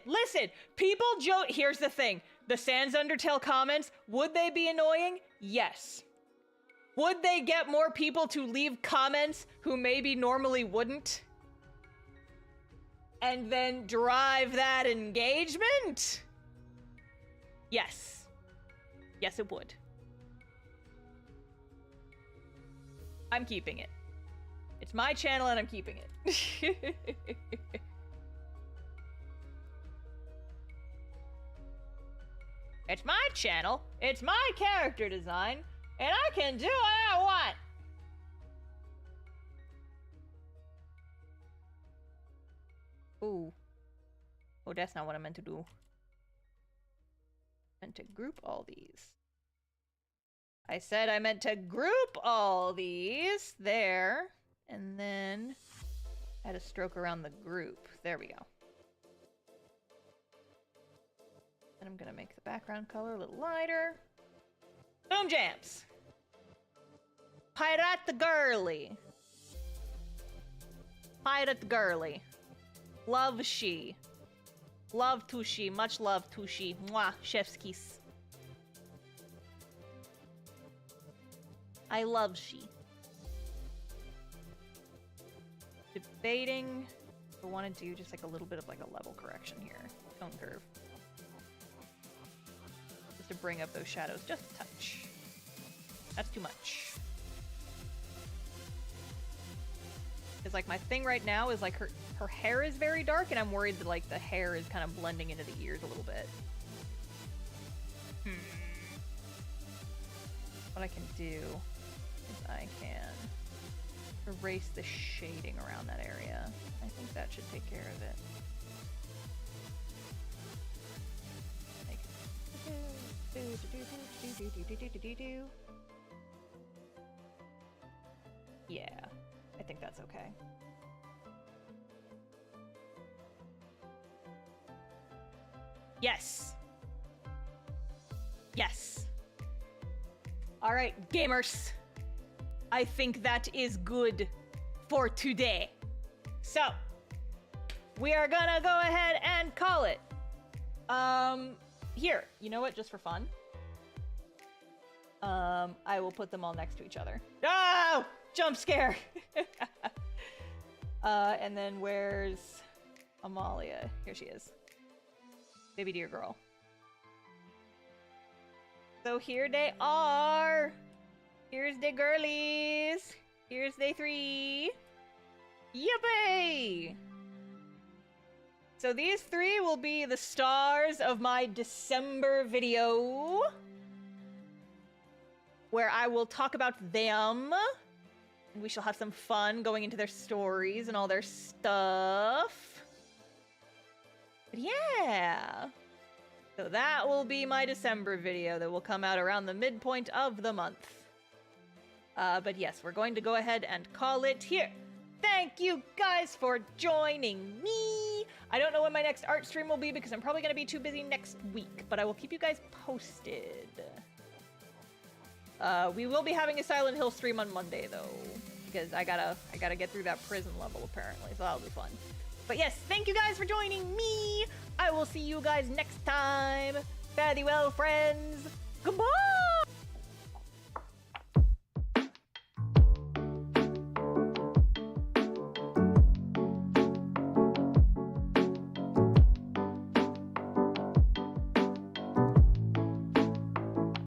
A: People joke. Here's the thing. The Sans Undertale comments, would they be annoying? Yes. Would they get more people to leave comments who maybe normally wouldn't? And then drive that engagement? Yes. Yes, it would. I'm keeping it. It's my channel and I'm keeping it. It's my channel, it's my character design, and I can do what I want! Ooh. Oh, that's not what I meant to do. I meant to group all these. I said I meant to group all these. There. And then add a stroke around the group. There we go. And I'm gonna make the background color a little lighter. Boom jams! Pirate the girly. Pirate girly. Love she. Love to she. Much love to she. Mwah. Chef's kiss. I love she. Debating. I want to do just like a little bit of like a level correction here. Tone curve. To bring up those shadows just a touch. That's too much. Because like my thing right now is like her hair is very dark and I'm worried that like the hair is kind of blending into the ears a little bit. What I can do is I can erase the shading around that area. I think that should take care of it. Yeah, I think that's okay. Yes. Yes. All right, gamers. I think that is good for today. So, we are gonna go ahead and call it. Here, you know what, just for fun. I will put them all next to each other. Oh! Jump scare! And then where's Amalia? Here she is. Baby dear girl. So here they are! Here's the girlies! Here's day 3. Yippee! So these 3 will be the stars of my December video, where I will talk about them, and we shall have some fun going into their stories and all their stuff. But yeah, so that will be my December video that will come out around the midpoint of the month. But yes, we're going to go ahead and call it here. Thank you guys for joining me. I don't know when my next art stream will be because I'm probably going to be too busy next week, but I will keep you guys posted. We will be having a Silent Hill stream on Monday though, because I gotta get through that prison level apparently, so that'll be fun. But yes, thank you guys for joining me. I will see you guys next time. Fare thee well, friends. Goodbye.